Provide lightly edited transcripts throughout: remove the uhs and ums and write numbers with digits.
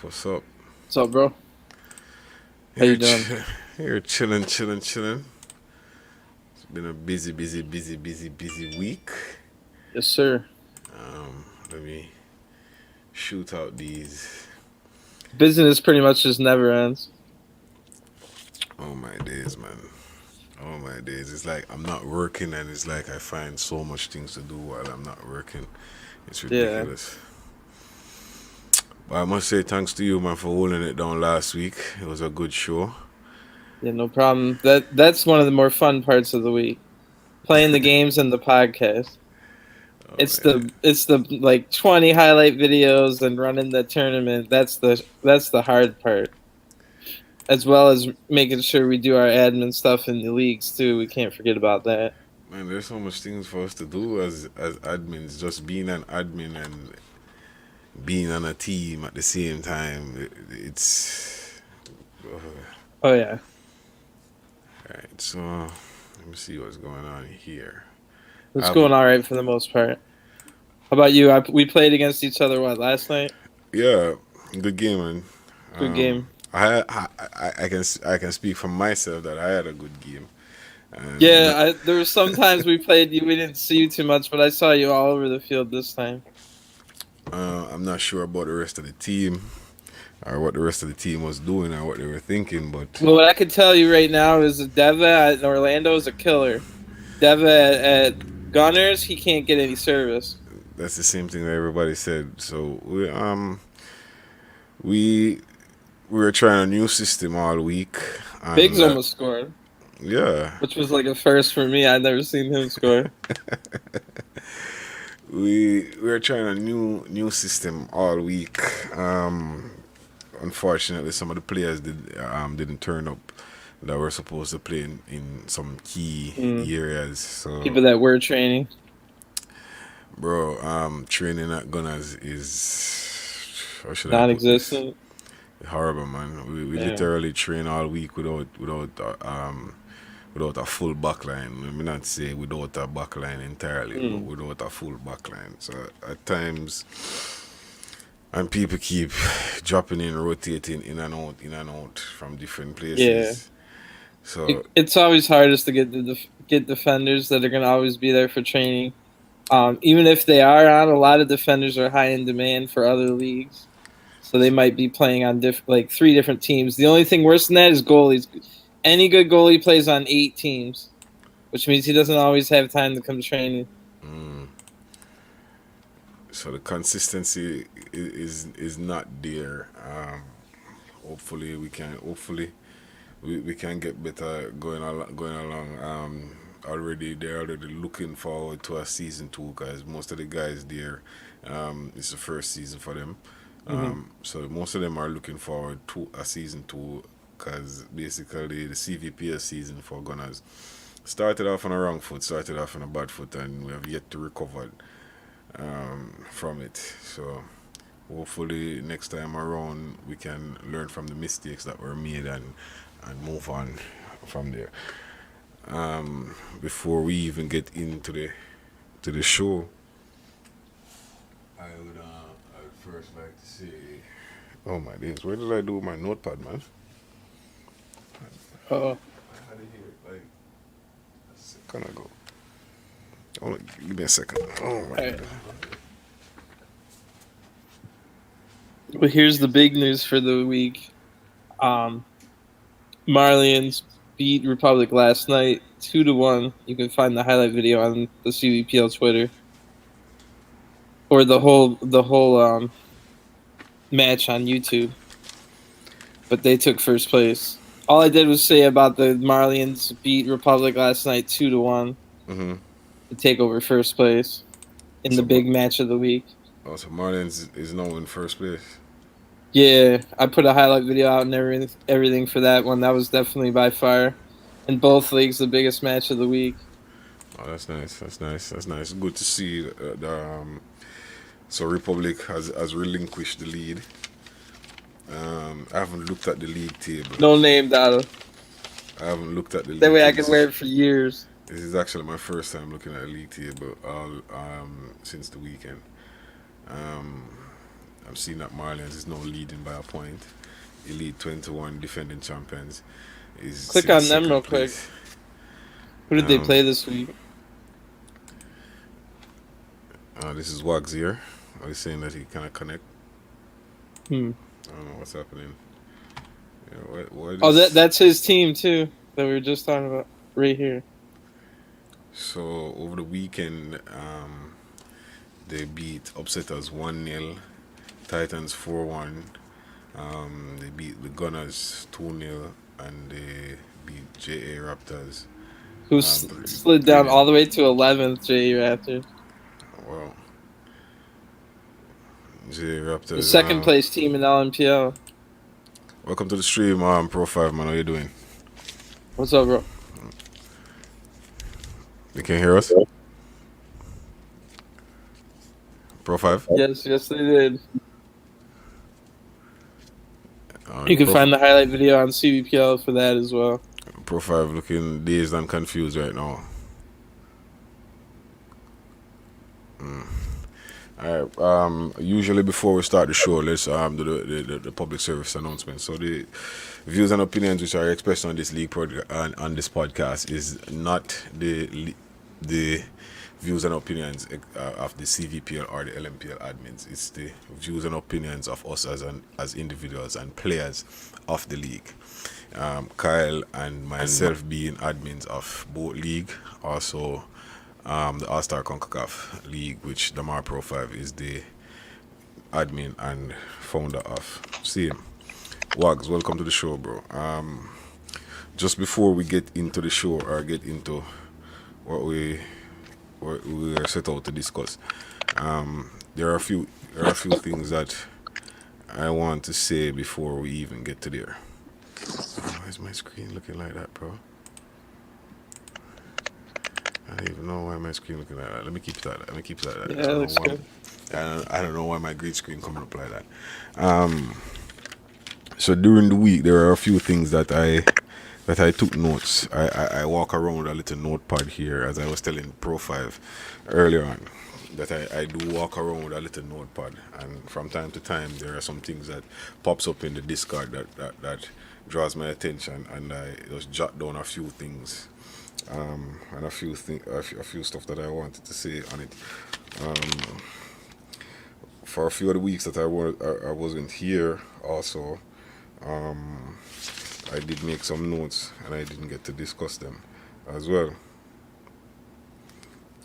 What's up? What's up, bro? How Here, you doing? here, chilling. It's been a busy week. Yes, sir. Let me shoot out these. Business pretty much just never ends. Oh my days, man. Oh my days. It's like I'm not working, and it's like I find so much things to do while I'm not working. It's Yeah. ridiculous. But I must say thanks to you, man, for holding it down last week. It was a good show. Yeah, no problem. That's one of the more fun parts of the week. Playing the games and the podcast. Oh It's the like 20 highlight videos and running the tournament. That's the hard part. As well as making sure we do our admin stuff in the leagues too. We can't forget about that. man, there's so much things for us to do as admins. Just being an admin and being on a team at the same time, it's Oh yeah. alright. So let me see what's going on here. I It's going haven't, all right for the most part. How about you? We played against each other last night? yeah, good game, man. Good Um, game. I can speak for myself that I had a good game, and There were some times we played you. We didn't see you too much, but I saw you all over the field this time. I'm not sure about the rest of the team or what the rest of the team was doing or what they were thinking, but Well, what I can tell you right now is that Deva at Orlando is a killer. Deva at Gunners, he can't get any service. that's the same thing that everybody said. So we we were trying a new system all week, Biggs and almost scored, yeah, which was like a first for me. I'd never seen him score. we were trying a new system all week. Unfortunately, some of the players didn't turn up that were supposed to play in some key Mm. areas. So, People that were training. bro, training at Gunners is, how should I put this? Non-existent. Horrible, man. We Yeah. literally train all week without a full backline. Let me not say without a backline entirely, but Mm. without a full backline. So at times, and people keep dropping in, rotating in and out from different Yeah. places. So It's always hardest to get defenders that are going to always be there for training. Even if they are on, a lot of defenders are high in demand for other leagues, so they might be playing on like three different teams. The only thing worse than that is goalies. Any good goalie plays on 8 teams, which means he doesn't always have time to come training. so the consistency is not there. Hopefully we can get better going along. Already they're already looking forward to a season 2 because most of the guys there, it's the first season for them. Hmm. So most of them are looking forward to a season 2 because basically the CVPS season for Gunners started off on a wrong foot, started off on a bad foot, and we have yet to recover from it. So hopefully next time around we can learn from the mistakes that were made and move on from there. Before we even get into the show, I would first like to say, oh my days, where did I do my notepad, man? Oh, I had it here like a second ago. Oh, give me a second. Oh my all right. god. Well, here's the big news for the week. Um, Marlians beat Republic last night 2-1. You can find the highlight video on the CVPL Twitter or the whole match on YouTube. But they took first place. All I did was say about the Marlians beat Republic last night 2-1 Mm-hmm. to take over first place in the So, big match of the week. so Marlins is now in first place. Yeah, I put a highlight video out and everything for that one. That was definitely by far in both leagues the biggest match of the week. Oh, that's nice. That's nice. Good to see so Republic has relinquished the lead. I haven't looked at the league table. No name, Dada. I haven't looked at the That league way I table. can wear it for years. This is actually my first time looking at the league table all since the weekend. Um, I'm seeing that Marlians is now leading by a point. Elite 21 defending champions is Click in on them real second quick. place. Who did they Um, play this week? This is Wags here. I was saying that he cannot connect. Hmm. I don't know what's happening. Yeah, what Oh, is... that's his team too that we were just talking about right here. So over the weekend, they beat Upsetters 1-0, Titans 4-1. They beat the Gunners 2-0, and they beat JA Raptors. Who 3 slid down all the way to 11th, JE Raptors. Well, JA Raptors. The second place team in LMPL. Welcome to the stream, Pro 5, man. How you doing? What's up, bro? You can hear us? Pro 5? Yes, they did. You can find the highlight video on CVPL for that as well. Pro 5 looking dazed and confused right now. Alright, usually before we start the show, let's do the public service announcement. So the views and opinions which are expressed on this league on this podcast is not the views and opinions of the CVPL or the LMPL admins. It's the views and opinions of us as individuals and players of the league. Kyle and myself being admins of both league, also the All-Star CONCACAF League, which Damar Pro 5 is the admin and founder of. See, Wags, welcome to the show, bro. Just before we get into the show or get into what we are set out to discuss, there are a few things that I want to say before we even get to there. Why is my screen looking like that, bro? I don't even know why my screen looking like that. Let me keep it like that. Yeah, looks good. I don't know why my green screen coming up like that. So during the week, there are a few things that I took notes. I walk around with a little notepad here, as I was telling Pro 5 earlier on, that I do walk around with a little notepad, and from time to time there are some things that pops up in the Discord that draws my attention, and I just jot down a few things. And a few stuff that I wanted to say on it. For a few of the weeks that I wasn't here, also, I did make some notes and I didn't get to discuss them as well.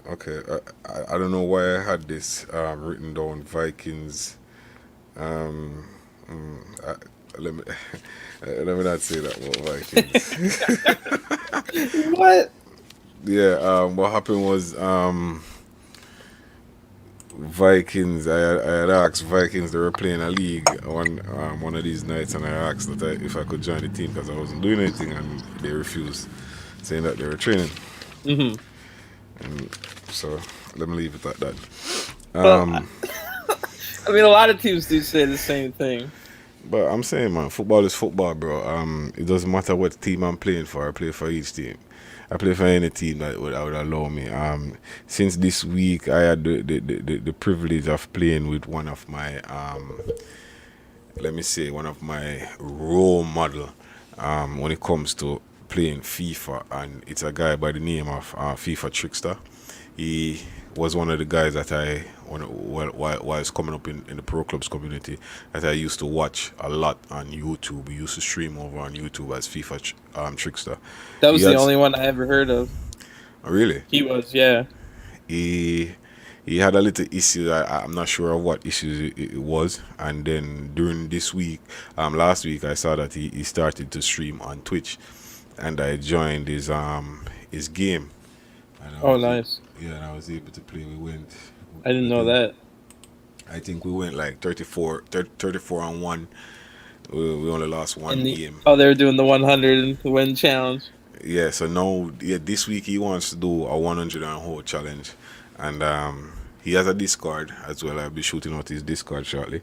Okay, I don't know why I had this written down. Vikings. Let me not say that about Vikings. What? Yeah, what happened was Vikings. I had asked Vikings, they were playing a league one of these nights, and I asked if I could join the team because I wasn't doing anything, and they refused, saying that they were training. Mm-hmm. And so let me leave it at that. I mean, a lot of teams do say the same thing. But I'm saying, man, football is football, bro. It doesn't matter what team I'm playing for. I play for each team. I play for any team that would allow me. Since this week, I had the privilege of playing with one of my, one of my role model when it comes to playing FIFA, and it's a guy by the name of FIFA Trickster. He was one of the guys that while I was coming up in the pro clubs community, that I used to watch a lot on YouTube. We used to stream over on YouTube as FIFA Trickster. That was the only one I ever heard of. Oh, really? He was, yeah. He had a little issue. I'm not sure of what issues it was. And then during this week, last week, I saw that he started to stream on Twitch, and I joined his game. Oh, nice. Yeah, and I was able to play. I didn't know that. I think we went like 34-1. We only lost one game. Oh, they were doing the 100 win challenge. Yeah, so now, this week he wants to do a 100 and hole challenge, and he has a Discord as well. I'll be shooting out his Discord shortly.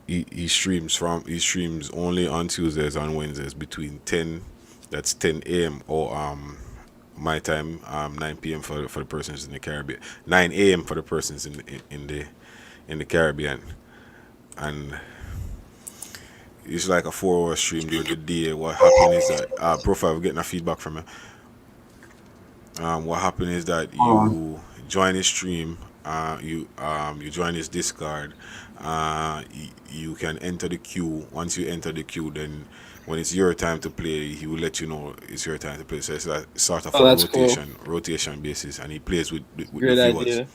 He streams only on Tuesdays and Wednesdays between 10 a.m. or my time, 9 p.m. for the persons in the Caribbean, 9 a.m. for the persons in the Caribbean. and it's like a 4 hour stream during the day. What happened is that Profile, we're getting a feedback from you. What happened is that you join his stream, you join his Discord, you can enter the queue. Once you enter the queue, then when it's your time to play, he will let you know it's your time to play. So it's like sort of Oh, a that's cool. rotation basis, and he plays with the Great viewers. idea.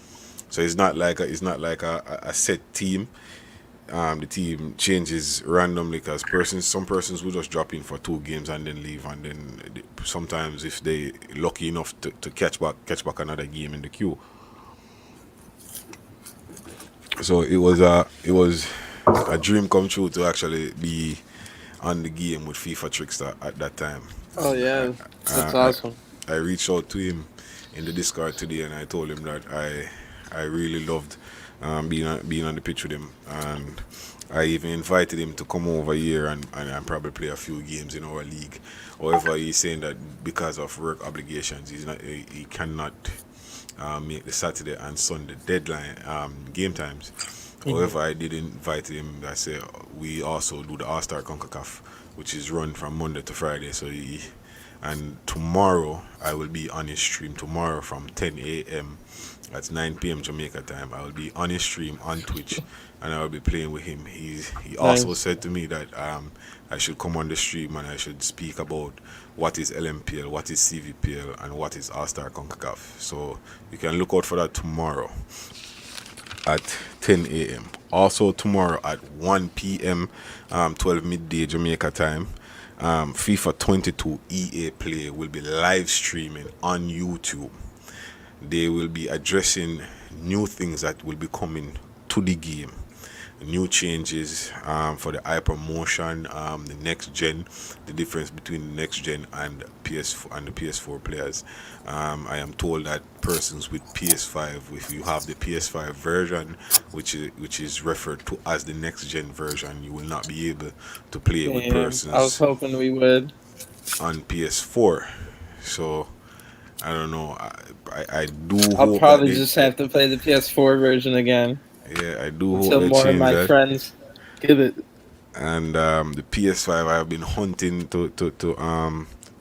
So it's not like a set team. The team changes randomly because some persons will just drop in for 2 games and then leave, and then sometimes if they lucky enough to catch back another game in the queue. So it was a dream come true to actually be on the game with FIFA Trickster at that time. Oh yeah, that's I awesome. I reached out to him in the Discord today, and I told him that I really loved being on the pitch with him, and I even invited him to come over here and probably play a few games in our league. However, he's saying that because of work obligations, he cannot make the Saturday and Sunday deadline game times. Mhm. However, I did invite him. I said we also do the All Star Concacaf, which is run from Monday to Friday. And tomorrow I will be on his stream tomorrow from 10 a.m. That's 9 p.m. Jamaica time. I will be on his stream on Twitch, and I will be playing with him. He also Nice. said to me that I should come on the stream and I should speak about what is LMPL, what is CVPL, and what is All Star Concacaf. So you can look out for that tomorrow at 10 a.m. Also tomorrow at 1 p.m., 12 midday Jamaica time, FIFA 22 EA Play will be live streaming on YouTube. They will be addressing new things that will be coming to the game, new changes for the hyper motion, the next gen, the difference between the next gen and the PS4 players. I am told that persons with PS5, if you have the PS5 version, which is referred to as the next gen version, you will not be able to play with Damn, I was persons hoping we would. on PS4. So I don't know. I do I'll hope that probably just have to play the PS4 version again yeah, I do hope until they more of change my that. friends get it. And the PS5, I've been hunting to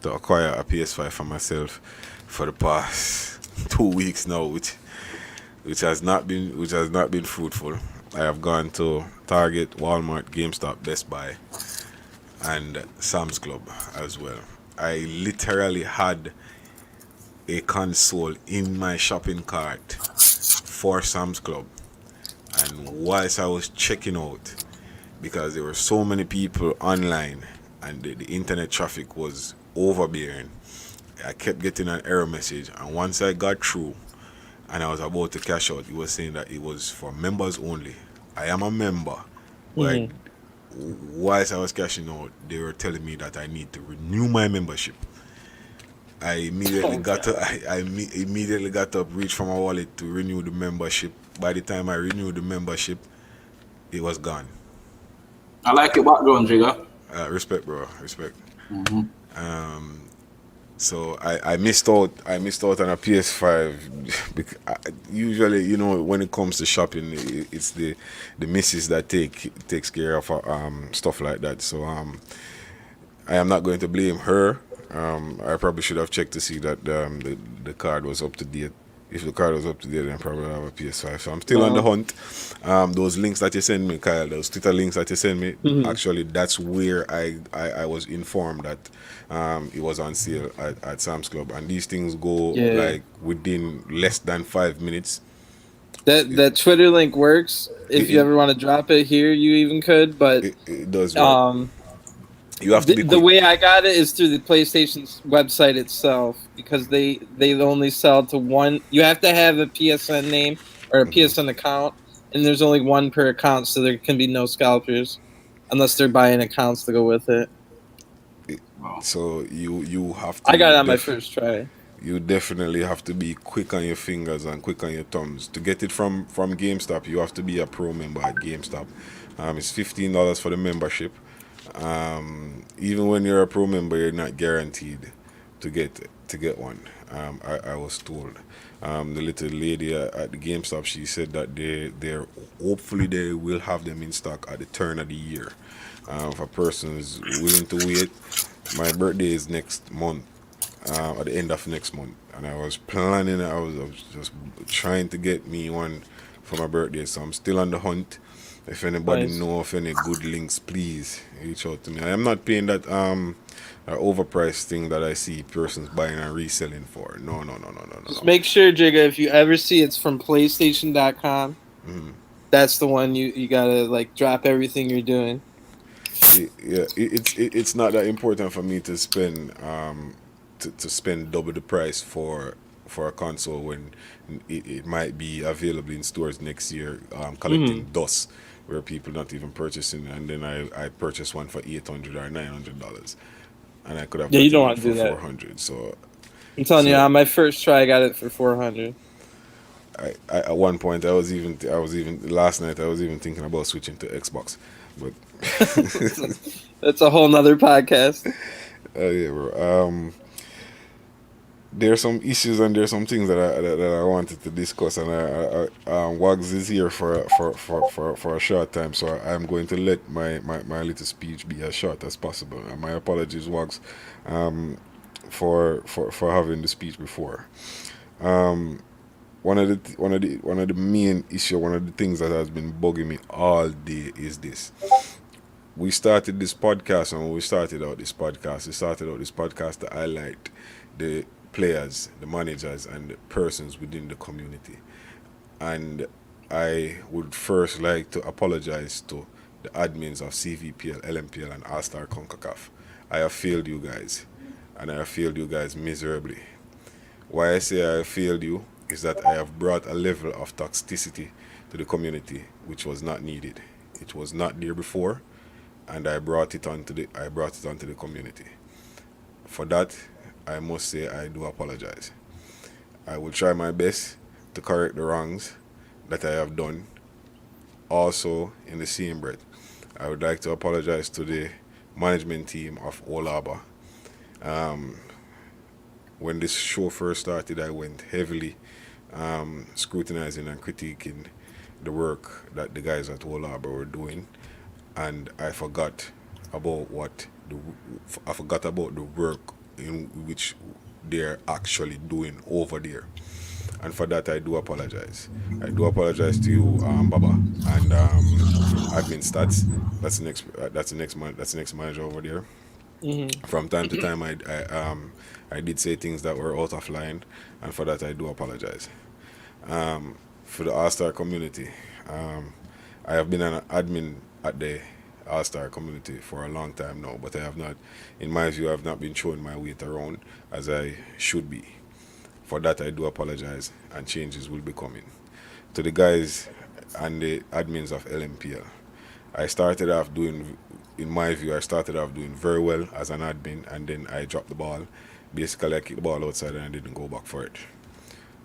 acquire a PS5 for myself for the past 2 weeks now, which has not been fruitful. I have gone to Target, Walmart, GameStop, Best Buy, and Sam's Club as well. I literally had a console in my shopping cart for Sam's Club, and whilst I was checking out, because there were so many people online and the internet traffic was overbearing, I kept getting an error message. And once I got through and I was about to cash out, it was saying that it was for members only. I am a member, but Mhm. whilst I was cashing out, they were telling me that I need to renew my membership. I immediately Oh got to, god. immediately got up, reached for my wallet to renew the membership. By the time I renewed the membership, it was gone. I like your background, Jigga. Respect, bro. Respect. Mm-hmm. So I missed out. I missed out on a PS5. Usually, when it comes to shopping, it's the missus that takes care of stuff like that. So I am not going to blame her. I probably should have checked to see that the card was up to date. If the card was up to date, then probably I'll have a PS5. So I'm still on the No. hunt. Those links that you send me, Kyle, those Twitter links that you send me, Mhm. actually, that's where I was informed that it was on sale at Sam's Club. And these things go Yeah. like within less than 5 minutes. That Twitter link works. If you It, ever want to drop it here, you even could. But it does work. um, You have to be the quick. way I got it is through the PlayStation's website itself because they only sell to one. You have to have a PSN name or a PSN account, and there's only one per account, so there can be no scalpers unless they're buying accounts to go with it. Wow. So you have I got to it on my first try. you definitely have to be quick on your fingers and quick on your thumbs to get it from GameStop. You have to be a pro member at GameStop. It's $15 for the membership. Even when you're a pro member, you're not guaranteed to get one. I was told. The little lady at the GameStop, she said that they're hopefully they will have them in stock at the turn of the year. For persons willing to wait, my birthday is next month, at the end of next month, and I was planning. I was just trying to get me one for my birthday, so I'm still on the hunt. If anybody Nice. know of any good links, please reach out to me. I am not paying that overpriced thing that I see persons buying and reselling for. No, no, no, no, no, no, Just no. make sure, Jigga, if you ever see it's from PlayStation.com, that's the one you gotta like drop everything you're doing. It's not that important for me to spend to spend double the price for a console when it might be available in stores next year, collecting dust where people not even purchasing, and then I purchased one for $800 or $900, and I could have Yeah, you don't gotten want it to for do that. 400. So I'm telling you, so on my first try, I got it for 400. I at one point I was even last night I was even thinking about switching to Xbox, but That's a whole nother podcast. yeah, bro. There's some issues and there's some things that I wanted to discuss, and Wags is here for a short time, so I'm going to let my little speech be as short as possible. And my apologies, Wags, for having the speech before. One of the main issue, one of the things that has been bugging me all day is this. We started this podcast, and when we started out this podcast to highlight the players, the managers, and the persons within the community. And I would first like to apologize to the admins of CVPL, LMPL, and All Star CONCACAF. I have failed you guys, and I have failed you guys miserably. Why I say I failed you is that I have brought a level of toxicity to the community which was not needed. It was not there before, and I brought it onto the community. For that, I must say I do apologize. I will try my best to correct the wrongs that I have done. Also, in the same breath, I would like to apologize to the management team of Olaba. When this show first started, I went heavily scrutinizing and critiquing the work that the guys at Olaba were doing, and I forgot about the work in which they're actually doing over there. And for that, I do apologize. I do apologize to you, Baba, and admin stats. That's the next manager over there. From time to time, I did say things that were out of line, and for that, I do apologize. For the All Star community, I have been an admin at the All Star community for a long time now, but I have not, in my view, I have not been showing my weight around as I should be. For that, I do apologize, and changes will be coming. To the guys and the admins of LMPL, in my view, I started off doing very well as an admin, and then I dropped the ball. Basically, I kicked the ball outside and I didn't go back for it.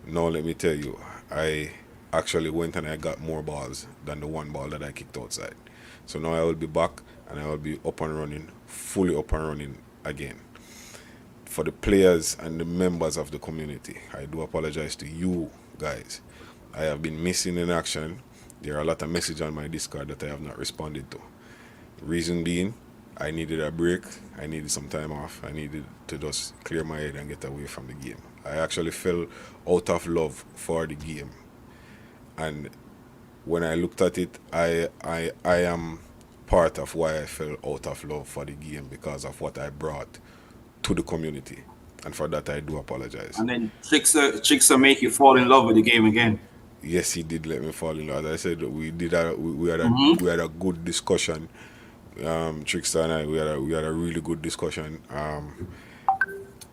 Now, let me tell you, I actually went and I got more balls than the one ball that I kicked outside. So now I will be back and I will be up and running, fully up and running again. For the players and the members of the community, I do apologize to you guys. I have been missing in action. There are a lot of messages on my Discord that I have not responded to. Reason being, I needed a break. I needed some time off. I needed to just clear my head and get away from the game. I actually fell out of love for the game. And when I looked at it, I am part of why I fell out of love for the game because of what I brought to the community. And for that, I do apologize. And then Trickster make you fall in love with the game again. Yes, he did let me fall in love. As I said, we had a good discussion. Trickster and I we had a really good discussion.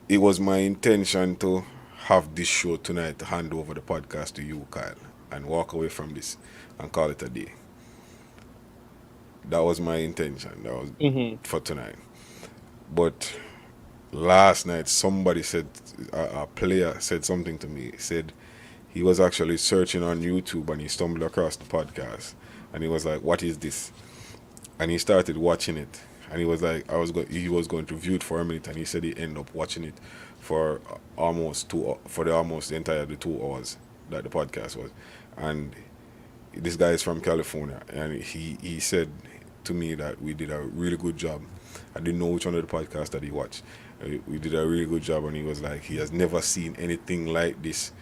It was my intention to have this show tonight to hand over the podcast to you, Kyle, and walk away from this and call it a day. That was my intention. That was for tonight. But last night, a player said something to me. He said he was actually searching on YouTube and he stumbled across the podcast, and he was like, "What is this?" And he started watching it, and he was like, he was going to view it for a minute, and he said he ended up watching it for almost the entire the 2 hours that the podcast was, and this guy is from California, and he said to me that we did a really good job. I didn't know which one of the podcasts that he watched. We did a really good job, and he was like, he has never seen anything like this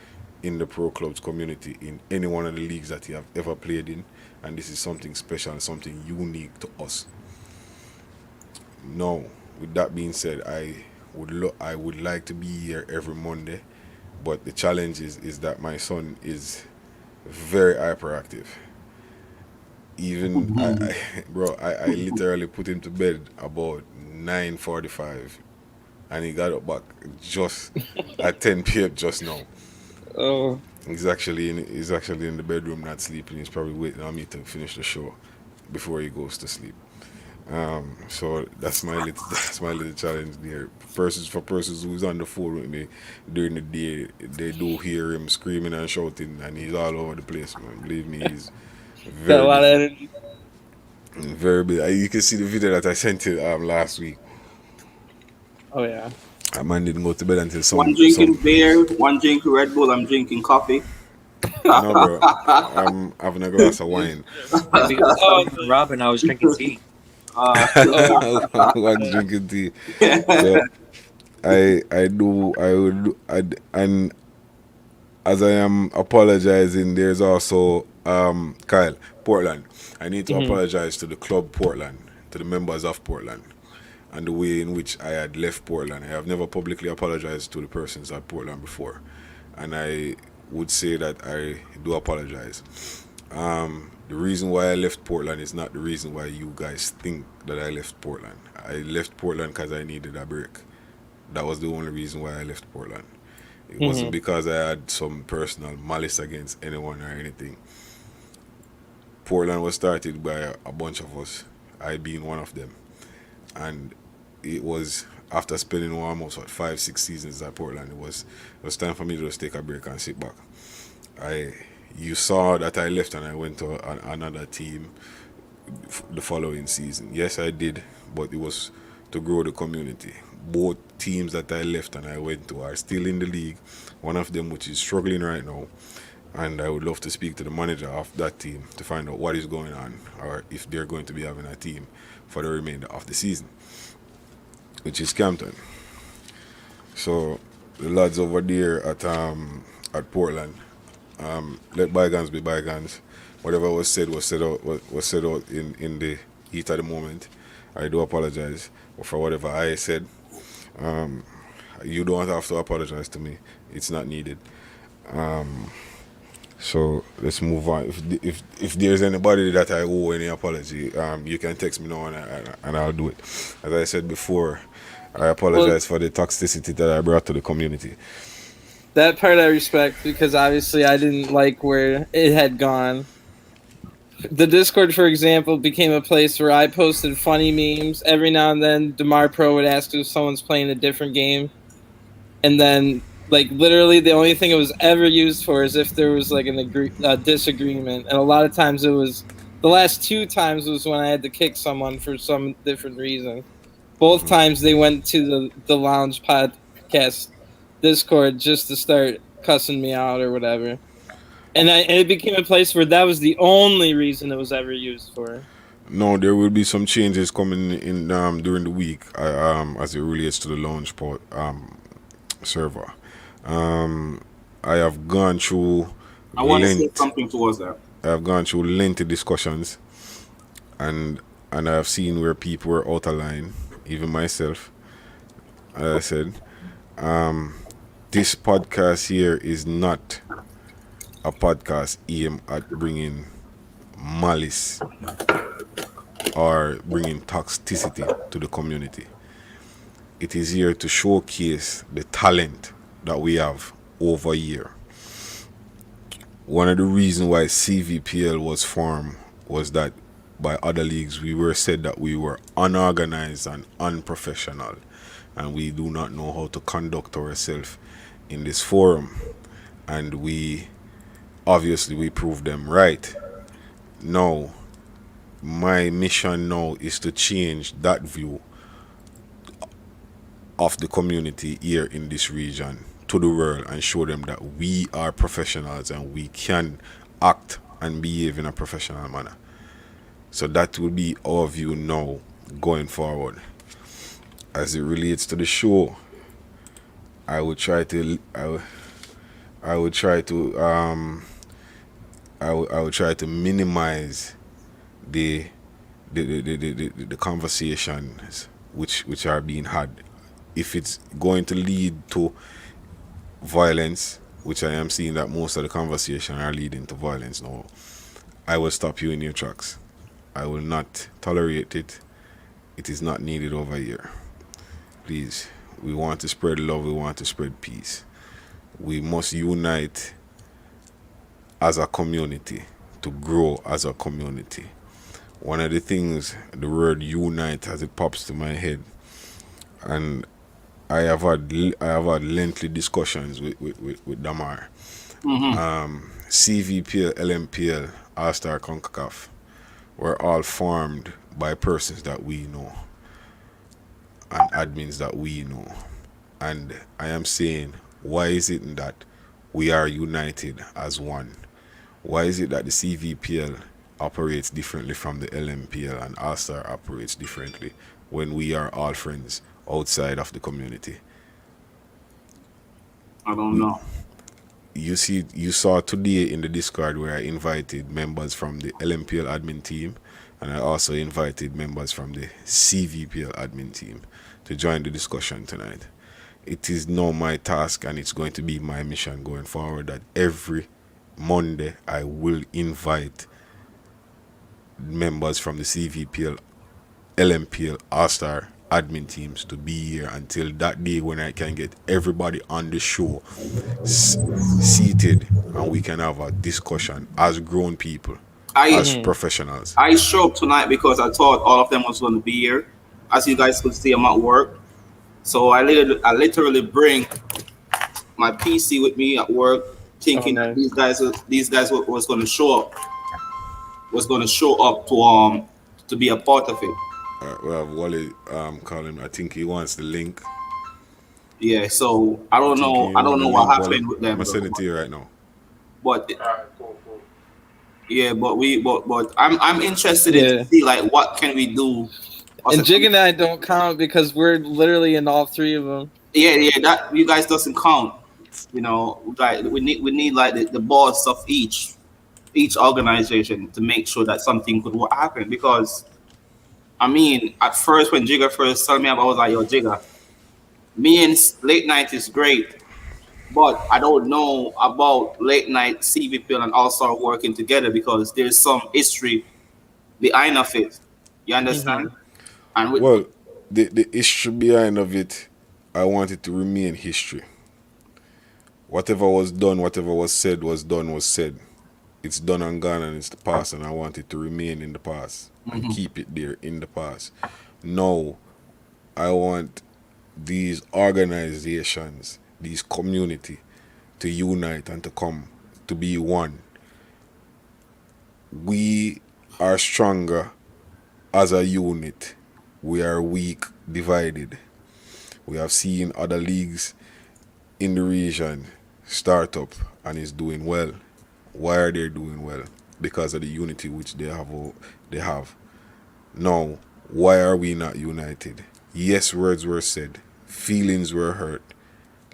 in the pro clubs community in any one of the leagues that he have ever played in, and this is something special and something unique to us. Now, with that being said, I would like to be here every Monday, but the challenge is that my son is very hyperactive. Even I literally put him to bed about 9:45, and he got up back just at 10 p.m. just now. Oh, He's actually in the bedroom not sleeping. He's probably waiting on me to finish the show before he goes to sleep. So that's my little challenge there. For persons who's on the phone with me during the day, they do hear him screaming and shouting, and he's all over the place, man. Believe me, he's got a very lot of busy. energy. Very busy. You can see the video that I sent you last week. Oh yeah. That man didn't go to bed until One some. drinking beer, one drinking Red Bull. I'm drinking coffee. No, bro. I'm having a glass of wine. Yeah, because Oh, Robin, I was drinking tea. oh, One's drinking tea. So and as I am apologizing, there's also Kyle Portland. I need to apologize to the club Portland, to the members of Portland, and the way in which I had left Portland. I have never publicly apologized to the persons at Portland before, and I would say that I do apologize. The reason why I left Portland is not the reason why you guys think that I left Portland. I left Portland because I needed a break. That was the only reason why I left Portland. It wasn't because I had some personal malice against anyone or anything. Portland was started by a bunch of us, I being one of them. And it was after spending almost 5-6 seasons at Portland, it was time for me to just take a break and sit back. You saw that I left and I went to another team the following season. Yes, I did, but it was to grow the community. Both teams that I left and I went to are still in the league. One of them which is struggling right now, and I would love to speak to the manager of that team to find out what is going on, or if they're going to be having a team for the remainder of the season, which is Campton. So the lads over there at Portland, let bygones be bygones. Whatever was said out in the heat of the moment. I do apologize for whatever I said. You don't have to apologize to me. It's not needed. So let's move on. If there's anybody that I owe any apology, you can text me now and I'll do it. As I said before, I apologize for the toxicity that I brought to the community. that part I respect because obviously I didn't like where it had gone. The Discord, for example, became a place where I posted funny memes. Every now and then, DeMar Pro would ask if someone's playing a different game. And then, like, literally the only thing it was ever used for is if there was, like, a disagreement. And a lot of times it was, the last 2 times was when I had to kick someone for some different reason. Both times they went to the Lounge Podcast Discord just to start cussing me out or whatever. And it became a place where that was the only reason it was ever used for. No, there will be some changes coming in during the week as it relates to the launch server. I have gone through I want to say something towards that. I have gone through lengthy discussions, and I have seen where people were out of line, even myself. As I said, this podcast here is not a podcast aimed at bringing malice or bringing toxicity to the community. It is here to showcase the talent that we have over here. One of the reasons why CVPL was formed was that by other leagues we were said that we were unorganized and unprofessional, and we do not know how to conduct ourselves in this forum, and we proved them right. Now my mission now is to change that view of the community here in this region to the world and show them that we are professionals and we can act and behave in a professional manner. So that will be our view now going forward. As it relates to the show, I would try to minimize the conversations which are being had. If it's going to lead to violence, which I am seeing that most of the conversation are leading to violence now, I will stop you in your tracks. I will not tolerate it. It is not needed over here. Please, we want to spread love, we want to spread peace. We must unite as a community to grow as a community. One of the things, the word unite, as it pops to my head, and I have had lengthy discussions with Damar. CVPL, LMPL, All-Star CONCACAF were all formed by persons that we know and admins that we know. And I am saying, why is it that we are united as one? Why is it that the CVPL operates differently from the LMPL and All-Star operates differently when we are all friends outside of the community? I don't know. You saw today in the Discord where I invited members from the LMPL admin team, and I also invited members from the CVPL admin team to join the discussion tonight. It is now my task, and it's going to be my mission going forward, that every Monday I will invite members from the CVPL, LMPL, All-Star admin teams to be here until that day when I can get everybody on the show seated and we can have a discussion as grown people, as professionals. I show up tonight because I thought all of them was going to be here. As you guys could see, I'm at work. So I literally bring my PC with me at work, thinking that these guys was going to show up. Was going to show up to be a part of it. We have Wally call him. I think he wants the link. Yeah, so I don't know what happened with them. I'm gonna send it to you right now. But yeah, but I'm interested in to see like what can we do. And Jig and I don't count because we're literally in all three of them. Yeah, that you guys doesn't count. You know, like we need like the boss of each organization to make sure that something could happen. Because I mean, at first when Jigga first told me about, I was like, yo, Jigga, me and late night is great, but I don't know about late night CVPL and All-Star working together because there's some history behind of it. You understand? And well, the history behind of it, I want it to remain history. Whatever was done, whatever was said, was done, was said. It's done and gone, and it's the past, and I want it to remain in the past and keep it there in the past. No, I want these organizations, these community, to unite and to come to be one. We are stronger as a unit. We are weak, divided. We have seen other leagues in the region start up and is doing well. Why are they doing well? Because of the unity which they have. Now, why are we not united? Yes, words were said. Feelings were hurt.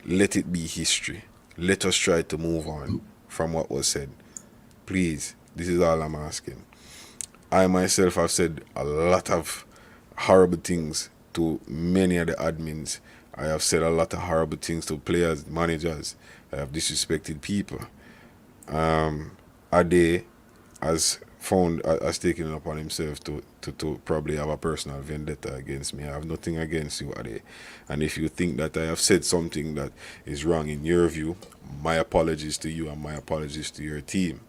Let it be history. Let us try to move on from what was said. Please, this is all I'm asking. I myself have said a lot of horrible things to many of the admins. I have said a lot of horrible things to players, managers. I have disrespected people. Ade has taken it upon himself to probably have a personal vendetta against me. I have nothing against you, Ade. And if you think that I have said something that is wrong in your view, my apologies to you and my apologies to your team.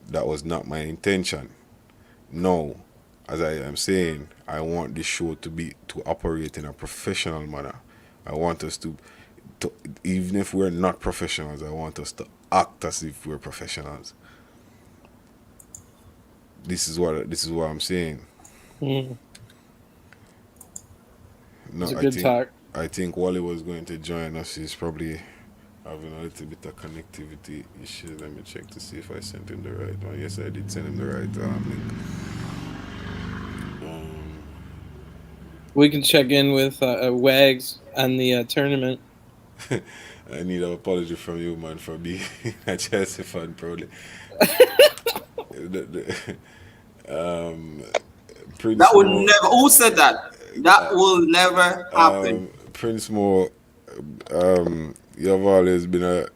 That was not my intention. No, as I am saying, I want this show to operate in a professional manner. I want us to even if we're not professionals, I want us to act as if we're professionals. This is what I'm saying. Mm. No, It's a good talk. I think Wally was going to join us. He's probably having a little bit of connectivity issues. Let me check to see if I sent him the right one. Yes, I did send him the right link. We can check in with Wags on the tournament. I need an apology from you, man, for being a Chelsea fan, probably. Prince That would Mo, never. Who said that? That will never happen. Prince Mo, you have always been a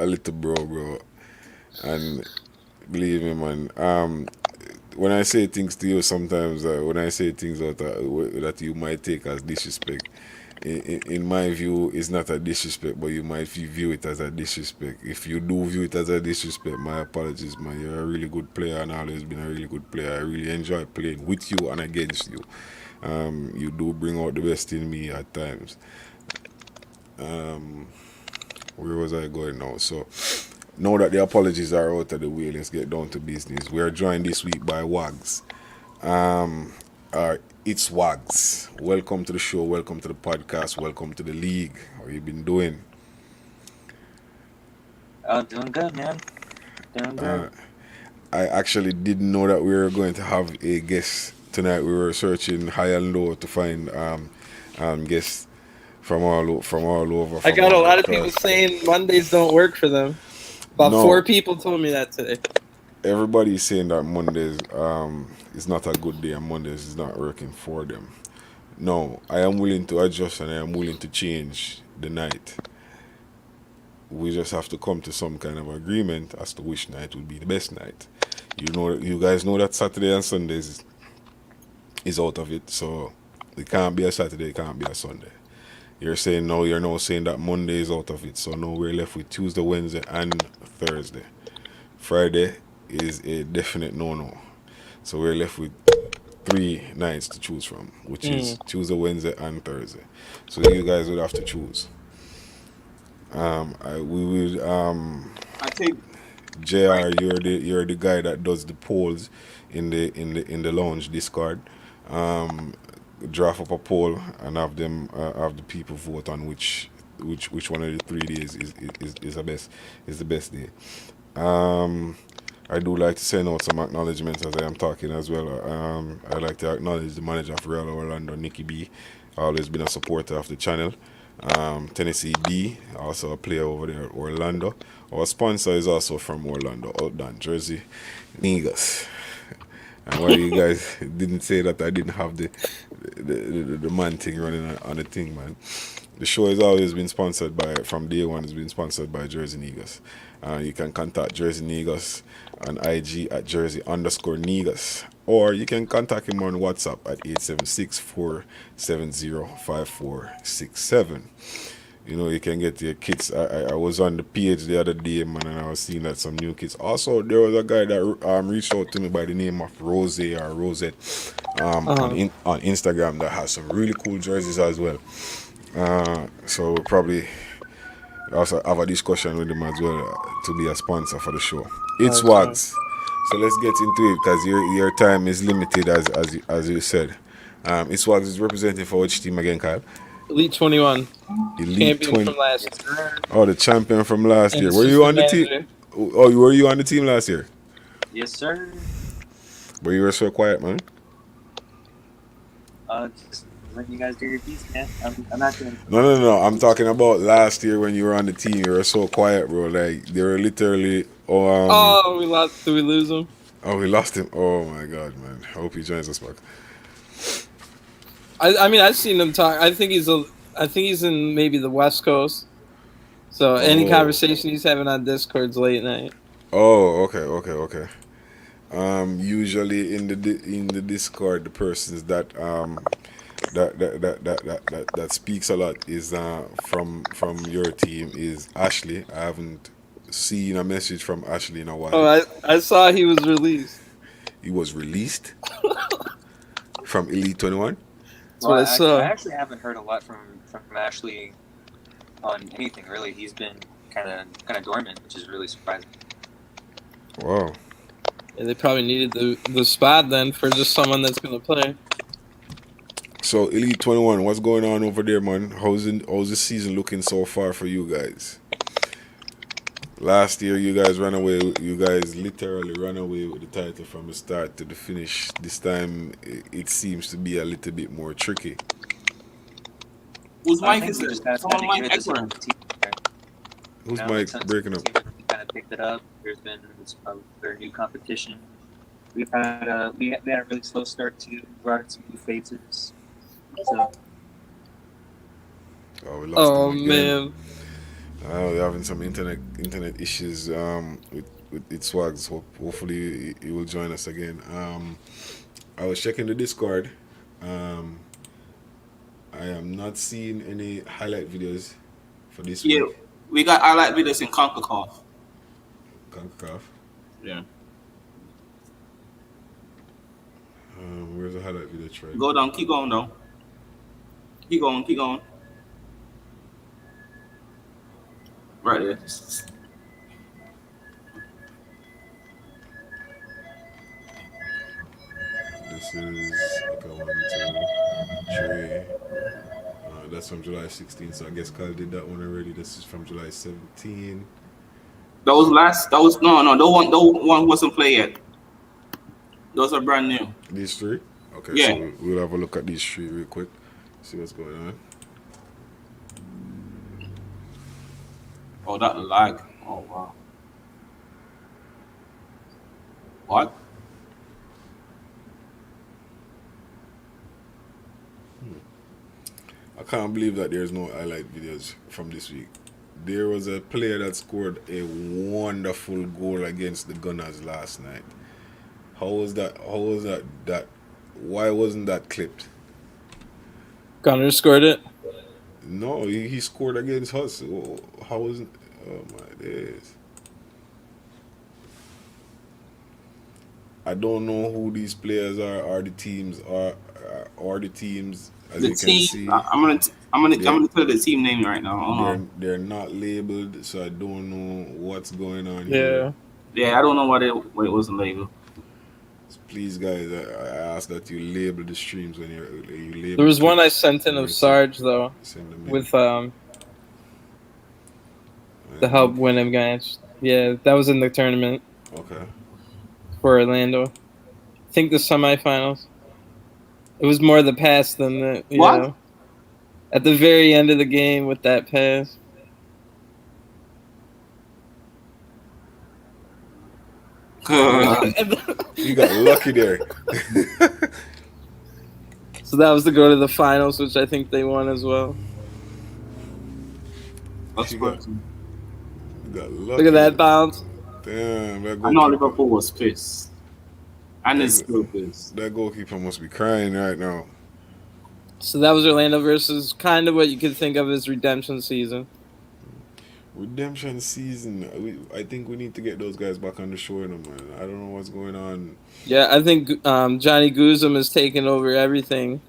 little bro, and believe me, man. When I say things to you, sometimes when I say things that you might take as disrespect, in my view, it's not a disrespect, but you might view it as a disrespect. If you do view it as a disrespect, my apologies, man. You're a really good player and always been a really good player. I really enjoy playing with you and against you. You do bring out the best in me at times. Where was I going now? So, now that the apologies are out of the way, let's get down to business. We are joined this week by Wags. It's Wags. Welcome to the show. Welcome to the podcast. Welcome to the league. How you been doing? Doing good, man. Doing good. I actually didn't know that we were going to have a guest tonight. We were searching high and low to find guests from all over. I got a lot of people saying Mondays don't work for them. About 4 people told me that today. Everybody's saying that Mondays is not a good day and Mondays is not working for them. No, I am willing to adjust and I am willing to change the night. We just have to come to some kind of agreement as to which night would be the best night. You guys know that Saturday and Sundays is out of it, so it can't be a Saturday, it can't be a Sunday. You're saying no, you're now saying that Monday is out of it, so now we're left with Tuesday, Wednesday, and Thursday. Friday is a definite no-no. So we're left with 3 nights to choose from, which is Tuesday, Wednesday, and Thursday. So you guys would have to choose. I think JR, you're the guy that does the polls in the lounge Discord. Draft up a poll and have the people vote on which one of the 3 days is the best day. I do like to send out some acknowledgements as I am talking as well. I'd like to acknowledge the manager of Real Orlando, Nicky B. Always been a supporter of the channel. Tennessee B, also a player over there at Orlando. Our sponsor is also from Orlando, Outdown, Jersey Niggas. And why you guys didn't say that I didn't have the man thing running on the thing, man. The show has always been sponsored from day one, it's been sponsored by Jersey Niggas. You can contact Jersey Niggas on IG at Jersey_Niggas. Or you can contact him on WhatsApp at 876-470-5467. You know, you can get your kits. I was on the page the other day, man, and I was seeing that some new kits. Also, there was a guy that reached out to me by the name of Rose or Rosette on Instagram that has some really cool jerseys as well. So we'll probably also have a discussion with him as well to be a sponsor for the show. It's Wags. So let's get into it because your time is limited as you said. It's Wags is representing for which team again, Kyle? Elite 21. Elite Champion 20. from last year. Oh, the champion from last And year. Were you on the assistant team? manager. Oh, were you on the team last year? Yes, sir. But you were so quiet, man. Just letting you guys do your piece, man. I'm not doing. No. I'm talking about last year when you were on the team. You were so quiet, bro. Like they were literally. We lost. Did we lose him? Oh, we lost him. Oh my God, man. I hope he joins us back. I mean, I've seen him talk. I think he's in maybe the West Coast. So any conversation he's having on Discord's late night. Oh, okay. Usually in the Discord, the persons that speaks a lot is from your team is Ashley. I haven't seen a message from Ashley in a while. Oh, I saw he was released. He was released from Elite 21. That's what I saw. I actually haven't heard a lot from Ashley on anything really. He's been kind of dormant, which is really surprising. Wow. Yeah, they probably needed the spot then for just someone that's going to play. So Elite 21, what's going on over there, man? How's the season looking so far for you guys? Last year, you guys ran away. You guys literally ran away with the title from the start to the finish. This time, it seems to be a little bit more tricky. Whose I mic think is we it? just had Someone to mic give it to some echoing. team there. Whose You know, mic since breaking up? team kind of picked it up. There's been their new competition. We've had we had a really slow start to brought in some new faces. So Oh, we lost Oh them again. man. We're having some internet issues with its Swags. Hopefully he will join us again. I was checking the Discord. I am not seeing any highlight videos for this Yeah, week. we got highlight videos in CONCACAF. CONCACAF. Yeah. Where's the highlight video try? Go down. Keep going though. Keep going. Keep going. Right there. This is okay, 1, 2, 3. That's from July 16th, so I guess Kyle did that one already. This is from July 17. That was no. The one wasn't played yet. Those are brand new. These three? Okay, Yeah. so we'll have a look at these three real quick. See what's going on. Oh, that lag. Oh wow. What? I can't believe that there's no highlight videos from this week. There was a player that scored a wonderful goal against the Gunners last night. How was that? Why wasn't that clipped? Gunner scored it. No, he scored against us. How wasn't? Oh my days. I don't know who these players are. Or the teams as The you can team. see. I'm gonna tell the team name right now. Hold on. They're not labeled, so I don't know what's going on Yeah. here. Yeah, I don't know why it wasn't labeled. So please, guys, I ask that you label the streams when you label. There was one I sent in of Sarge though, Send them in. with to help win him guys. Yeah, that was in the tournament Okay. for Orlando. I think the semifinals. It was more the pass than the What? know. At the very end of the game with that pass. You got lucky there. So that was to go to the finals, which I think they won as well. That's You got what. You got lucky. Look at that bounce. Damn, that I know goalkeeper, Liverpool was pissed. And it's still pissed. that goalkeeper must be crying right now. So that was Orlando versus kind of what you could think of as redemption season. Redemption season. I think we need to get those guys back on the show, man. I don't know what's going on. Yeah, I think Johnny Guzum is taking over everything.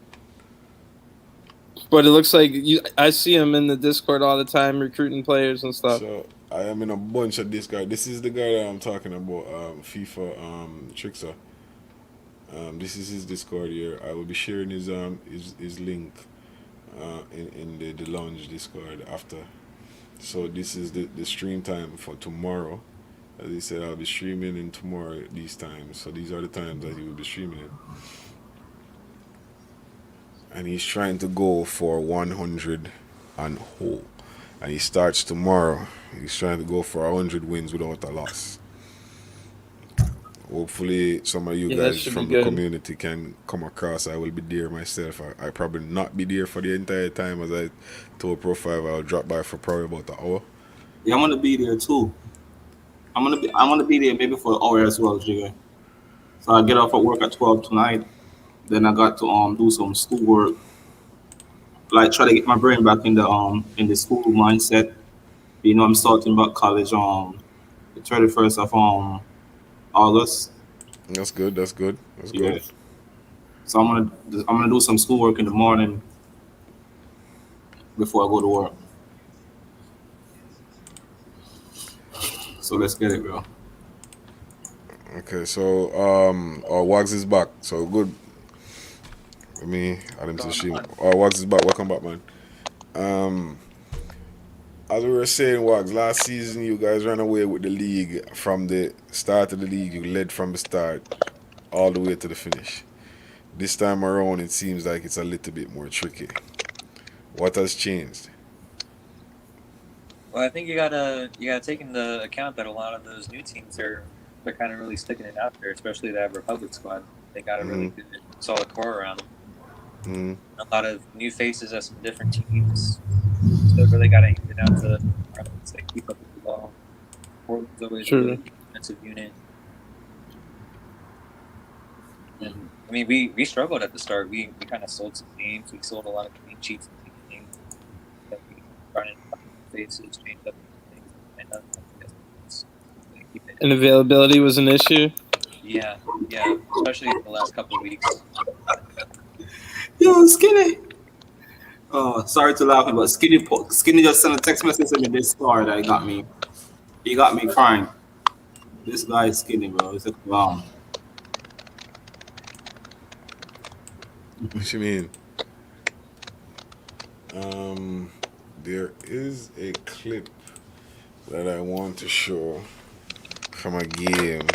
But it looks like I see him in the Discord all the time recruiting players and stuff. So I am in a bunch of this guy. This is the guy that I'm talking about, FIFA Trickster. This is his Discord here. I will be sharing his link in the lounge Discord after. So this is the stream time for tomorrow. As he said, I'll be streaming in tomorrow these times. So these are the times that he will be streaming in. And he's trying to go for 100 and whole. And he starts tomorrow. He's trying to go for 100 wins without a loss. Hopefully some of you Yeah, that guys should from be the good. community can come across. I will be there myself. I probably not be there for the entire time, as I told Pro 5 I'll drop by for probably about an hour. Yeah, I'm gonna be there too. I'm gonna be there maybe for an hour as well, Jigga. So I get off at work at 12 tonight. Then I got to do some schoolwork. Like try to get my brain back in the school mindset. You know, I'm starting back college the 31st of August. That's good. That's good. That's Yeah. good. So I'm gonna do some schoolwork in the morning before I go to work. So let's get it, bro. Okay, so Wags is back. So good. Let me add him to the Going stream. on. Oh, Wags is back. Welcome back, man. As we were saying, Wags, last season you guys ran away with the league from the start of the league. You led from the start all the way to the finish. This time around, it seems like it's a little bit more tricky. What has changed? Well, I think you gotta take into account that a lot of those new teams they're kind of really sticking it out there, especially that Republic squad. They got a really good, solid core around them. Mm-hmm. A lot of new faces at some different teams. So really got to hand it out to Marlins. They keep up with the ball. Portland's always a really good defensive unit. And I mean, we struggled at the start. We kind of sold some games. We sold a lot of clean sheets in the beginning. That we started faces, changed up things, and And availability was an issue. Yeah, especially in the last couple of weeks. Yo, Skinny. Oh, sorry to laugh, but Skinny just sent a text message in this car that he got me crying. This guy is Skinny, bro. He's a clown. What you mean? There is a clip that I want to show from a game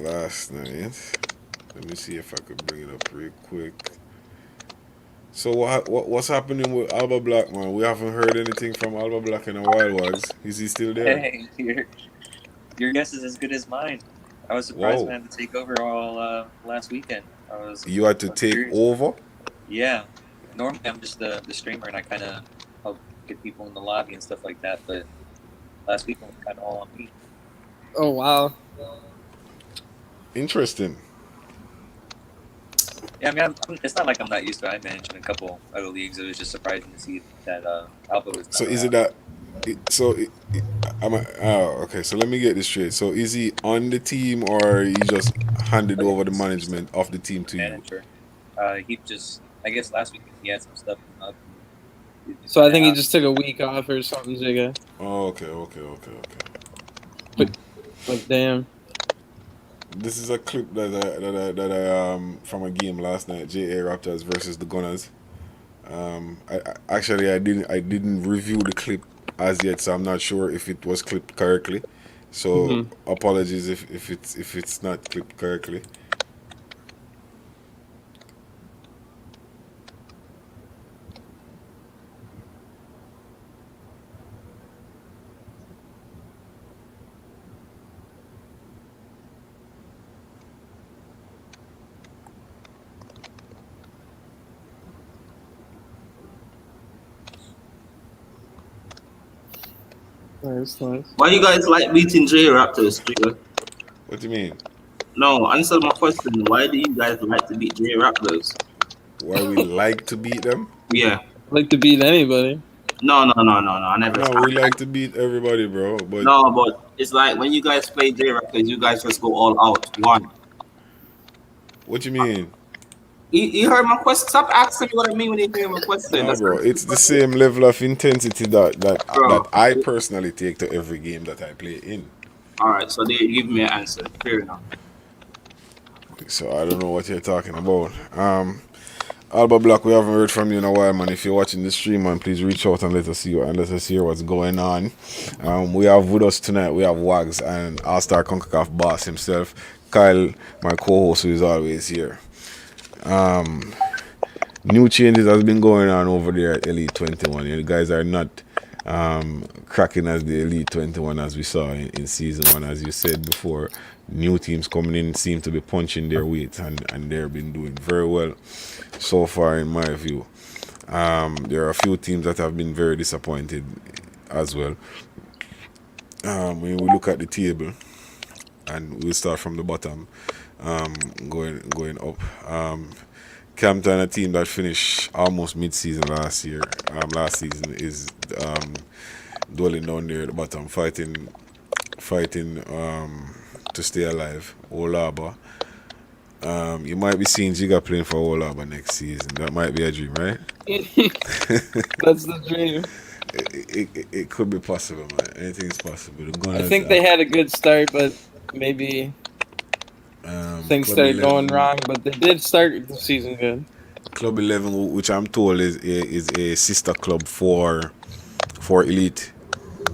last night. Let me see if I could bring it up real quick. So what's happening with Alba Black, man? We haven't heard anything from Alba Black in a while, Wags. Is he still there? Hey, your guess is as good as mine. I was surprised when I had to take over all last weekend. You had to take over? Yeah. Normally I'm just the streamer and I kind of help get people in the lobby and stuff like that, but last weekend was kind of all on me. Oh, wow. Interesting. Yeah, I mean, it's not like I'm not used to it. I managed in a couple other leagues. It was just surprising to see that Alba was not So is around. Okay, so let me get this straight. So is he on the team or he just handed over the management of the team to Manager. He just, I guess last week he had some stuff up. So I think he just took a week off or something, Jigga. Oh, okay. But damn. This is a clip that I from a game last night, JA Raptors versus the Gunners. I didn't review the clip as yet, so I'm not sure if it was clipped correctly. So apologies if it's not clipped correctly. Nice. Why you guys like beating J Raptors, Jigga? What do you mean? No, answer my question. Why do you guys like to beat J Raptors? Why we like to beat them? Yeah. Like to beat anybody. No. I never. No, we like to beat everybody, bro. But No, but it's like when you guys play J Raptors, you guys just go all out. One. what you mean? You heard my question. Stop asking me what I mean when you hear my question. No, bro. It's the same level of intensity that I personally take to every game that I play in. All right, so they give me an answer. Fair enough. So I don't know what you're talking about. Alba Black, we haven't heard from you in a while, man. If you're watching the stream, man, please reach out and let us hear what's going on. We have with us tonight, we have Wags and All-Star CONCACAF boss himself, Kyle, my co-host, who is always here. New changes has been going on over there at Elite 21. You guys are not cracking as the Elite 21 as we saw in season 1. As you said before, new teams coming in seem to be punching their weight, and they've been doing very well so far in my view. There are a few teams that have been very disappointed as well. When we look at the table, and we'll start from the bottom, going up. Campton, a team that finished almost mid-season last season, is dwelling down there at the bottom, fighting to stay alive. Olaba. You might be seeing Jigga playing for Olaba next season. That might be a dream, right? That's the dream. It could be possible, man. Anything's possible. I think they had a good start, but maybe things Club started 11 going wrong, but they did start the season good. Club 11, which I'm told is a sister club for Elite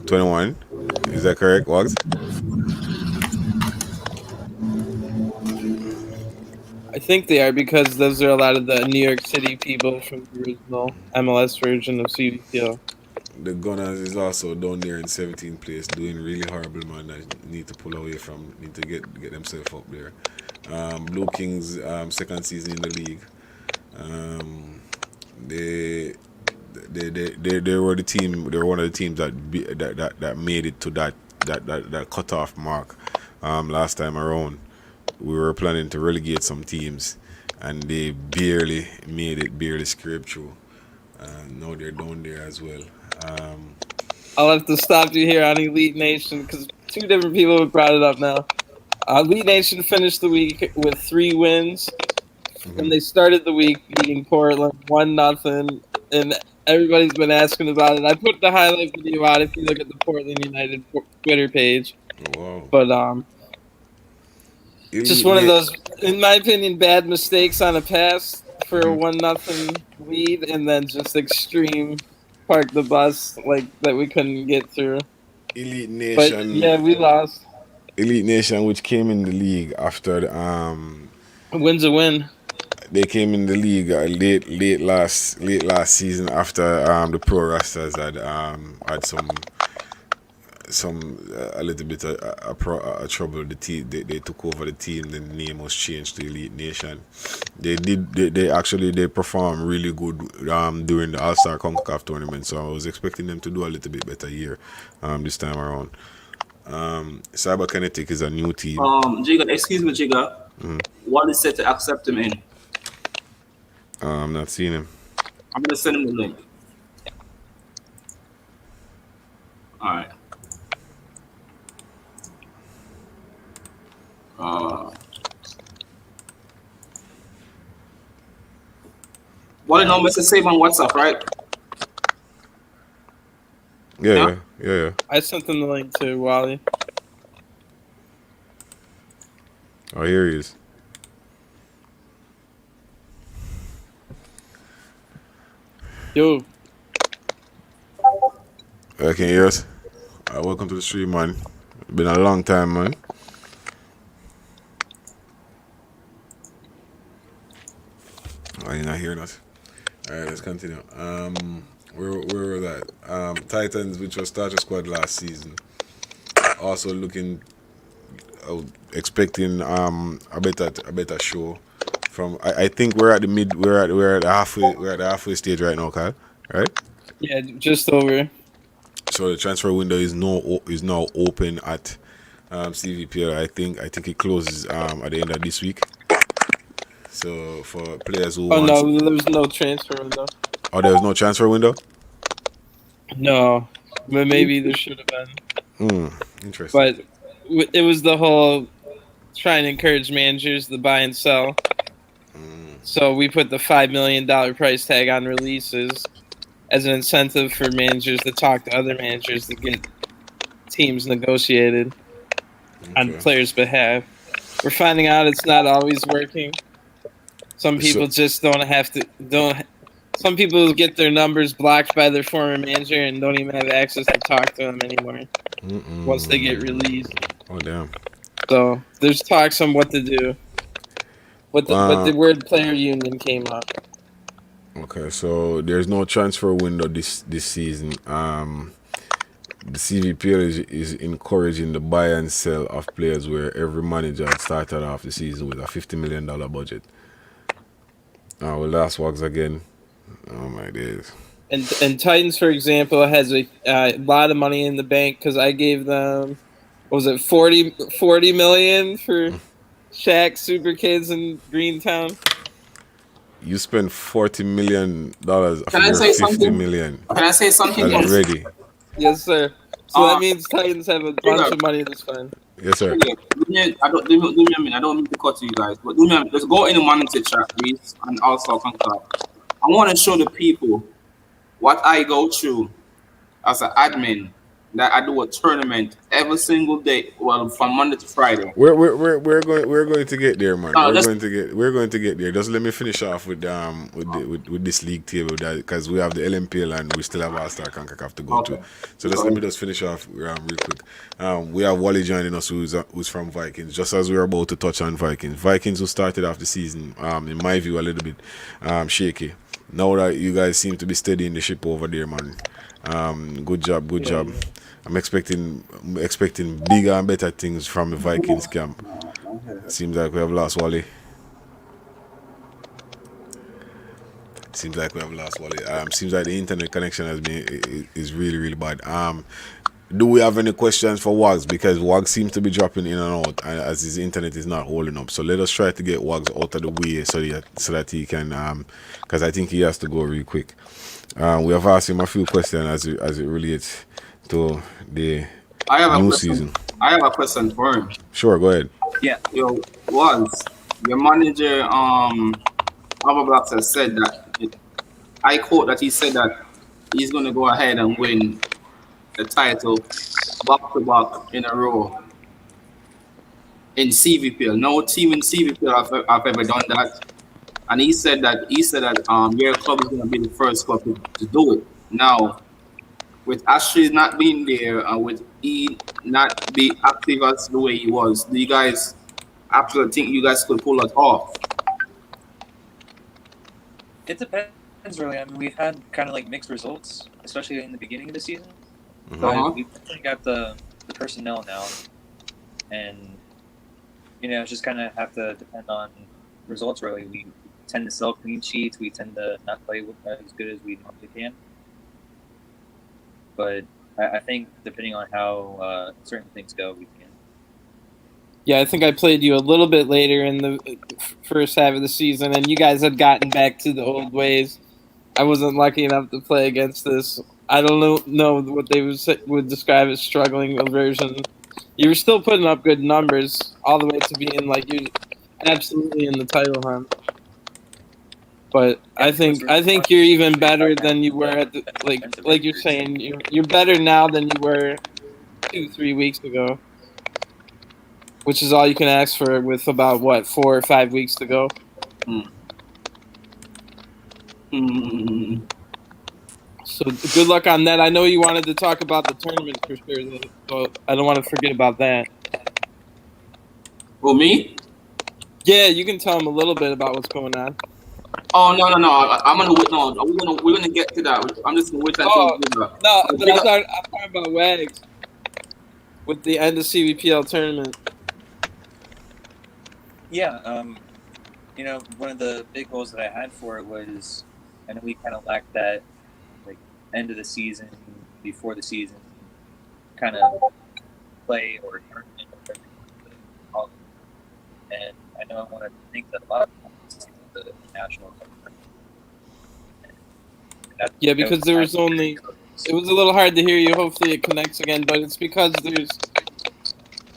21. Is that correct, Wags? I think they are because those are a lot of the New York City people from the original MLS version of CVPL. The Gunners is also down there in 17th place, doing really horrible, man. I need to pull away from, need to get themselves up there. Blue Kings, second season in the league. They were the team. They were one of the teams that made it to that cutoff mark last time around. We were planning to relegate some teams, and they barely made it, barely scraped through. Now they're down there as well. I'll have to stop you here on Elite Nation because two different people have brought it up now. Elite Nation finished the week with 3 wins, and they started the week beating Portland 1-0, and everybody's been asking about it. I put the highlight video out if you look at the Portland United Twitter page. Wow. But just one of those, in my opinion, bad mistakes on a pass for a 1-0 lead, and then just extreme park the bus like that we couldn't get through. Elite But Nation. yeah, we lost. Elite Nation, which came in the league after the, A win's a win. they came in the league late last season after the Pro Rastas had a little bit of trouble. The team they took over the team. The name was changed to Elite Nation. They performed really good during the All-Star CONCACAF tournament. So I was expecting them to do a little bit better here this time around. Cyberkinetic is a new team. Jigga, excuse me, Jigga. What is set to accept him in? I'm not seeing him. I'm gonna send him the link. All right. What number is to save on WhatsApp, right? Yeah. I sent them the link to Wally. Oh, here he is. Yo, Can you hear us? Welcome to the stream, man. Been a long time, man. Oh, you're not hearing us? Alright, let's continue. Where was that? Titans, which was starter squad last season. Also looking, expecting a better show. From I think we're at the halfway stage right now, Kyle. Right? yeah, just over. So the transfer window is now open at CVPL. I think it closes at the end of this week. So for players who Oh no, there was no transfer window. Oh, there was no transfer window? No, but maybe there should have been. Interesting. But it was the whole trying to encourage managers to buy and sell. So we put the $5 million price tag on releases as an incentive for managers to talk to other managers to get teams negotiated on players' behalf. We're finding out it's not always working. Some people just some people get their numbers blocked by their former manager and don't even have access to talk to them anymore once they get released. Oh, damn. So there's talks on what to do. But the word player union came up. Okay, so there's no transfer window this season. The CVPL is encouraging the buy and sell of players where every manager had started off the season with a $50 million budget. Well, that's Wags again. Oh my days. And Titans, for example, has a lot of money in the bank because I gave them, what was it, $40 million for Shaq Super Kids in Greentown. You spent $40 million Can I say something? $50 million. Can I say something? Already. Yes, sir. So that means Titans have a bunch of money to spend. Yes, sir. I don't mean to cut to you guys, but let's go in the monitor chat, please, and also contact. I want to show the people what I go through as an admin that I do a tournament every single day. Well, from Monday to Friday. We're going to get there, man. No, just We're going to get there. Just let me finish off with with this league table, that because we have the LMPL and we still have our Star CONCACAF to go to. okay. So just let me just finish off real quick. We have Wally joining us, who's from Vikings. Just as we were about to touch on Vikings who started off the season, in my view, a little bit shaky. Now that you guys seem to be steadying the ship over there, man. Good job. I'm expecting bigger and better things from the Vikings camp. Seems like we have lost Wally. Seems like the internet connection is really bad. Do we have any questions for Wags? Because Wags seems to be dropping in and out as his internet is not holding up. So let us try to get Wags out of the way so that he can, because I think he has to go real quick. We have asked him a few questions as it relates to the new season. I have a question for him. Sure, go ahead. Yeah. Yo, was your manager Blocks has said that I quote that he said that he's gonna go ahead and win the title back to back in a row in CVPL. No team in CVPL have ever done that. And he said that your club is gonna be the first club to do it. Now, with Ashley not being there and with he not be active as the way he was, do you guys absolutely think you guys could pull it off? It depends, really. I mean, we've had kind of like mixed results, especially in the beginning of the season. But we've definitely got the personnel now, and it's just kind of have to depend on results. Really, we tend to sell clean sheets. We tend to not play as good as we normally can. But I think depending on how certain things go, we can. Yeah, I think I played you a little bit later in the first half of the season, and you guys had gotten back to the old ways. I wasn't lucky enough to play against this. I don't know what they would describe as struggling version. You were still putting up good numbers all the way to being like you're absolutely in the title hunt. But I think you're even better than you were at the, like you're saying you're better now than you were 2-3 weeks ago. Which is all you can ask for with about 4 or 5 weeks to go. So good luck on that. I know you wanted to talk about the tournament for sure, so I don't want to forget about that. Well, me? Yeah, you can tell them a little bit about what's going on. Oh no! I'm gonna wait. No, we're gonna get to that. I'm just gonna wait until. No, but I'm talking about Wags with the end of CVPL tournament. Yeah, one of the big goals that I had for it was, I know we kind of lacked that, like, end of the season, before the season, kind of play or tournament or whatever you want to call it. And I know I want to think that a lot of the national. Yeah, because there was only. It was a little hard to hear you. Hopefully it connects again, but it's because there's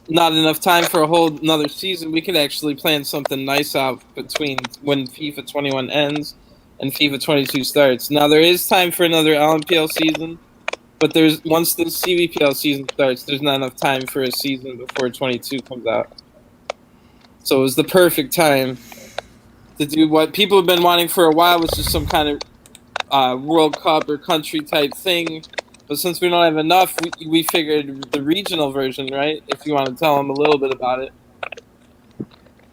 not enough time for a whole another season. We could actually plan something nice out between when FIFA 21 ends and FIFA 22 starts. Now there is time for another LMPL season, but once the CVPL season starts, there's not enough time for a season before 22 comes out. So it was the perfect time to do what people have been wanting for a while, which is some kind of World Cup or country type thing. But since we don't have enough, we figured the regional version, right? If you want to tell them a little bit about it.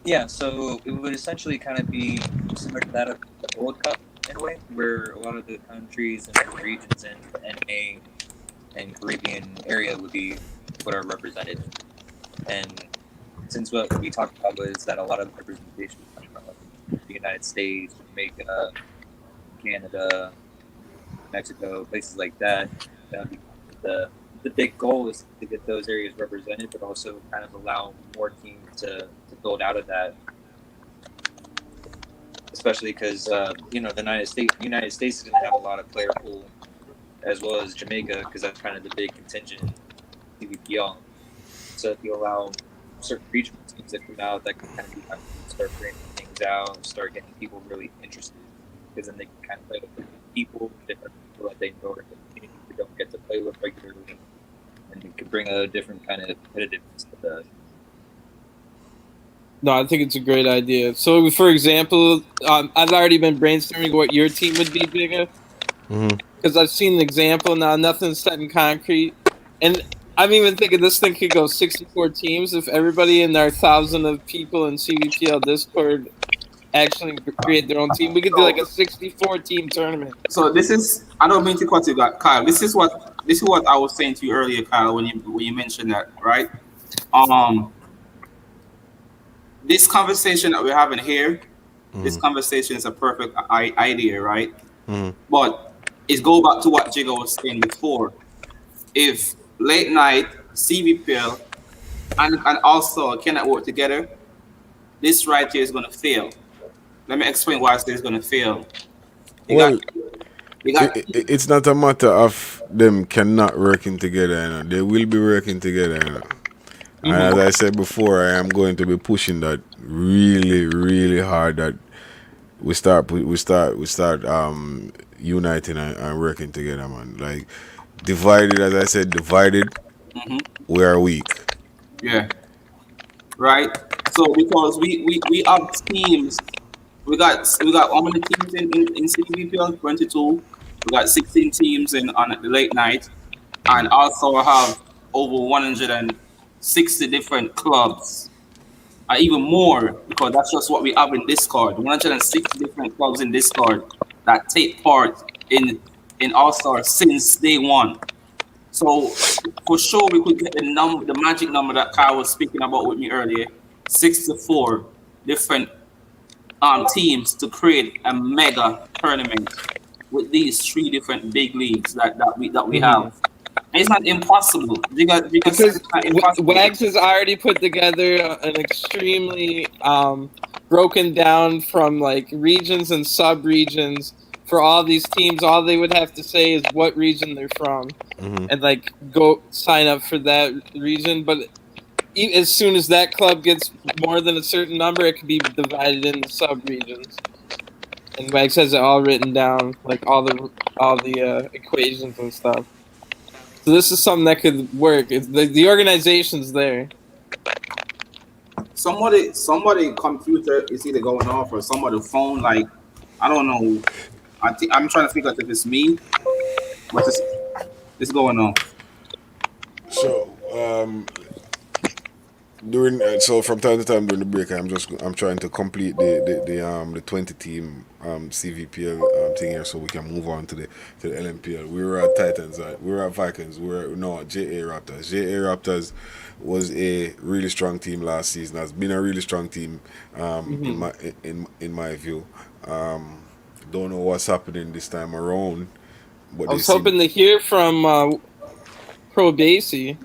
Yeah, so it would essentially kind of be similar to that of the World Cup in a way, where a lot of the countries and the regions in the NA and Caribbean area would be what are represented. And since what we talked about was that a lot of the representation is coming from the United States, Jamaica, Canada, Mexico, places like that. The big goal is to get those areas represented, but also kind of allow more teams to build out of that. Especially because the United States is going to have a lot of player pool, as well as Jamaica, because that's kind of the big contingent in CVPL. So if you allow certain regional teams that come out, that can kind of be how you start bringing things out, start getting people really interested, because then they can kind of play with different people that they know or don't get to play with regularly. bring a different kind of competitiveness to the. No, I think it's a great idea. So, for example, I've already been brainstorming what your team would be, Bigga, because I've seen an example now. Nothing's set in concrete, and I'm even thinking this thing could go 64 teams if everybody in our 1,000 of people in CVPL Discord actually create their own team. We could do like a 64 team tournament. So this is, I don't mean to cut you, Kyle. This is what I was saying to you earlier, Kyle, when you mentioned that, right? This conversation that we're having here, this conversation is a perfect idea, right? But it's go back to what Jigga was saying before. If late night, CVPL, and also cannot work together, this right here is going to fail. Let me explain why I say it's going to fail. It's not a matter of them cannot working together. You know. They will be working together. You know. And as I said before, I am going to be pushing that really, really hard. That we start uniting and working together, man. Like divided, as I said, we are weak. Yeah. Right. So because we have teams, we got how many teams in CVPL? 22. We got 16 teams on the late night, and also have over 160 different clubs, even more, because that's just what we have in Discord. 160 different clubs in Discord that take part in All-Star since day one. So for sure we could get the magic number that Kyle was speaking about with me earlier, 64 different teams to create a mega tournament with these 3 different big leagues that we have. It's not impossible. Because Wags has already put together an extremely broken down from like regions and sub-regions for all these teams. All they would have to say is what region they're from and like go sign up for that region. But as soon as that club gets more than a certain number, it can be divided into sub-regions. And Wags has it all written down, like all the equations and stuff. So this is something that could work. The organization's there. Somebody computer is either going off or somebody's phone. Like I don't know. I'm trying to figure out if it's me. What is going on? So from time to time during the break, I'm trying to complete the 20 team CVPL thing here, so we can move on to the LMPL. We were at Titans, we were at Vikings, JA Raptors. JA Raptors was a really strong team last season. Has been a really strong team in my view. Don't know what's happening this time around. But I was hoping to hear from Pro Basie.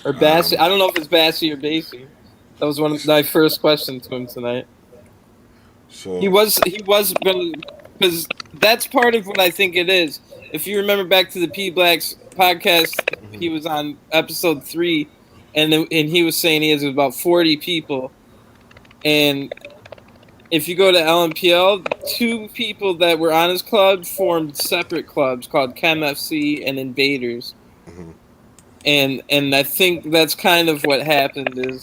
Or Basie. I don't know if it's Basie or Basie. That was one of my first questions to him tonight. So he was going to, because that's part of what I think it is. If you remember back to the P Blacks podcast, he was on episode 3, and he was saying he has about 40 people. And if you go to LMPL, 2 people that were on his club formed separate clubs called Chem FC and Invaders. And I think that's kind of what happened is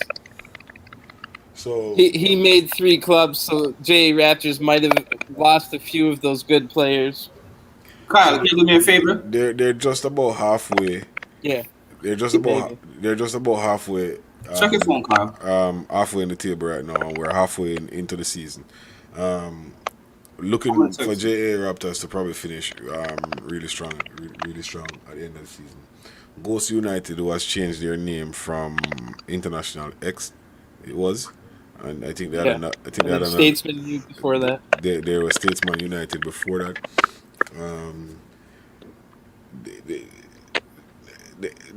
he made 3 clubs, so JA Raptors might have lost a few of those good players. Kyle, can you do me a favor? They're just about halfway. Yeah. They're just about halfway. Check your phone, Kyle. Halfway in the table right now, and we're halfway into the season. Looking for JA Raptors to probably finish really strong at the end of the season. Ghost United, who has changed their name from International X, it was, and I think they had another Statesman U before that. They were Statesman United before that.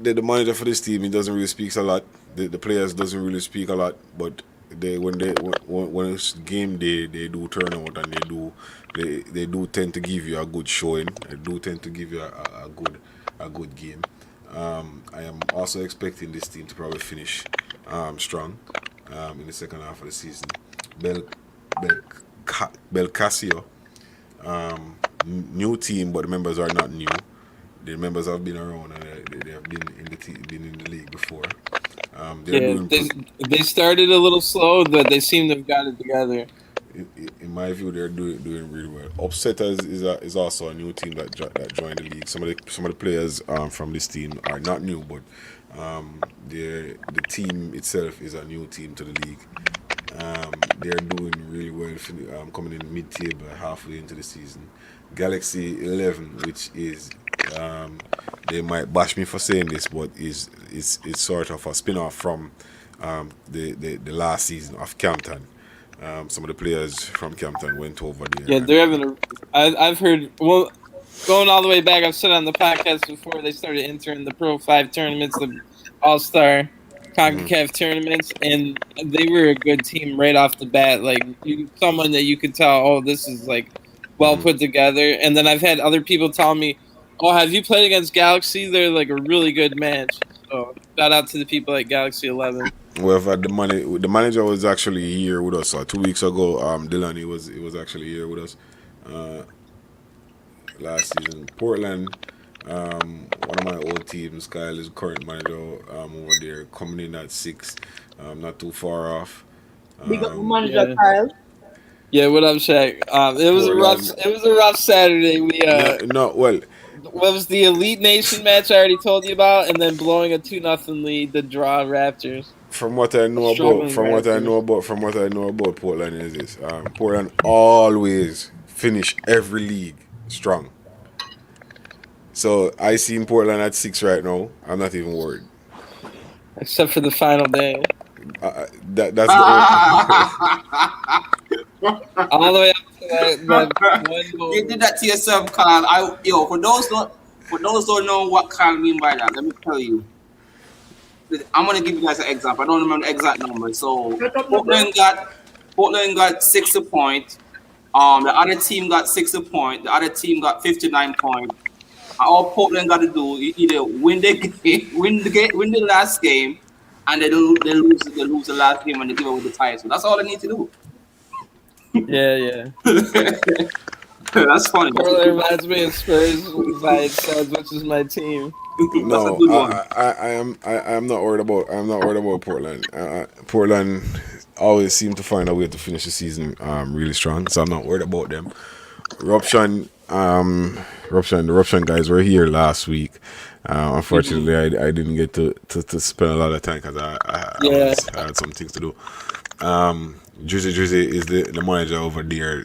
The manager for this team, he doesn't really speak a lot. The players doesn't really speak a lot, but when it's game day, they do turn out and they do tend to give you a good showing. They do tend to give you a good game. I am also expecting this team to probably finish strong in the second half of the season. Belcasio, new team, but the members are not new. The members have been around and they have been in the been in the league before. They're Yeah, doing they started a little slow, but they seem to have got it together. in my view, they're doing really well. Upsetters is also a new team that joined the league. Some of the players from this team are not new, but the team itself is a new team to the league. They're doing really well, coming in mid-table, halfway into the season. Galaxy 11, which is they might bash me for saying this, but it's sort of a spin-off from the last season of Campton. Some of the players from Campton went over there. Yeah, they're having I've heard, well, going all the way back, I've said on the podcast before, they started entering the Pro 5 tournaments, the All-Star CONCACAF tournaments, and they were a good team right off the bat. Like, someone that you could tell, oh, this is, like, well put together. And then I've had other people tell me, oh, have you played against Galaxy? They're, like, a really good match. So, shout out to the people at Galaxy 11. Well, the manager was actually here with us 2 weeks ago. Dylan, he was actually here with us last season. Portland, one of my old teams, Kyle is current manager over there, coming in at 6, not too far off. We got manager Kyle. Yeah, what up, Shaq? It was a rough Saturday. We what was the Elite Nation match I already told you about, and then blowing a 2-0 lead to draw Raptors. From what I know about Portland is this: Portland always finish every league strong. So I seen Portland at 6 right now. I'm not even worried. Except for the final day. That's the all the way up to that one goal. You did that to yourself, Kyle. For those don't know what Kyle mean by that, let me tell you. I'm gonna give you guys an example. I don't remember the exact number. So Portland got 60 points. The other team got 60 points. The other team got 59 points. All Portland got to do is either win the last game, and they lose the last game and they give away the title. That's all they need to do. Yeah. That's funny. Portland reminds me of Spurs by itself, which is my team. No, I am not worried about Portland. Portland always seem to find a way to finish the season really strong, so I'm not worried about them. The Ruption guys were here last week. Unfortunately, I didn't get to spend a lot of time because I had some things to do. Drizzy is the manager over there.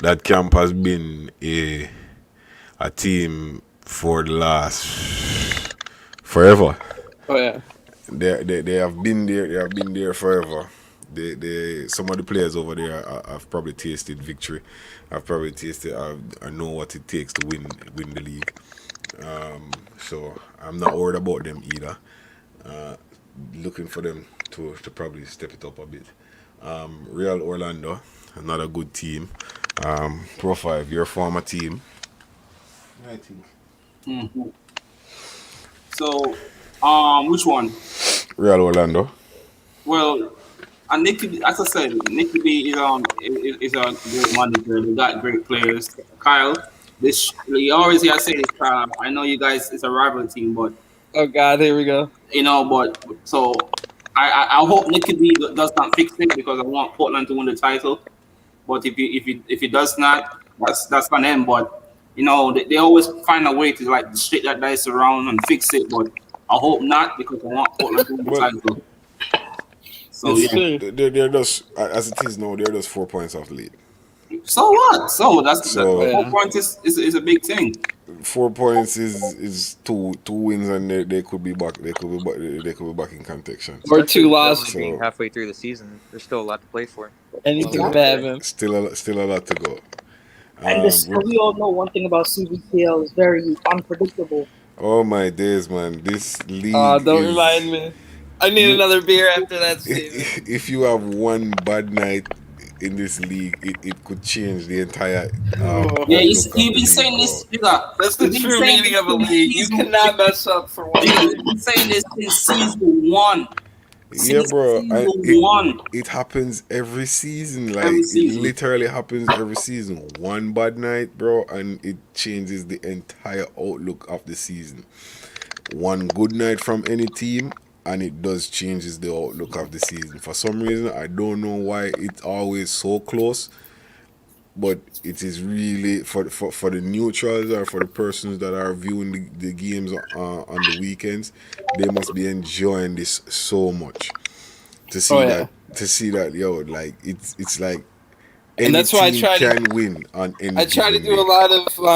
That camp has been a team for the last forever. Oh yeah. They have been there. They have been there forever. Some of the players over there have probably tasted victory. I've probably tasted. I know what it takes to win the league. So I'm not worried about them either. Looking for them to probably step it up a bit. Real Orlando, another good team. Pro 5, your former team. I think. Mm-hmm. So, which one? Real Orlando. Well, and Nicky, as I said, Nicky B is a great manager. They got great players. Kyle, you always hear I say this, Kyle. I know you guys, it's a rival team, but oh God, here we go. But so I hope Nicky B does not fix it because I want Portland to win the title. But if he does not, that's on him. But they always find a way to like shake that dice around and fix it. But I hope not because I want Portland to win the title. So they're just, as it is now, they're just 4 points off the lead. So what? 4 points is a big thing. 4 points is two wins and they could be back. They could be back in contention. Or 2 losses. Being halfway through the season, there's still a lot to play for. Anything could happen. Still a lot to go. And we all know one thing about CBPL is very unpredictable. Oh my days, man! This league. Don't remind me. I need another beer after that season. If you have one bad night in this league, it could change the entire. You've been saying this. That's the true meaning of a league. You cannot mess up for one. You've been saying this since season 1. Yeah, bro. It happens every season. Like it literally happens every season. One bad night, bro, and it changes the entire outlook of the season. one good night from any team, and it does changes the outlook of the season. For some reason, I don't know why it's always so close, but it is really for the neutrals or for the persons that are viewing the games on the weekends. They must be enjoying this so much to see Oh, yeah. yo, like it's like any And that's why I team try to- can win on any. I try to given do a day. lot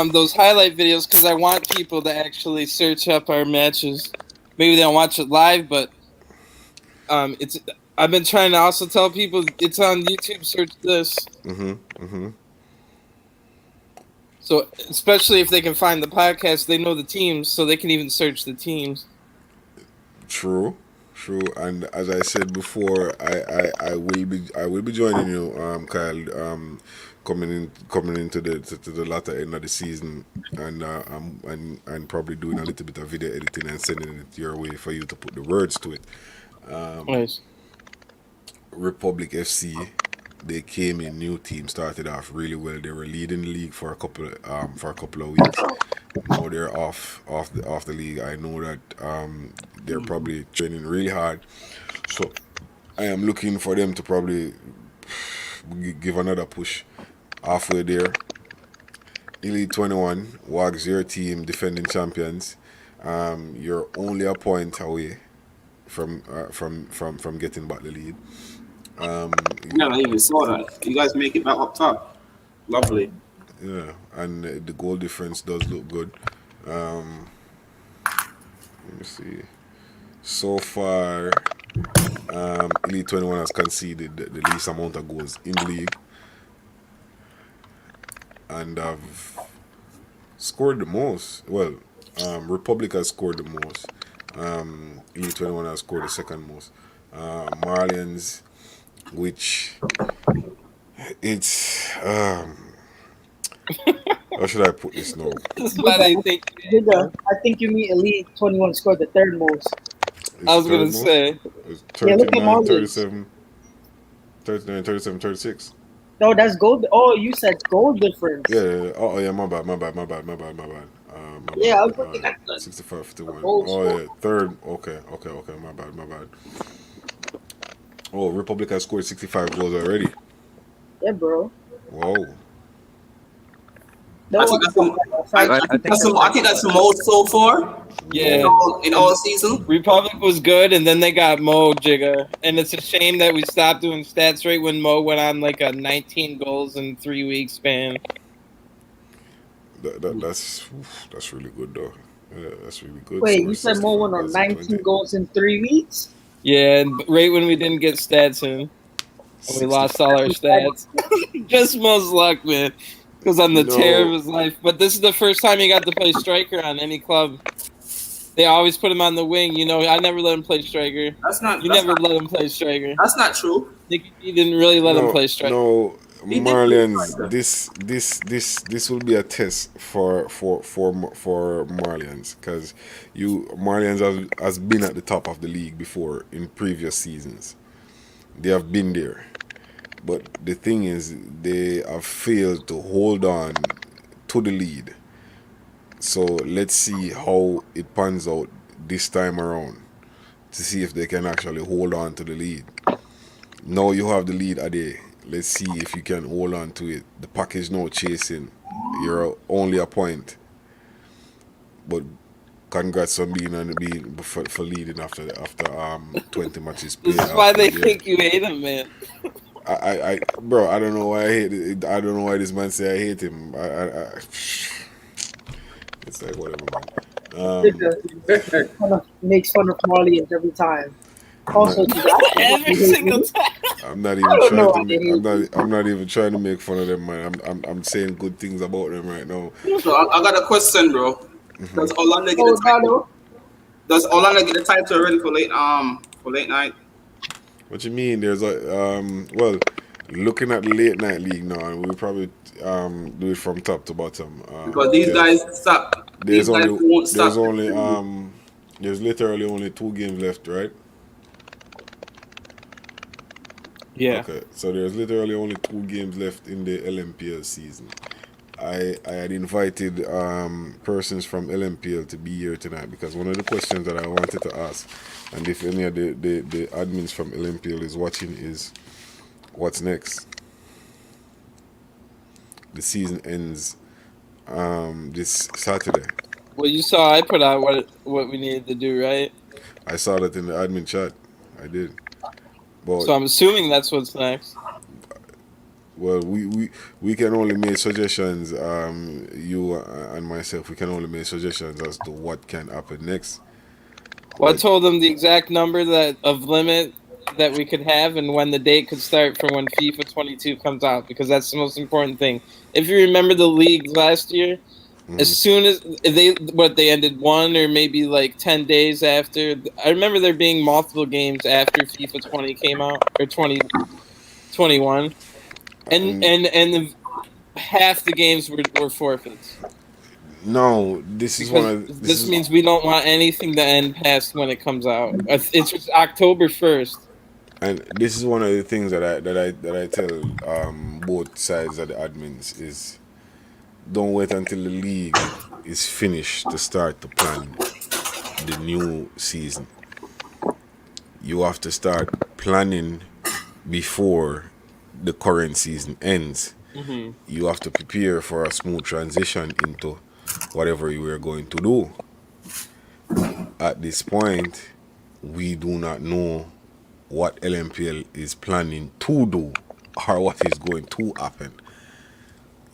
of those highlight videos because I want people to actually search up our matches. Maybe they don't watch it live, but it's. I've been trying to also tell people it's on YouTube. Search this. So especially if they can find the podcast, they know the teams, so they can even search the teams. True. And as I said before, I will be joining you, Kyle, coming into the latter end of the season, and probably doing a little bit of video editing and sending it your way for you to put the words to it. Nice. Republic FC, they came in, new team, started off really well. They were leading the league for a couple of weeks. Now they're off the league. I know that they're probably training really hard, so I am looking for them to probably give another push halfway there. Elite 21, Wags, your team, defending champions. You're only a point away from getting back the lead. Never even saw that. You guys make it back up top. Lovely. Yeah, and the goal difference does look good. Let me see. So far, Elite 21 has conceded the least amount of goals in the league, and have scored the most. Well, Republic has scored the most. Elite 21 has scored the second most. Marlians, which it's how should I put this now? That's what I think. Jigga, I think you mean Elite 21 scored the third most. I was gonna say. It's Yeah, look at 39, Marlians. 37, 39, 37, 36. No, that's gold. Oh, you said goal difference. Yeah. Oh, yeah. My bad. Yeah, I was looking at the 65, 51. goal Oh, score. yeah. Third. Okay. My bad. Oh, Republic has scored 65 goals already. Yeah, bro. Wow. No, I think that's the most so far Yeah. in all season. Republic was good, and then they got Mo Jigga, and it's a shame that we stopped doing stats right when Mo went on like a 19 goals in 3 week span. That's really good though. Yeah, that's really good. Wait, So you said Mo went on 65 19 goals in 3 weeks? Yeah, and right when we didn't get stats in, and we lost all our stats. Just Mo's luck, man. Because on the tear of his life. But this is the first time he got to play striker on any club. They always put him on the wing. You know, I never let him play striker. You never let him play striker. That's not true. He didn't really let him play striker. No, He did Marlians. play This will be a test for Marlians, because Marlians has been at the top of the league before in previous seasons. They have been there, but the thing is, they have failed to hold on to the lead. So let's see how it pans out this time around, to see if they can actually hold on to the lead. Now you have the lead, Ade. Let's see if you can hold on to it. The package now chasing. You're only a point. But congrats on being for leading after 20 matches played. This is why they think you hate him, man. Bro, I don't know why I hate it. I don't know why this man say I hate him. It's like whatever, man. Makes fun of Marlians every time. Also, Every single time. I'm not even trying to make fun of them, man. I'm saying good things about them right now. So I got a question, bro. Does Orlando get the title? Does Orlando get the title already for late night? What you mean? There's well, looking at the late night league now, and we'll probably do it from top to bottom. Because these guys suck. These guys won't stop. There's literally only 2 games left, right? Yeah. Okay, so there's literally only 2 games left in the LMPL season. I had invited persons from LMPL to be here tonight because one of the questions that I wanted to ask, and if any of the admins from LMPL is watching, is what's next? The season ends this Saturday. Well, you saw I put out what we needed to do, right? I saw that in the admin chat. I did. But So I'm assuming that's what's next. well, we can only make suggestions. You and myself, we can only make suggestions as to what can happen next. Well, I Like, told them the exact number of limit that we could have and when the date could start for when FIFA 22 comes out, because that's the most important thing. If you remember the leagues last year, as soon as they ended 1 or maybe like 10 days after. I remember there being multiple games after FIFA 20 came out, or 2021, and half the games were forfeits. no, this is one of Because this this is means we don't want anything to end past when it comes out. It's just October 1st. and this is one of the things that I tell both sides of the admins is don't wait until the league is finished to start to plan the new season. You have to start planning before the current season ends. Mm-hmm. You have to prepare for a smooth transition into whatever you are going to do. At this point, we do not know what LMPL is planning to do or what is going to happen.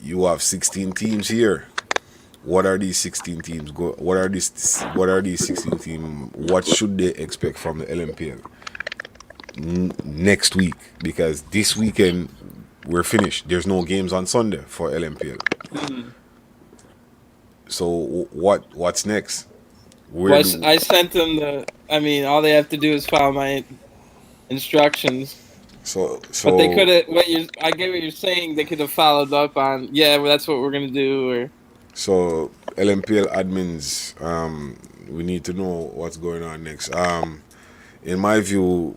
You have 16 teams here. What are these 16 teams what are these 16 teams? What should they expect from the LMPL next week? Because this weekend we're finished. There's no games on Sunday for LMPL. So what's next? I sent them all they have to do is follow my instructions. So But they could have. I get what you're saying. They could have followed up on. Yeah, well, that's what we're gonna do. Or So LMPL admins, we need to know what's going on next. In my view,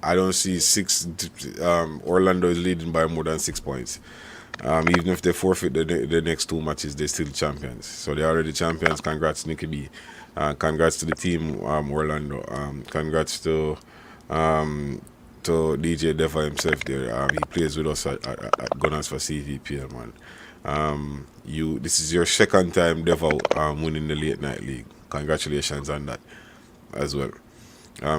I don't see Orlando is leading by more than 6 points. Even if they forfeit the next 2 matches, they're still champions. So they're already champions. Congrats, Nicky B. Congrats to the team, Orlando. Congrats to DJ Deva himself there. He plays with us at Gunners for CVPL, man. This is your second time Deva winning the late night league. Congratulations on that as well.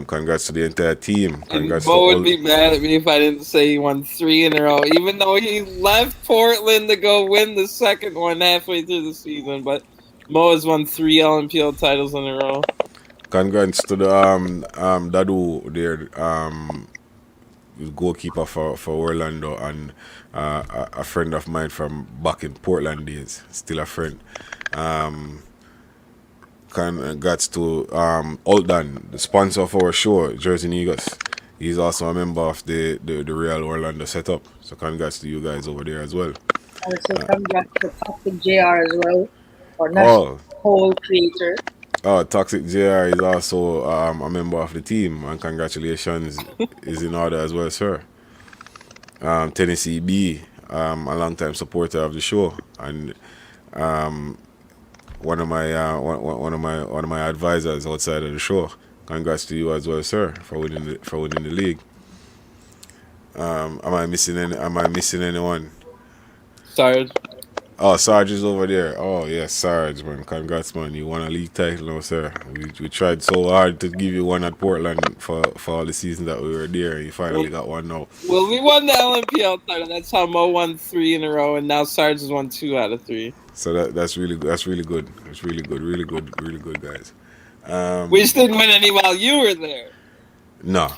Congrats to the entire team. Congrats to Bo would be mad at me if I didn't say he won 3 in a row, even though he left Portland to go win the second one halfway through the season. But Mo has won 3 LMPL titles in a row. Congrats to the Dadu there, goalkeeper for Orlando, and a friend of mine from back in Portland days, still a friend. Congrats to Aldan, the sponsor of our show, Jersey Negus. He's also a member of the Real Orlando setup. So congrats to you guys over there as well. I would say congrats to Toxic JR as well, our national co-creator. Oh, Toxic JR is also a member of the team, and congratulations is in order as well, sir. Tennessee B, a long-time supporter of the show, and one of my advisors outside of the show. Congrats to you as well, sir, for winning the league. Am I missing anyone? Sorry. Oh, Sarge is over there. Oh, yes, Sarge, man. Congrats, man. You won a league title now, sir. We tried so hard to give you one at Portland for all the season that we were there. You finally got one now. Well, we won the LMPL title. That's how Mo won 3 in a row, and now Sarge has won 2 out of 3. So that's really good. That's really good. Really good, guys. We just didn't win any while you were there. No,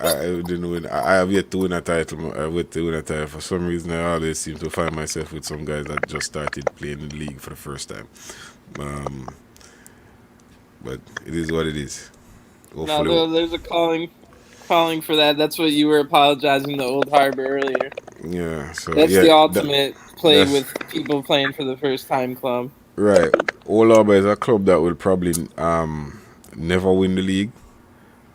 I didn't win. I have yet to win a title. For some reason, I always seem to find myself with some guys that just started playing in the league for the first time. But it is what it is. Hopefully. No, there's a calling for that. That's what you were apologizing to Old Harbor earlier. Yeah, so that's the ultimate play with people playing for the first time club. Right. Old Harbor is a club that will probably never win the league.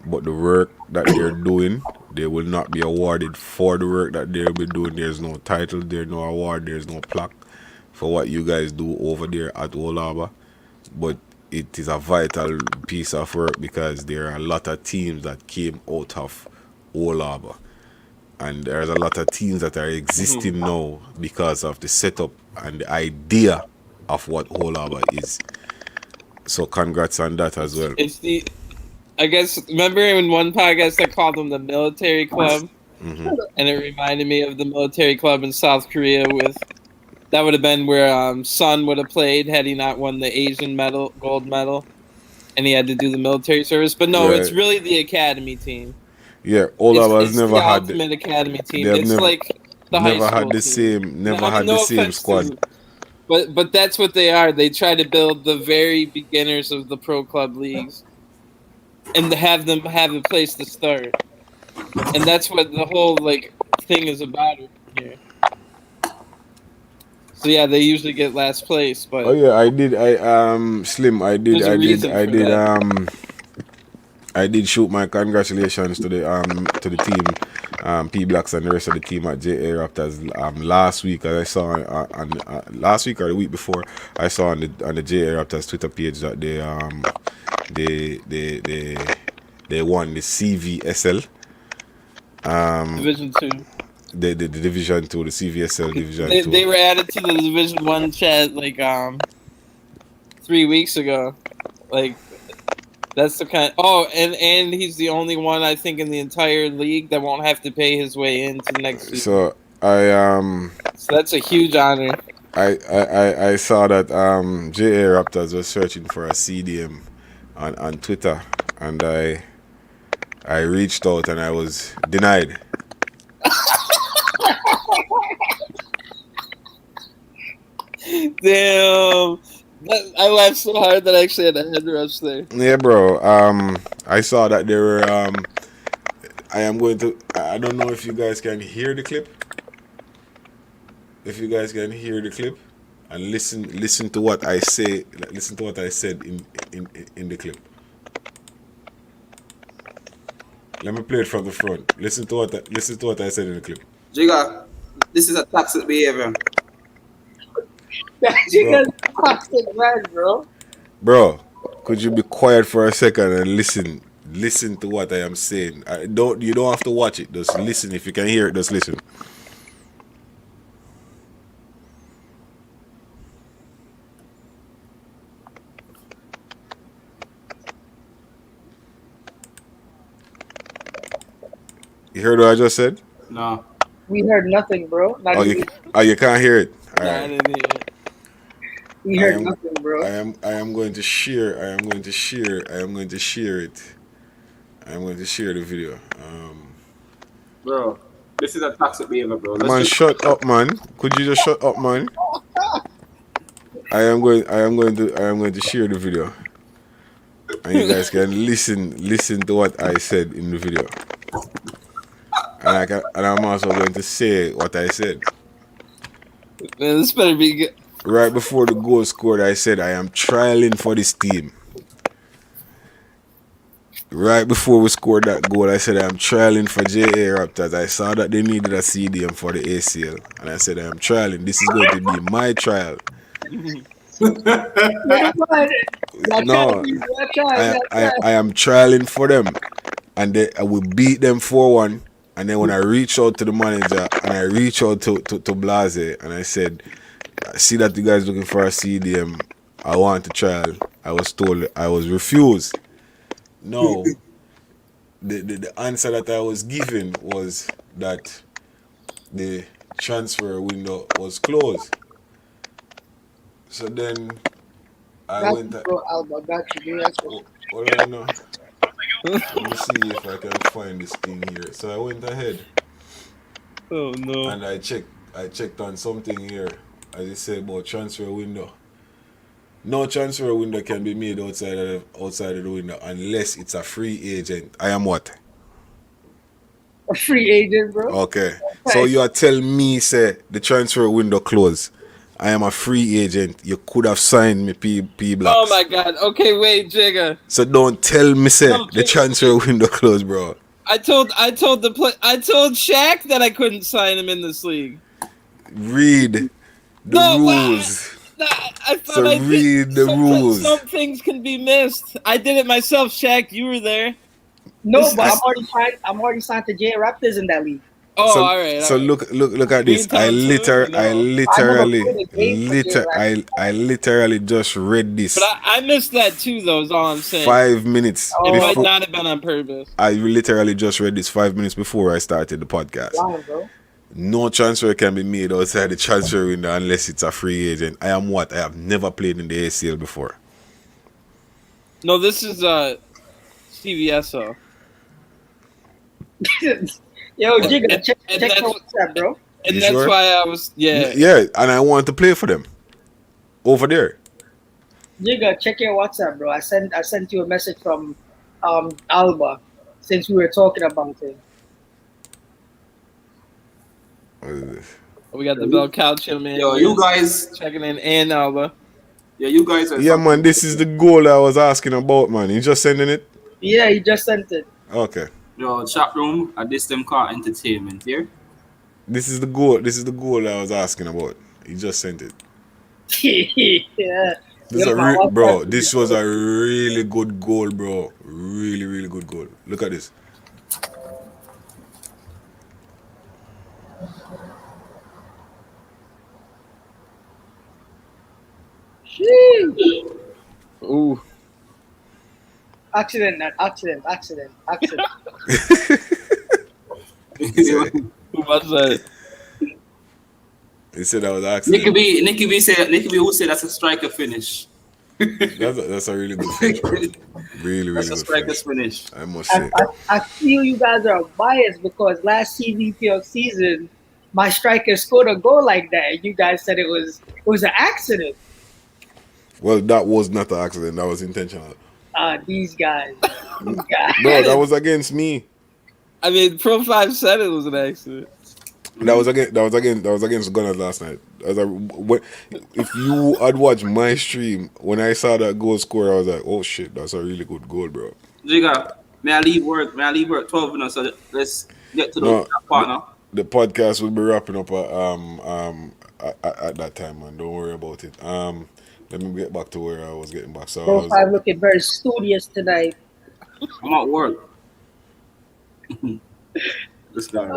But the work that they're doing, They will not be awarded for the work that they'll be doing. There's no title, there's no award, there's no plaque for what you guys do over there at Old Harbour. But it is a vital piece of work because there are a lot of teams that came out of Old Harbour. And there's a lot of teams that are existing now because of the setup and the idea of what Old Harbour is. So congrats on that as well. It's the, I guess, remember in one podcast I called them the military club? And it reminded me of the military club in South Korea with, that would have been where Sun would have played had he not won the Asian gold medal. And he had to do the military service. But no, it's really the academy team. Yeah, Old Harbour has never had the ultimate academy team. They have It's never- like the high never school had the team. same, never I mean, had no the same offense squad. to- But that's what they are. They try to build the very beginners of the pro club leagues, and to have them have a place to start. And that's what the whole thing is about here. So yeah, they usually get last place, but Oh yeah, I did. Slim. There's a reason for that. I did shoot my congratulations to the team, P Blacks and the rest of the team at JA Raptors last week. As I saw on last week or the week before, I saw on the JA Raptors Twitter page that they won the CVSL. Division 2. The Division 2, the CVSL Division 2. They were added to the Division 1 chat 3 weeks ago. That's the kind. And he's the only one I think in the entire league that won't have to pay his way into next season. So So that's a huge honor. I saw that JA Raptors was searching for a CDM on Twitter, and I reached out and I was denied. Damn. I laughed so hard that I actually had a head rush there. Yeah, bro. I saw that there were. I am going to. I don't know if you guys can hear the clip. If you guys can hear the clip and listen to what I say. Listen to what I said in the clip. Let me play it from the front. Listen to what I said in the clip. Jigga, this is a toxic behavior. You guys toxic man, bro. Bro, could you be quiet for a second and listen to what I am saying? You don't have to watch it. Just listen. If you can hear it, just listen. You heard what I just said? No. We heard nothing, bro. Not Oh, even, you can't hear it. All Nah, I right. didn't hear it. we I heard am- nothing, bro. I am going to share. I am going to share it. I am going to share the video. Bro, this is a toxic behavior, bro. Man, shut up, man. Could you just shut up, man? I am going to share the video, and you guys can listen to what I said in the video, and I'm also going to say what I said. Man, this better be good. Right before the goal scored, I said I am trialing for this team. Right before we scored that goal, I said I am trialing for JA Raptors. I saw that they needed a CDM for the ACL, and I said I am trialing. This is going to be my trial. No, I am trialing for them, and I will beat them 4-1. And then when I reach out to the manager and I reach out to Blase, and I said, I see that you guys looking for a CDM. I want to trial. I was told I was refused. No, the answer that I was given was that the transfer window was closed. So then I went. Bro, Alba, got you. That's what- Hold on now. Let me see if I can find this thing here. So I went ahead Oh no. and I checked on something here, as it said about transfer window. No transfer window can be made outside of the window unless it's a free agent. I am what? a free agent, bro. Okay. So you are telling me, say, the transfer window closed. I am a free agent. You could have signed me P Blacks. Oh my god. Okay, wait, Jigga. So don't tell me, say, No, the Jigga. transfer window closed, bro. I told Shaq that I couldn't sign him in this league. Read the No, rules. I thought So I did. read the rules. Some things can be missed. I did it myself, Shaq. You were there. No, but I'm already signed to J Raptors in that league. Oh, so, all right. So look at Me this. and Tom I literally just read this. But I missed that too, though. Is all I'm saying. 5 minutes. It might not have been on purpose. I literally just read this 5 minutes before I started the podcast. Wow, bro. No transfer can be made outside the transfer window unless it's a free agent. I have never played in the ACL before. No, this is CVSO. Yo, Jigga, check your WhatsApp, bro. And You that's sure? why I was Yeah, and I want to play for them over there. Jigga, check your WhatsApp, bro. I sent you a message from Alba since we were talking about it. We got the Bel Calcio man. Yo, you guys checking in and Alba. Yeah, you guys are. Yeah, man, this is the goal I was asking about, man. You just sending it? Yeah, he just sent it. Okay. Yo, chat room at this them car entertainment here. This is the goal. This is the goal I was asking about. He just sent it. Yeah. Bro, this was a really good goal, bro. Really, really good goal. Look at this. Sheesh. Ooh. Accident. Who was that? He said that was an accident. Nicky B who said that's a striker finish. That's a really good finish, bro. Really, really That's a good striker's finish. I must say. I feel you guys are biased because last CVPL season, my striker scored a goal like that, and you guys said it was an accident. Well, that was not an accident. That was intentional. These guys. Bro, that was against me. I mean, Pro 5 said it was an accident. That was against Gunners last night. If you had watched my stream, when I saw that goal score, I was like, "Oh shit, that's a really good goal, bro." Jigga, may I leave work 12 minutes? So let's get to the partner. The podcast will be wrapping up at that time, man. Don't worry about it. Let me get back to where I was getting back. So Pro 5 looking very studious tonight. I'm at work. This guy.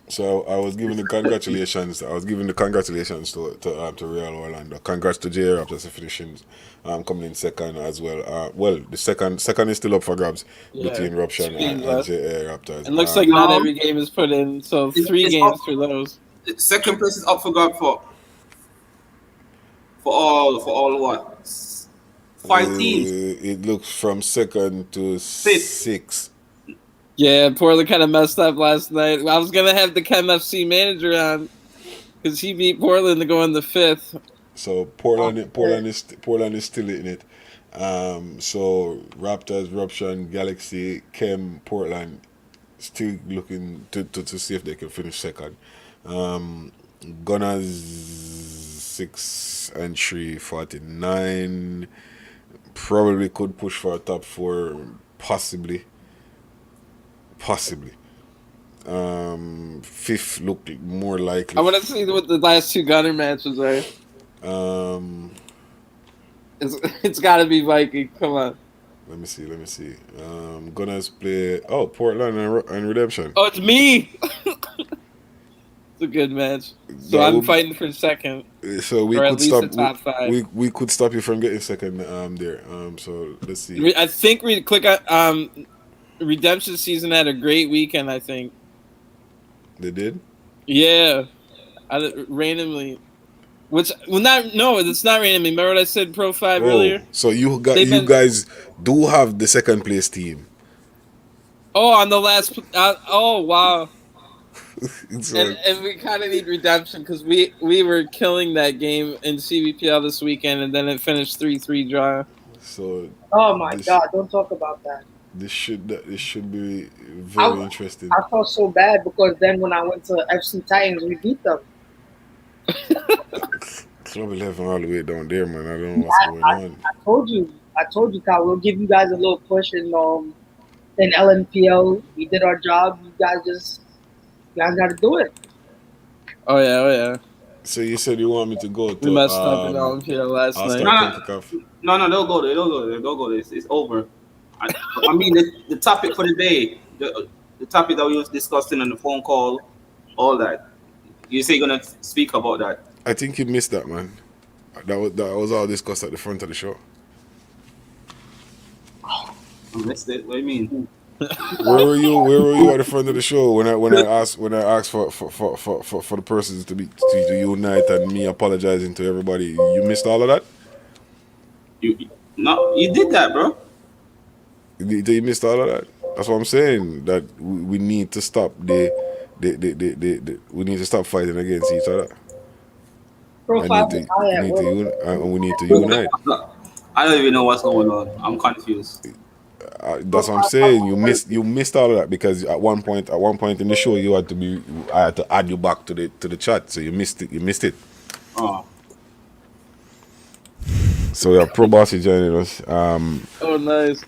So I was giving the congratulations. I was giving the congratulations to Real Orlando. Congrats to J Raptors for finishing, coming in second as well. Well, the second is still up for grabs between Ruption and J Raptors. It looks like not every game is put in, so 3 games for those. Second place is up for grab for all what? 5 teams. It looks from second to 6th. Yeah, Portland kind of messed up last night. I was gonna have the Chem FC manager on because he beat Portland to go in the 5th. So Portland is still in it. So Raptors, Ruption, Galaxy, Chem, Portland still looking to see if they can finish second. Gunners 6-3, 49. Probably could push for a top 4, possibly. 5th looked more likely. I want to see what the last 2 Gunner matches are. It's got to be Viking. Come on. Let me see. Gunners play. Oh, Portland and Redemption. Oh, it's me. It's a good match. So I'm fighting for second. So we or could at least stop. the top 5. We could stop you from getting second there. So let's see. I think we click on Redemption season had a great weekend. I think They did. Yeah, randomly. It's not randomly. Remember what I said? Pro 5 earlier. So you guys do have the second place team. Oh, on the last. Oh wow. So, and we kind of need redemption because we were killing that game in CVPL this weekend, and then it finished 3-3 draw. So. Oh my God! Don't talk about that. This should be very interesting. I felt so bad because then when I went to FC Titans, we beat them. Club 11 all the way down there, man. I don't know what's going on. I told you, Kyle. We'll give you guys a little push in in LNPL. We did our job. You guys got to do it. Oh yeah. So you said you want me to go We to messed up in Olympia last All-Star night. CONCACAF? No, don't go there. Don't go there. It's over. I mean, the topic for the day, the topic that we was discussing on the phone call, all that. You say you're gonna speak about that? I think you missed that, man. That was all discussed at the front of the show. I missed it. What do you mean? Where were you at the front of the show when I asked for the persons to unite and me apologizing to everybody? You missed all of that? You did that, bro. You missed all of that. That's what I'm saying. That we need to stop we need to stop fighting against each other. Profile We need to unite. I don't even know what's going on. I'm confused. That's what I'm saying. You missed all of that because at one point in the show I had to add you back to the chat, so you missed it. Oh. So we have Pro Bossy joining us. Oh, nice.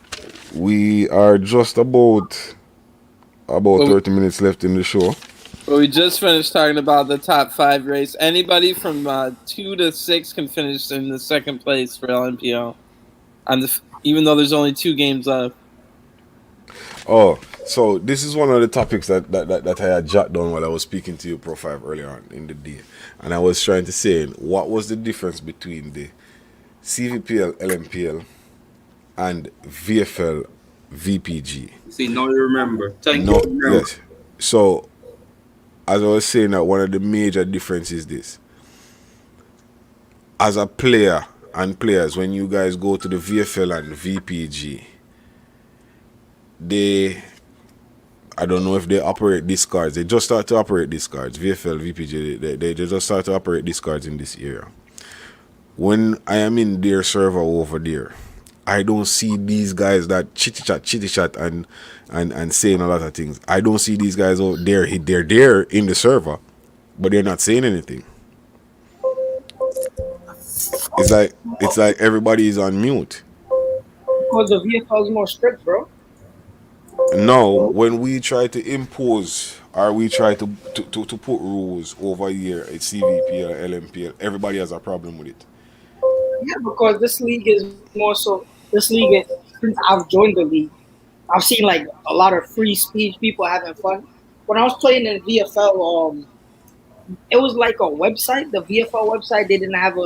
We are just about 30 minutes left in the show. Well, we just finished talking about the top 5 race. Anybody from 2 to 6 can finish in the second place for LNPL, even though there's only 2 games left. Oh, so this is one of the topics that I had jotted down while I was speaking to you, Pro 5, earlier on in the day. And I was trying to say, what was the difference between the CVPL, LMPL, and VFL, VPG? See, now you remember. Thank you. Yes. So, as I was saying, that one of the major differences is this. As a player and players, when you guys go to the VFL and VPG, I don't know if they operate discards. They just start to operate discards. VFL, VPG, they just start to operate discards in this area. When I am in their server over there, I don't see these guys that chitty chat and saying a lot of things. I don't see these guys out there. They're there in the server, but they're not saying anything. It's like everybody is on mute. Because the VFL is more strict, bro. No, when we try to impose or we try to put rules over here at CVPL or LMPL, everybody has a problem with it. Yeah, because this league is more so. This league, since I've joined the league, I've seen like a lot of free speech, people having fun. When I was playing in VFL, it was like a website, the VFL website. They didn't have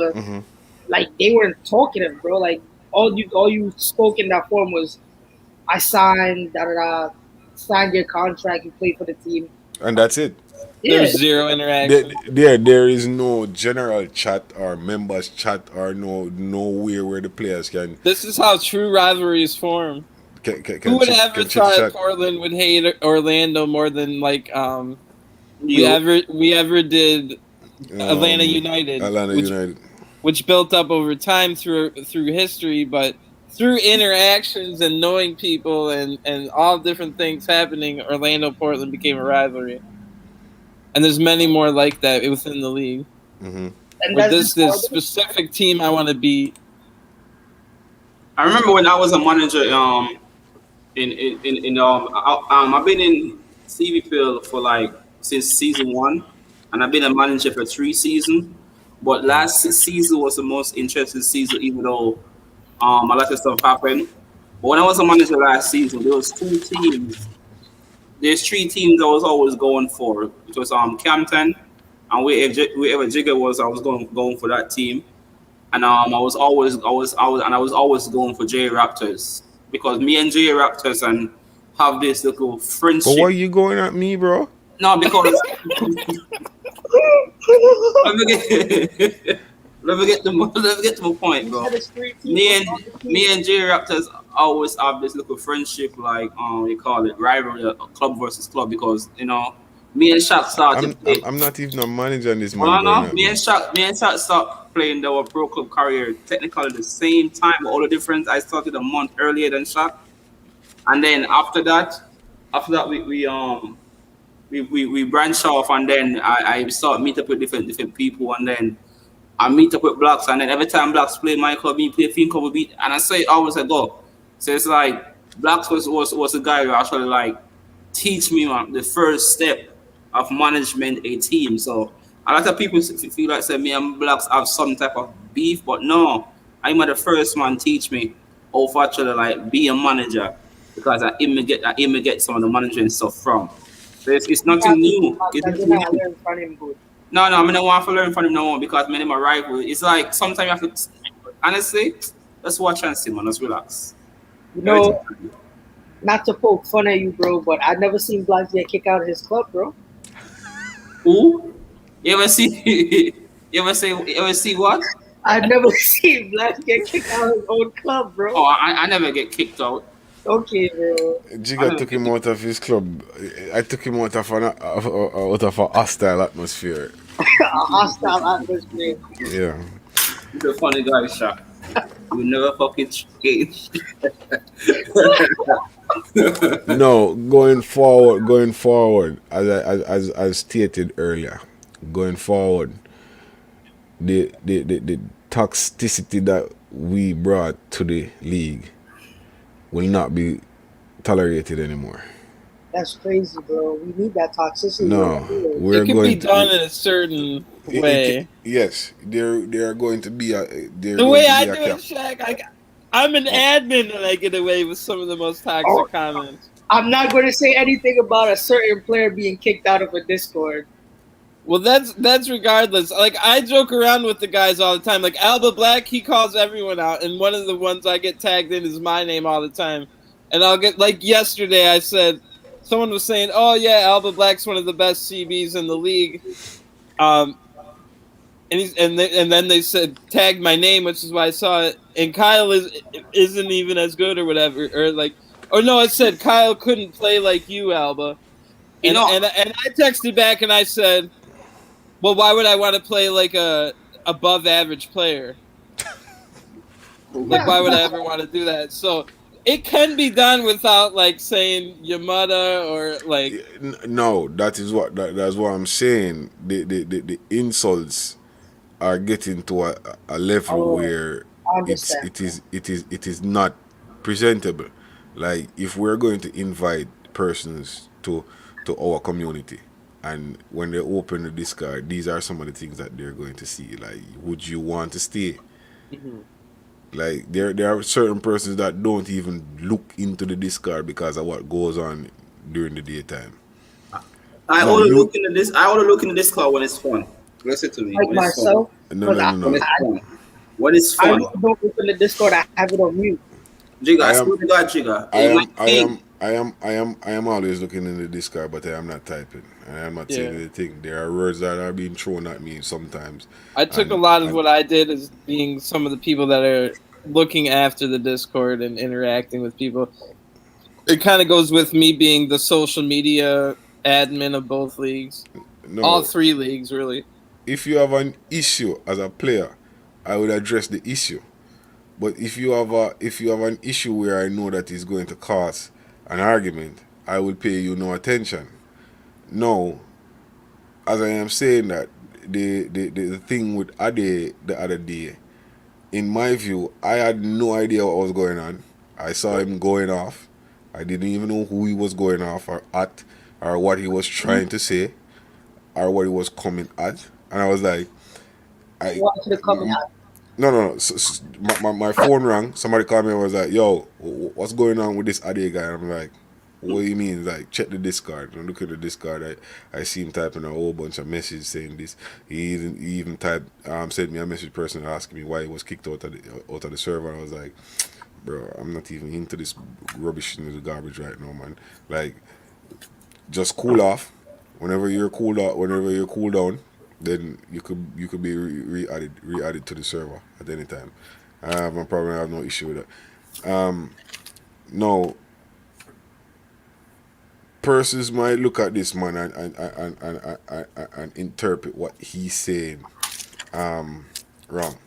like they weren't talkative, bro. Like all you spoke in that form was, I signed, signed your contract, you play for the team, and that's it. Yeah. There's zero interaction. There is no general chat or members chat or nowhere where the players can. This is how true rivalries form. Who would ever thought Portland would hate Orlando more than like we ever did Atlanta United, which built up over time through history, but through interactions and knowing people and all different things happening, Orlando Portland became a rivalry. And there's many more like that within the league. Mm-hmm. And with this specific team I want to beat. I remember when I was a manager. I've been in CVPL for like since season 1, and I've been a manager for 3 seasons. But last season was the most interesting season, even though a lot of stuff happened. But when I was a manager last season, there was 2 teams. There's 3 teams I was always going for. It was Campton, and wherever Jigger was, I was going for that team. And I was always going for J Raptors, because me and J Raptors and have this little friendship. But why are you going at me, bro? No, because let me get to my point, bro. Me and J Raptors always have this little friendship, like we call it rivalry, club versus club, because me and Shaq started. I'm not even a manager in this. No. Me and Shaq started playing our pro club career technically the same time, but all the difference. I started a month earlier than Shaq, and then after that we branch off, and then I start meet up with different people, and then I meet up with Blacks, and then every time Blacks play my club, me play Fin Club beat, and I say always I go. So it's like Blacks was the guy who actually like teach me the first step of management a team. So a lot of people feel like say me and Blacks have some type of beef, but no, I'm the first man teach me how to actually like be a manager because I even get some of the management stuff from. So it's nothing new. It's I nothing did not new. learn from him good. No, I mean I want to learn from him no more because me and him a rival. It's like sometimes you have to honestly, let's watch and see, man. Let's relax. You Everything. know, not to poke fun at you, bro, but I've never seen Black get kicked out of his club, bro. Who? You ever see? You ever see what? I've never seen Black get kicked out of his own club, bro. Oh, I never get kicked out. Okay, bro. Jigga took him out of his club. I took him out of a hostile atmosphere. A hostile atmosphere. Yeah. He's a funny guy, Shaq. You never fucking change. No, going forward, as stated earlier, going forward, the toxicity that we brought to the league will not be tolerated anymore. That's crazy, bro. We need that toxicity. No, It we're can going be to. done in a certain way. Yes, there are going to be a. The way I do it, Shaq, I'm an admin and I get away with some of the most toxic comments. I'm not going to say anything about a certain player being kicked out of a Discord. Well, that's regardless. Like, I joke around with the guys all the time. Like, Alba Black, he calls everyone out, and one of the ones I get tagged in is my name all the time. And I'll get, like, yesterday I said, someone was saying, oh, yeah, Alba Black's one of the best CBs in the league. And then they said, tagged my name, which is why I saw it. And Kyle isn't even as good or whatever. Or no, it said, Kyle couldn't play like you, Alba. And I texted back and I said, well, why would I want to play like a above average player? Like, why would I ever want to do that? So it can be done without like saying Yamada or like. No, that's what I'm saying. The insults are getting to a level where it is not presentable. Like, if we're going to invite persons to our community, and when they open the Discord, these are some of the things that they're going to see. Like, would you want to stay? Mm-hmm. Like, there are certain persons that don't even look into the Discord because of what goes on during the daytime. I only look into the Discord when it's fun. Listen to me. Like myself. No. When it's I fun. don't open the Discord. I have it on mute. Jigga, I swear to God, Jigga. I am always looking in the Discord, but I am not typing. And I am not saying anything. There are words that are being thrown at me sometimes. I took a lot of what I did as being some of the people that are looking after the Discord and interacting with people. It kind of goes with me being the social media admin of both leagues. No, all three leagues, really. If you have an issue as a player, I would address the issue. But if you have an issue where I know that is going to cause an argument, I will pay you no attention. No, as I am saying that, the thing with Ade the other day, in my view, I had no idea what was going on. I saw him going off. I didn't even know who he was going off or at, or what he was trying to say, or what he was coming at. And I was like, No. So, my phone rang. Somebody called me and was like, yo, what's going on with this Ade guy? And I'm like, what do you mean? Like, check the Discord. And I look at the Discord. I see him typing a whole bunch of messages saying this. He even typed, sent me a message personally asking me why he was kicked out of the server. And I was like, bro, I'm not even into this rubbish in the garbage right now, man. Like, just cool off. Whenever you're cool down, then you could be re-added to the server at any time. I have no problem. I have no issue with that. No, persons might look at this man and interpret what he's saying wrong.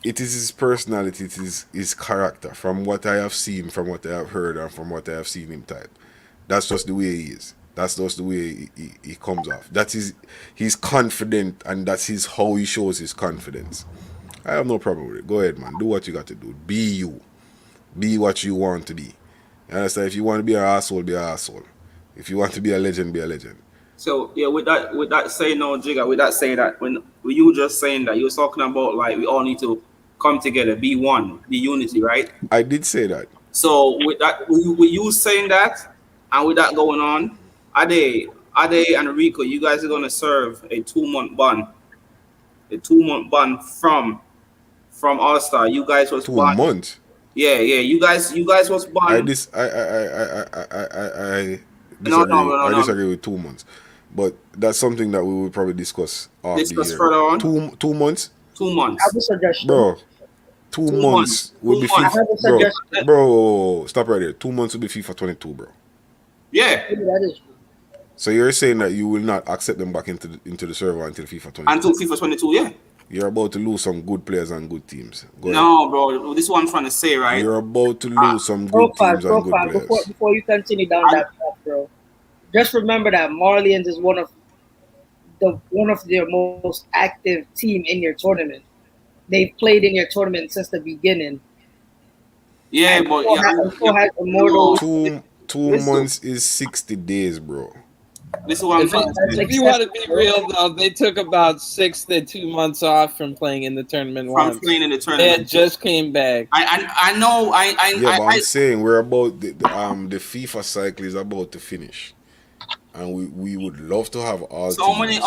It is his personality. It is his character. From what I have seen, from what I have heard, and from what I have seen him type, that's just the way he is. That's just the way he comes off. He's confident, and that's how he shows his confidence. I have no problem with it. Go ahead, man. Do what you got to do. Be you. Be what you want to be. You understand? If you want to be an asshole, be an asshole. If you want to be a legend, be a legend. So yeah, with that saying no, Jigga, with that saying that when you were just saying that you were talking about like we all need to come together, be one, be unity, right? I did say that. So with that, with you saying that, and with that going on, Ade and Rico, you guys are gonna serve a 2 month ban, from All Star. You guys was 2 banned. months. Yeah. You guys was I banned. disagree. No. I disagree with 2 months, but that's something that we will probably discuss off Discuss the year. further on. 2 months, 2 months. I have a suggestion. bro. 2 2 months months. would be 2 months. I have a FIFA, suggestion. bro. Stop right there. 2 months would be FIFA 22, bro. Yeah. Maybe that is true. So you're saying that you will not accept them back into the server until FIFA 22? Until FIFA 22, yeah. You're about to lose some good players and good teams. Go ahead. No, bro. This is what I'm trying to say, right? You're about to lose some good teams and good Profile. players. Before you continue down that path, bro, just remember that Marlians is one of their most active team in your tournament. They've played in your tournament since the beginning. Yeah, And but still has Immortal. Two months is 60 days, bro. This is what I'm trying to say. If you want to be real, though, they took about 6 to 2 months off from playing in the tournament From once. playing in the They tournament. had just came back. I know. Yeah, but I'm saying we're about the FIFA cycle is about to finish, and we would love to have all. So how teams.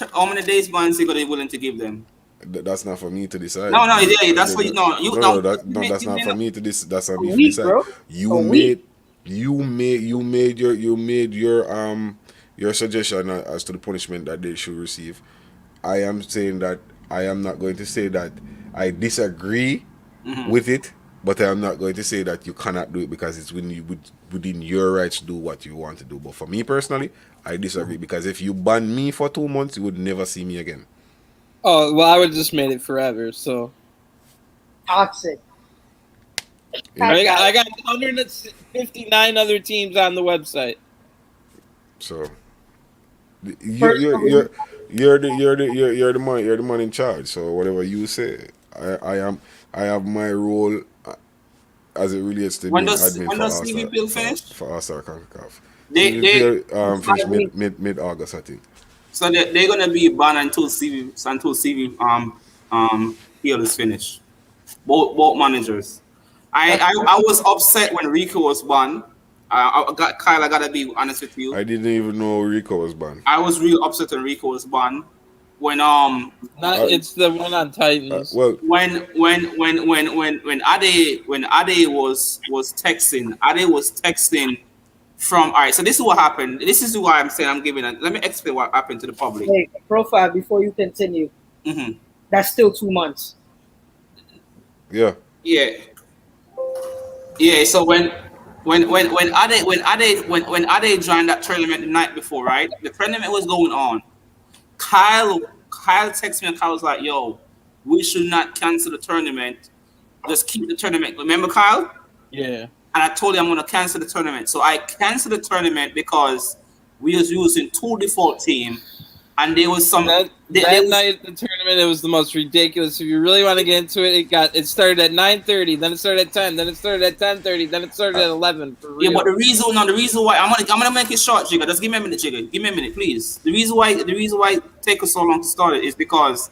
many days bans are they willing to give them? That's not for me to decide. No, yeah, that's for you. That's not for me to this. That's for me to week, decide. bro. You made your suggestion as to the punishment that they should receive. I am saying that I am not going to say that I disagree with it, but I am not going to say that you cannot do it because it's within your rights to do what you want to do. But for me personally, I disagree because if you ban me for 2 months, you would never see me again. Oh, well, I would just made it forever, so. Toxic. I got 159 other teams on the website. So you're the man in charge. So whatever you say, I have my role as it relates to When being does CV bill finish? for All-Star CONCACAF. They finish mid August, I think. So they're gonna be banned until CV deal is finished. Both managers. I was upset when Rico was banned. Kyle, I gotta be honest with you. I didn't even know Rico was banned. I was real upset when Rico was banned. When It's the one on Titans. when Ade was texting from, all right, so this is what happened. This is why I'm saying I'm giving it. Let me explain what happened to the public. Hey, Profile, before you continue, that's still 2 months. Yeah. So when Ade joined that tournament the night before, right? The tournament was going on. Kyle texted me and Kyle was like, "Yo, we should not cancel the tournament. Just keep the tournament." Remember, Kyle? Yeah. And I told him I'm gonna cancel the tournament. So I canceled the tournament because we was using 2 default team, and there was some that night at the tournament. It was the most ridiculous. If you really want to get into it, it started at 9:30, then it started at 10, then it started at 10:30, then it started at 11. For real. Yeah, but the reason why I'm gonna make it short, Jigga. Just give me a minute, Jigga. Give me a minute, please. The reason why it take us so long to start it is because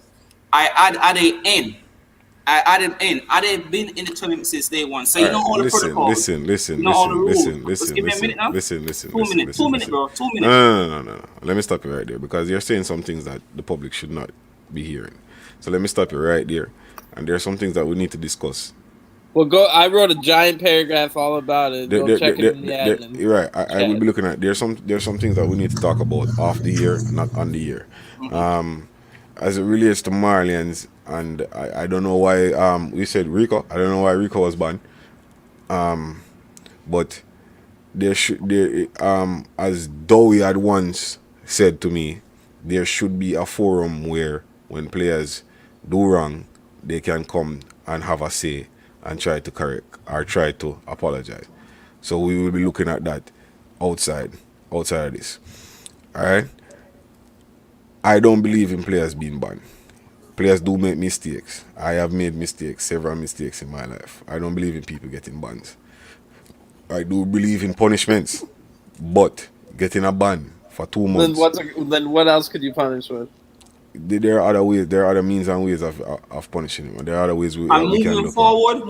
I added in. Ade been in the tournament since day one, so you know all the protocols. Listen. Give me a minute now. Listen. 2 minutes, bro. 2 minutes. No. Let me stop you right there because you're saying some things that the public should not be hearing. So let me stop you right there. And there are some things that we need to discuss. Well, I wrote a giant paragraph all about it. Go check it in the admin. You're right. I will be looking at. There's some things that we need to talk about off the year, not on the year. As it relates to Marlians, and I don't know why we said Rico. I don't know why Rico was banned. But as Dowie had once said to me, there should be a forum where when players do wrong, they can come and have a say and try to correct or try to apologize. So we will be looking at that outside of this. All right. I don't believe in players being banned. Players do make mistakes. I have made mistakes, several mistakes in my life. I don't believe in people getting banned. I do believe in punishments, but getting a ban for 2 months. Then what else could you punish with? There are other ways. There are other means and ways of punishing him. There are other ways we can moving look forward,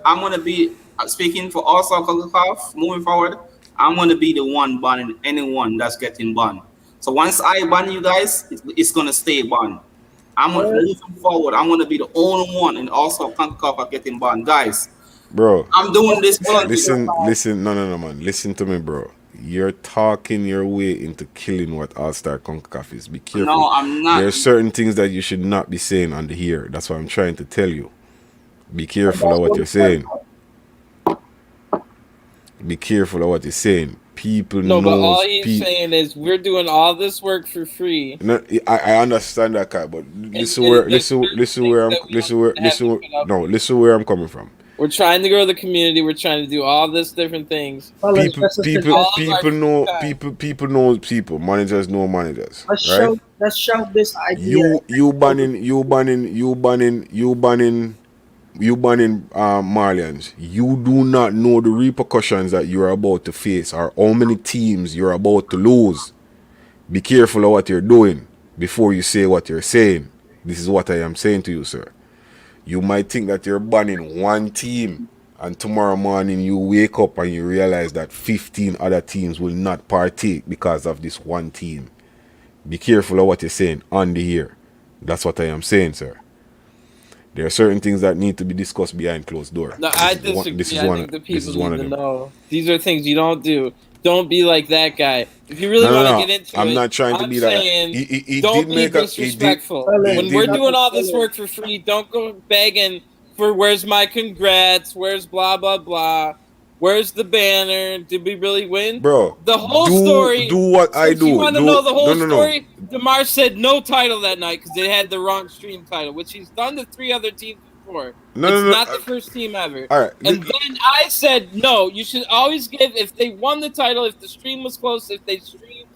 I'm gonna be speaking for also CONCACAF. Moving forward, I'm gonna be the one banning anyone that's getting banned. So once I ban you guys, it's gonna stay banned. I'm gonna moving forward. I'm gonna be the only one, and also CONCACAF getting banned, guys. Bro, I'm doing this. listen, no, man. Listen to me, bro. You're talking your way into killing what All-Star CONCACAF is. Be careful. No, I'm not. There are certain things that you should not be saying on the here. That's what I'm trying to tell you. Be careful of what you're saying. Be careful of what you're saying. People know. No, but all he's saying is we're doing all this work for free. No, I understand that, Kai, but listen where I'm coming from. We're trying to grow the community. We're trying to do all this different things. People know people. Managers know managers. Let's show this idea. You banning Marlians. You do not know the repercussions that you are about to face or how many teams you're about to lose. Be careful of what you're doing before you say what you're saying. This is what I am saying to you, sir. You might think that you're banning one team, and tomorrow morning you wake up and you realize that 15 other teams will not partake because of this one team. Be careful of what you're saying on the air. That's what I am saying, sir. There are certain things that need to be discussed behind closed doors. No, I disagree. I think the people need to know. These are things you don't do. Don't be like that guy. If you really want to get into I'm not trying to be that. He don't be disrespectful. When we're doing all this work for free, don't go begging for where's my congrats, where's blah, blah, blah, where's the banner, did we really win? Bro, the whole story. Do what I do. You want to know the whole story? DeMar said no title that night because they had the wrong stream title, which he's done to 3 other teams before. It's not the first team ever. All right. And then I said, no, you should always give, if they won the title, if the stream was close, if they streamed,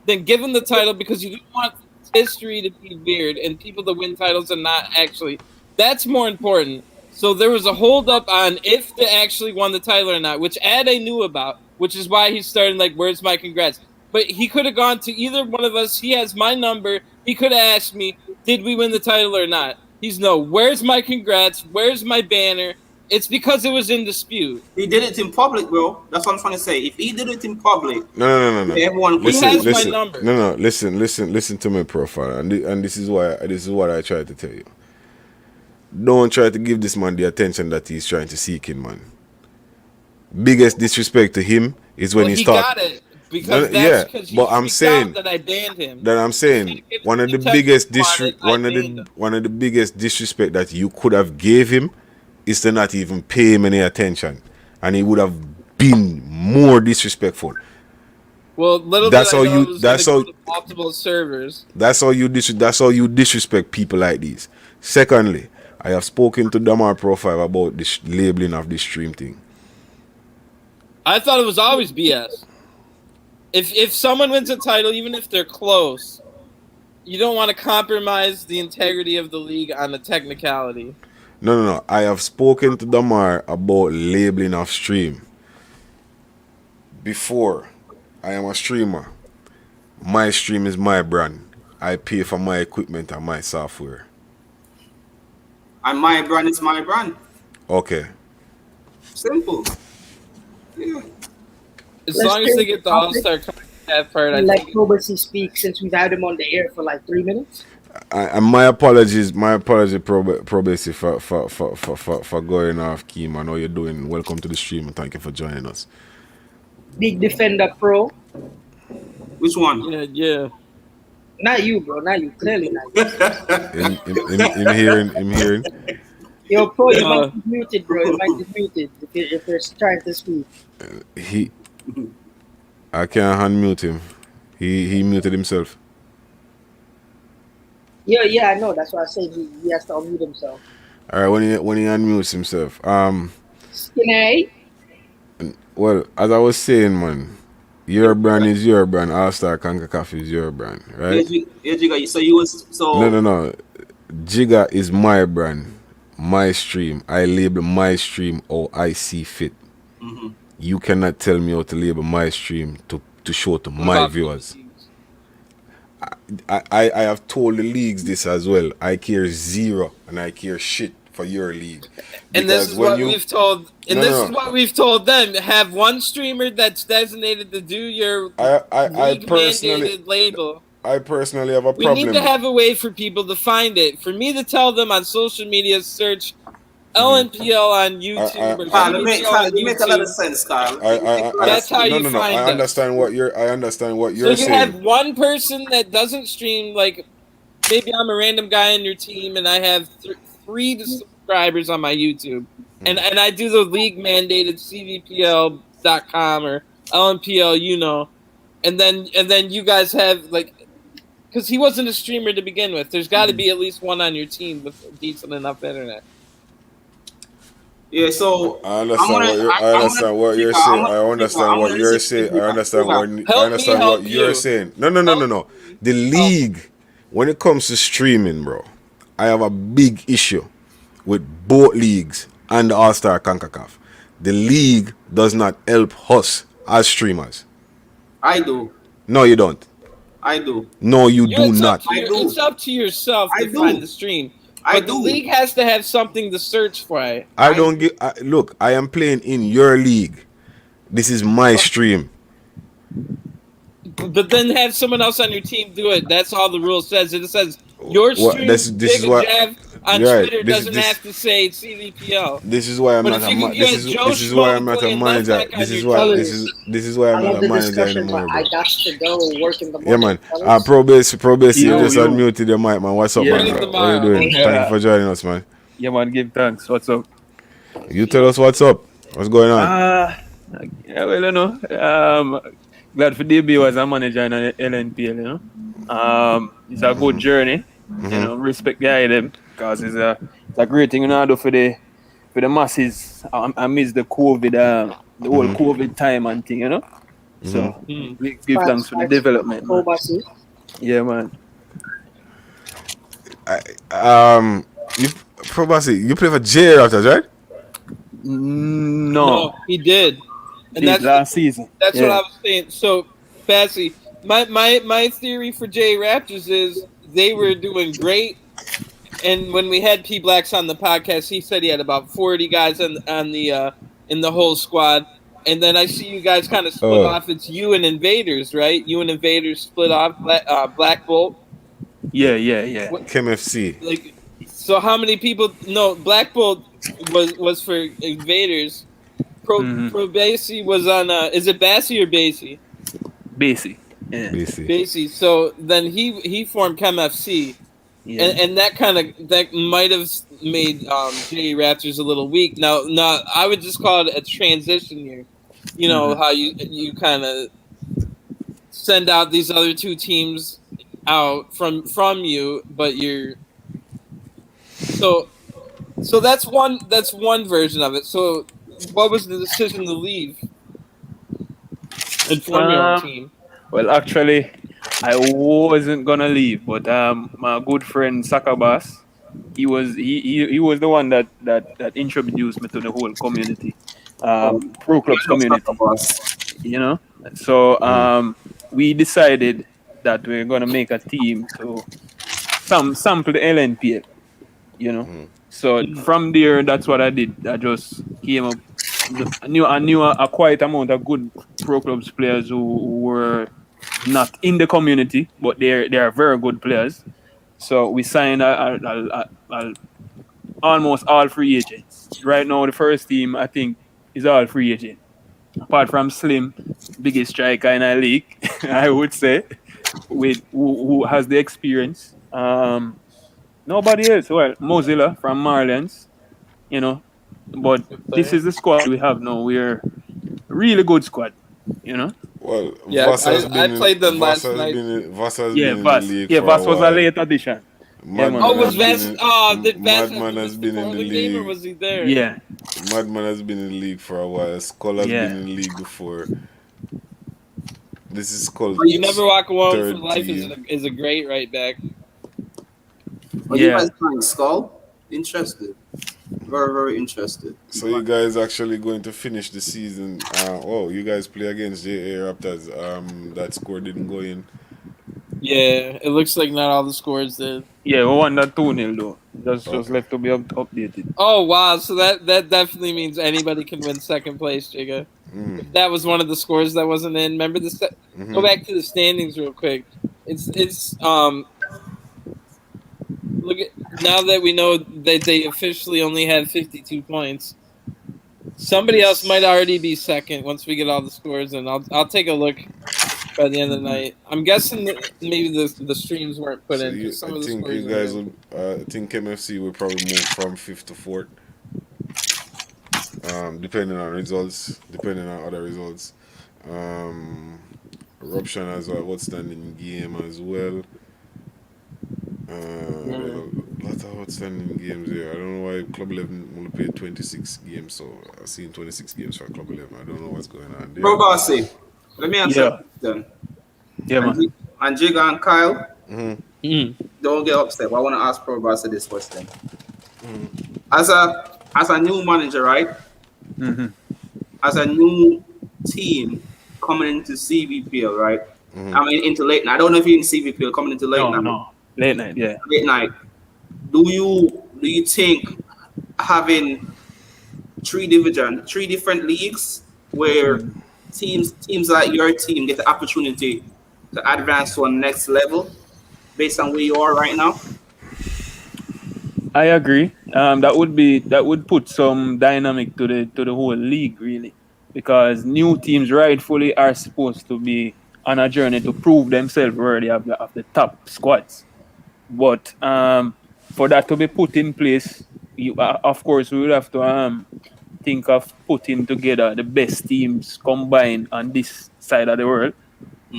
then give them the title because you don't want history to be weird and people to win titles and not actually. That's more important. So there was a hold up on if they actually won the title or not, which Ade knew about, which is why he's starting like, where's my congrats? But he could have gone to either one of us. He has my number. He could have asked me, did we win the title or not? He's no, where's my congrats? Where's my banner? It's because it was in dispute. He did it in public, bro. That's what I'm trying to say. If he did it in public, no. Everyone, listen, my number. No. Listen to my profile, and this is what I try to tell you. Don't try to give this man the attention that he's trying to seek in, man. Biggest disrespect to him is when he's talking. Got it. Because but I'm saying that I banned him. That I'm saying one of the biggest disrespect that you could have gave him is to not even pay him any attention, and he would have been more disrespectful. Well, multiple servers. That's how you disrespect people like these. Secondly, I have spoken to DeMar Profile about this labeling of this stream thing. I thought it was always BS. If someone wins a title, even if they're close, you don't want to compromise the integrity of the league on a technicality. No. I have spoken to DeMar about labeling of stream. Before, I am a streamer. My stream is my brand. I pay for my equipment and my software. And my brand is my brand. Okay. Simple. Yeah. As long as they get the All-Star that part, I think. Let Probasi speak since we've had him on the air for like 3 minutes. And my apologies, Probasi, for going off, Keem. I know you're doing. Welcome to the stream and thank you for joining us. Big Defender Pro. Which one? Yeah. Not you, bro. Not you. Clearly not you. I'm hearing. Yo, Pro, you might be muted, bro. You might be muted if you're trying to speak. I can't unmute him. He muted himself. Yeah, I know. That's why I say he has to unmute himself. All right, when he unmutes himself. Skinny. Well, as I was saying, man, your brand is your brand. All-Star CONCACAF is your brand, right? Yeah, Jigga. So you was so. No. Jigga is my brand, my stream. I label my stream how I see fit. Mm-hmm. you cannot tell me how to label my stream to show to my viewers. I have told the leagues this as well. I care zero and I care shit for your league. And this Because is when what you- we've told. And No, this no, is no. what we've told them. Have one streamer that's designated to do your I league personally mandated label. I personally have a We problem. need to have a way for people to find it. For me to tell them on social media, search LNPL on YouTube or Carl, it make CBPL on a lot of YouTube. sense, Carl. That's how you no. find I us. understand what you're So saying. you have one person that doesn't stream, like maybe I'm a random guy on your team and I have three subscribers on my YouTube. And I do the league mandated CVPL.com or LNPL, you know. And then you guys have like, because he wasn't a streamer to begin with. There's got to be at least one on your team with decent enough internet. Yeah, so I understand what you're saying. I understand what you're saying. I understand what you're saying. No. The league, when it comes to streaming, bro, I have a big issue with both leagues and the All-Star CONCACAF. The league does not help us as streamers. I do. No, you don't. I do. No, you do It's not. It's up to yourself to find the stream. I But the do. league has to have something to search for. I don't get. Look, I am playing in your league. This is my stream. But then have someone else on your team do it. That's all the rule says. It says your What- stream this is what- Jav on You're right. Twitter This- doesn't this- have to say CVPL. This is why I'm But not if a you ma- can this get is Joe this is why I'm Schmo not a playing manager. left back This on is your why team. this is why I'm I not love a the manager discussion, anymore, but bro. I got to go work in the Yeah, morning. man. fellas. Probation, you Yo, just yo. unmuted your mic, man. What's up, Yeah. man? Ready What are you tomorrow. doing? Yeah. Thank you for joining us, man. Yeah, man, give thanks. What's up? You tell us what's up. What's going on? Yeah, well, you know, glad for DB was a manager in LNPL, you know. It's a good journey, you know, respect the item, because it's a great thing, you know, do for the masses. I miss the COVID, the whole COVID time and thing, you know. So, we give thanks for the development, Oh, man. bossy. Yeah, man. You probably you play for J after, right? No, he did. And that's last season. what Yeah. I was saying. So, Bassy, my theory for J Raptors is they were doing great. And when we had P Blacks on the podcast, he said he had about 40 guys on the in the whole squad. And then I see you guys kind of split off. It's you and Invaders, right? You and Invaders split off. Black Bolt. Yeah. KMFC. Like, so how many people? No, Black Bolt was for Invaders. Pro Basie was on. Is it Basie or Basie? Basie. Yeah. BC. Basie. So then he formed ChemFC. Yeah. And that might have made J Raptors a little weak. Now I would just call it a transition year. You know how you kind of send out these other two teams out from you, but you're so that's one version of it. So what was the decision to leave and form your own team? Well, actually, I wasn't gonna leave, but my good friend Sakabas, he was the one that introduced me to the whole community, pro clubs community. You know, so we decided that we're gonna make a team to sample the LNPL. You know, so from there, that's what I did. I just came up. I knew a quite amount of good pro clubs players who were not in the community, but they are very good players. So we signed almost all free agents. Right now, the first team I think is all free agent. Apart from Slim, biggest striker in our league, I would say, with who has the experience. Nobody else. Well, Mozilla from Marlins, you know. But this is the squad we have now. We're a really good squad, you know. Well, Yeah, Voss has I been played them in, last Voss has night. been in, Voss has Yeah, been Vass. in the league Yeah, for Vass was a while. late addition. Madman Oh, was has Vass? been in- Did Vass Madman have has been in the game, or league. was he there? Yeah. Madman has been in the league for a while. Skull has Yeah. been in the league before. This is Skull. You never walk alone for Third life team. is a great right back. Are you Yeah. guys playing Skull? Interested. Very, very interested. So you guys actually going to finish the season? You guys play against JA Raptors. That score didn't go in. Yeah, it looks like not all the scores did. Yeah, we won that 2-0 though. Just Okay. left to be updated. Oh wow, so that definitely means anybody can win second place, Jigga. Mm. That was one of the scores that wasn't in. Remember the Mhm. go back to the standings real quick. It's look at now that we know that they officially only had 52 points. Somebody else might already be second once we get all the scores, and I'll take a look by the end of the night. I'm guessing that maybe the streams weren't put So in. you, 'Cause some I of the think scores you are guys in. would. I think MFC will probably move from 5th to 4th, depending on results, depending on other results. Eruption has a outstanding game as well. There's a lot of outstanding games here. I don't know why Club 11 only played 26 games, so I've seen 26 games for Club 11. I don't know what's going on there. Bro Bossy, let me answer Yeah. then. Yeah, man. And Jigga and Kyle, Mm. don't get upset. But I want to ask Pro Bossy this question. As a new manager, right? Mhm. As a new team coming into CVPL, right? I mean into late night. I don't know if you're in CVPL coming into late night. No. Late night, yeah. Late night. Do you think having three different leagues where teams like your team get the opportunity to advance to a next level based on where you are right now? I agree. That would put some dynamic to the whole league, really, because new teams rightfully are supposed to be on a journey to prove themselves worthy of the top squads. But for that to be put in place, of course, we would have to think of putting together the best teams combined on this side of the world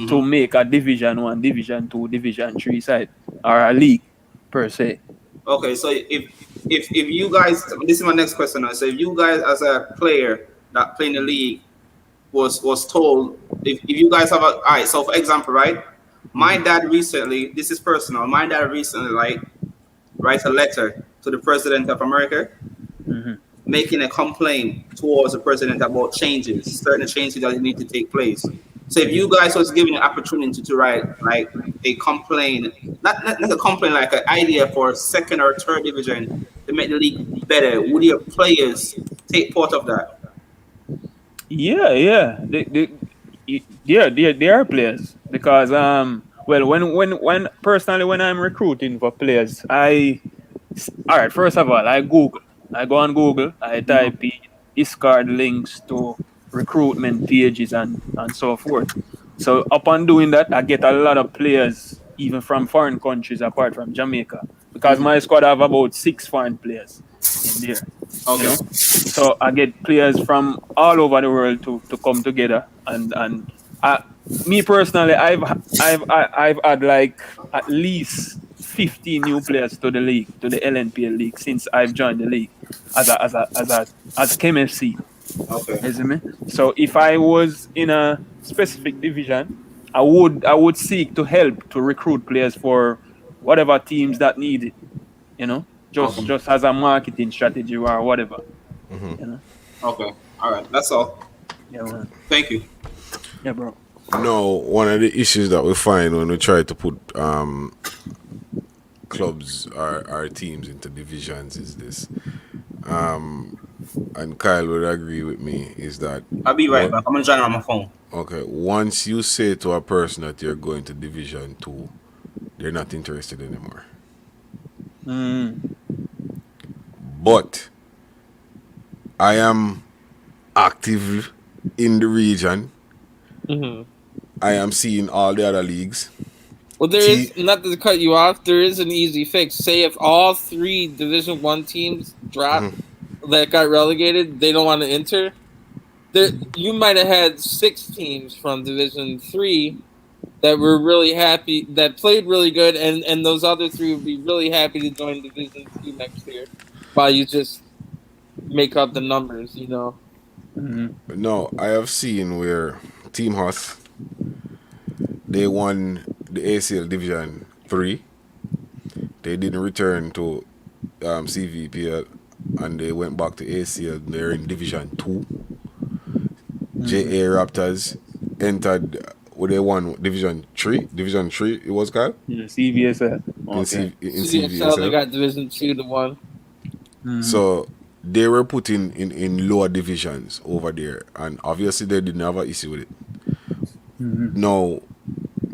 to make a Division 1, Division 2, Division 3 side, or a league per se. Okay, so if you guys, this is my next question now. So if you guys as a player that play in the league was told, if you guys have all right, so for example, right, my dad recently, this is personal, my dad recently write a letter to the president of America making a complaint towards the president about certain changes that need to take place. So if you guys was given an opportunity to write like a complaint, not a complaint, like an idea for second or third division to make the league better, would your players take part of that? Yeah. They are players because when personally when I'm recruiting for players, all right. First of all, I go on Google, I type in discard links to recruitment pages and so forth. So upon doing that, I get a lot of players even from foreign countries apart from Jamaica, because my squad have about 6 foreign players in there. Okay. You know? So I get players from all over the world to come together and me personally, I've had like at least 50 new players to the league, to the LNPL league, since I've joined the league as KMFC. Okay. You see me? So if I was in a specific division, I would seek to help to recruit players for whatever teams that need it. You know, just as a marketing strategy or whatever. You know. Okay. All right. That's all. Yeah, man. Thank you. Yeah, bro. No, one of the issues that we find when we try to put clubs or our teams into divisions is this. And Kyle would agree with me, is that I'll be right back. I'm gonna join on my phone. okay, once you say to a person that you're going to Division 2, they're not interested anymore. But I am active in the region. I am seeing all the other leagues. Well, there is, not to cut you off, there is an easy fix. Say if all 3 Division 1 teams drop that got relegated, they don't want to enter. You might have had 6 teams from Division 3 that were really happy, that played really good, and those other 3 would be really happy to join Division 2 next year, while you just make up the numbers, you know. No, I have seen where Team Hoth, they won the ACL Division 3. They didn't return to CVPL and they went back to ACL. They're in Division 2. JA Raptors entered. What they won? Division 3. Division 3. It was called Yeah, CVSL. in, Okay. in CFL, they CVSL. got Division 2 to 1. So they were put in lower divisions over there, and obviously they didn't have an issue with it. Now,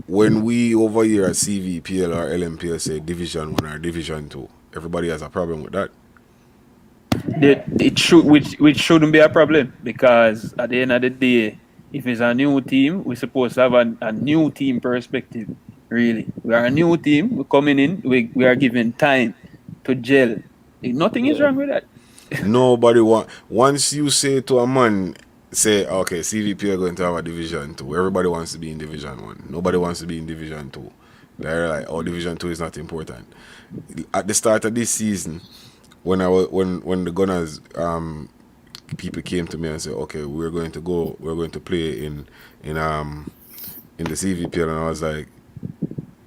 when we over here at CVPL or LMPL say Division 1 or Division 2, everybody has a problem with that. It should, which shouldn't be a problem, because at the end of the day, if it's a new team, we're supposed to have a new team perspective. Really, we are a new team. We're coming in. We are given time to gel. Nothing is wrong with that. Nobody want. Once you say to a man, say, okay, CVP are going to have a Division 2. Everybody wants to be in Division 1. Nobody wants to be in Division 2. They're like, oh, Division 2 is not important. At the start of this season, when the Gunners people came to me and said, okay, we're going to play in the CVP, and I was like,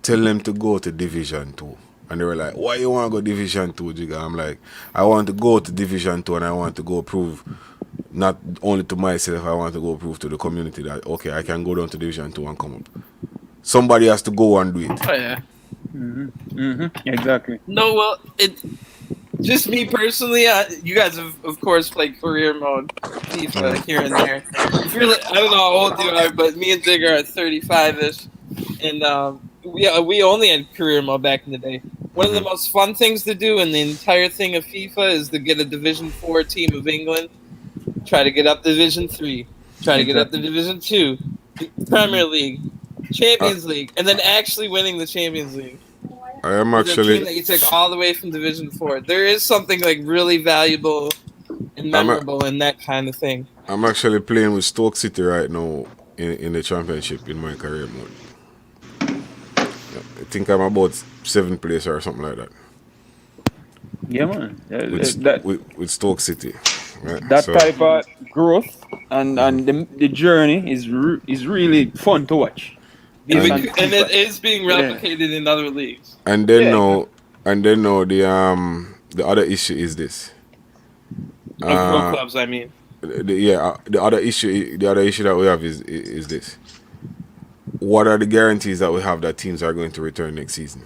tell them to go to Division 2. And they were like, why you want to go Division 2, Jigga? I'm like, I want to go to Division 2, and I want to go prove, not only to myself, I want to go prove to the community that, okay, I can go down to Division 2 and come up. Somebody has to go and do it. Oh, yeah. Exactly. No, well, just me personally, you guys have, of course, played career mode FIFA here and there. If you're, I don't know how old you are, but me and Digger are 35-ish, and we only had career mode back in the day. One of the most fun things to do in the entire thing of FIFA is to get a Division 4 team of England, try to get up to Division 3, try to get up to Division 2, Premier League, Champions League, and then actually winning the Champions League. I am The team actually, that you take all the way from Division 4. There is something like really valuable and memorable in that kind of thing. I'm actually playing with Stoke City right now in the championship in my career mode. I think I'm about 7th place or something like that. Yeah, man. With Stoke City. Right? That So, type of growth and the journey is really fun to watch. And it is being replicated in other leagues. And then now the other issue is this. Of pro clubs, I mean. The other issue that we have is this. What are the guarantees that we have that teams are going to return next season?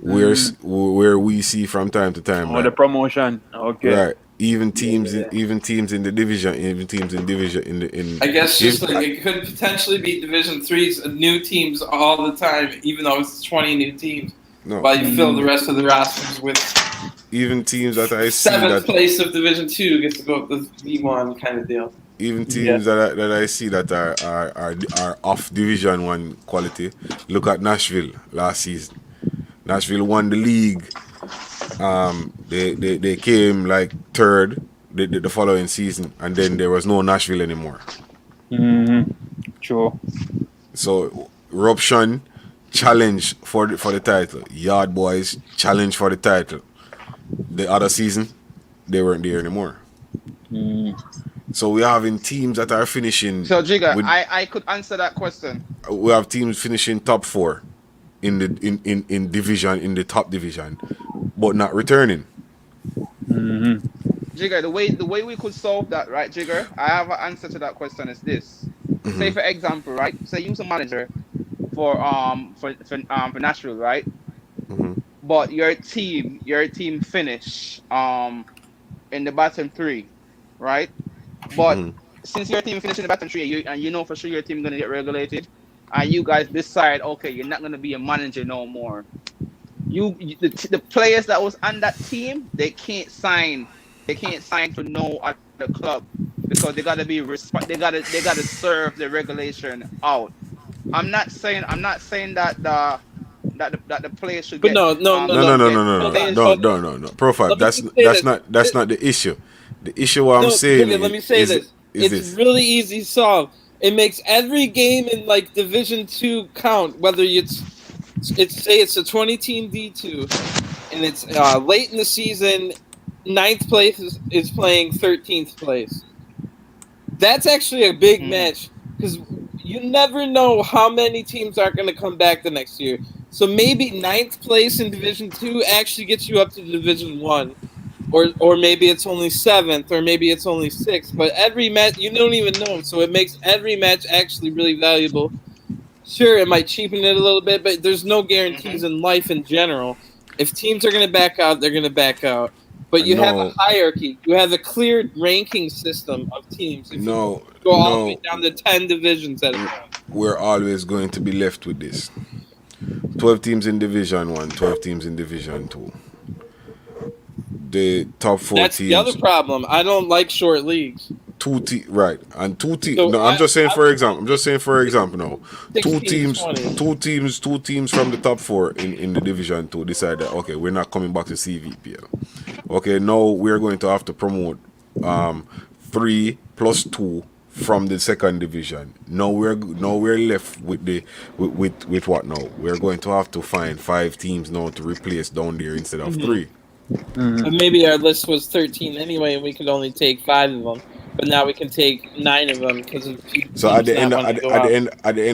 Where we see from time to time. The promotion. Okay. Right. Even teams in the division, in I guess just like it could potentially be Division 3s, new teams all the time, even though it's 20 new teams. No. While you fill the rest of the rosters with even teams that I see 7th place of Division 2 gets to go up the V1 kind of deal. even teams that I see that are off Division 1 quality. Look at Nashville last season. Nashville won the league. They came like 3rd the following season, and then there was no Nashville anymore. Sure. So Eruption challenge for the title. Yard Boys challenge for the title. The other season, they weren't there anymore. So we're having teams that are finishing. So Jigga, I could answer that question. We have teams finishing top 4 in division, in the top division, but not returning. Jigger, the way we could solve that, right, Jigger? I have an answer to that question. Is this? Say for example, right? Say you're a manager for Nashville, right? But your team finish in the bottom 3, right? But since your team finished in the bottom 3, and you know for sure your team gonna get regulated, and you guys decide, okay, you're not gonna be a manager no more. The players that was on that team, they can't sign to no other club because they gotta be they gotta serve the regulation out. I'm not saying that the players should get. No. Profile. That's not the issue. The issue I'm saying. Let me say this. It's really easy to solve. It makes every game in like Division 2 count, whether it's say it's a 20-team D2, and it's late in the season, 9th place is playing 13th place. That's actually a big match because you never know how many teams are going to come back the next year. So maybe 9th place in Division 2 actually gets you up to Division 1. Or maybe it's only 7th, or maybe it's only 6th. But every match, you don't even know. So it makes every match actually really valuable. Sure, it might cheapen it a little bit, but there's no guarantees in life in general. If teams are going to back out, they're going to back out. But you have a hierarchy. You have a clear ranking system of teams. If you go all the way down to 10 divisions at a time. We're always going to be left with this. 12 teams in Division 1, 12 teams in Division 2. The top 4 That's teams. the other problem. I don't like short leagues. 2 teams, right? And 2 teams. So no, I'm just saying for example. Now. 2 teams, teams, 2 teams from the top 4 in the Division 2 decide that okay, we're not coming back to CVPL. Okay, now we're going to have to promote 3 plus 2 from the second division. Now we're left with with what now? We're going to have to find 5 teams now to replace down there instead of 3. But maybe our list was 13 anyway, and we could only take 5 of them. But now we can take 9 of them because of so at the end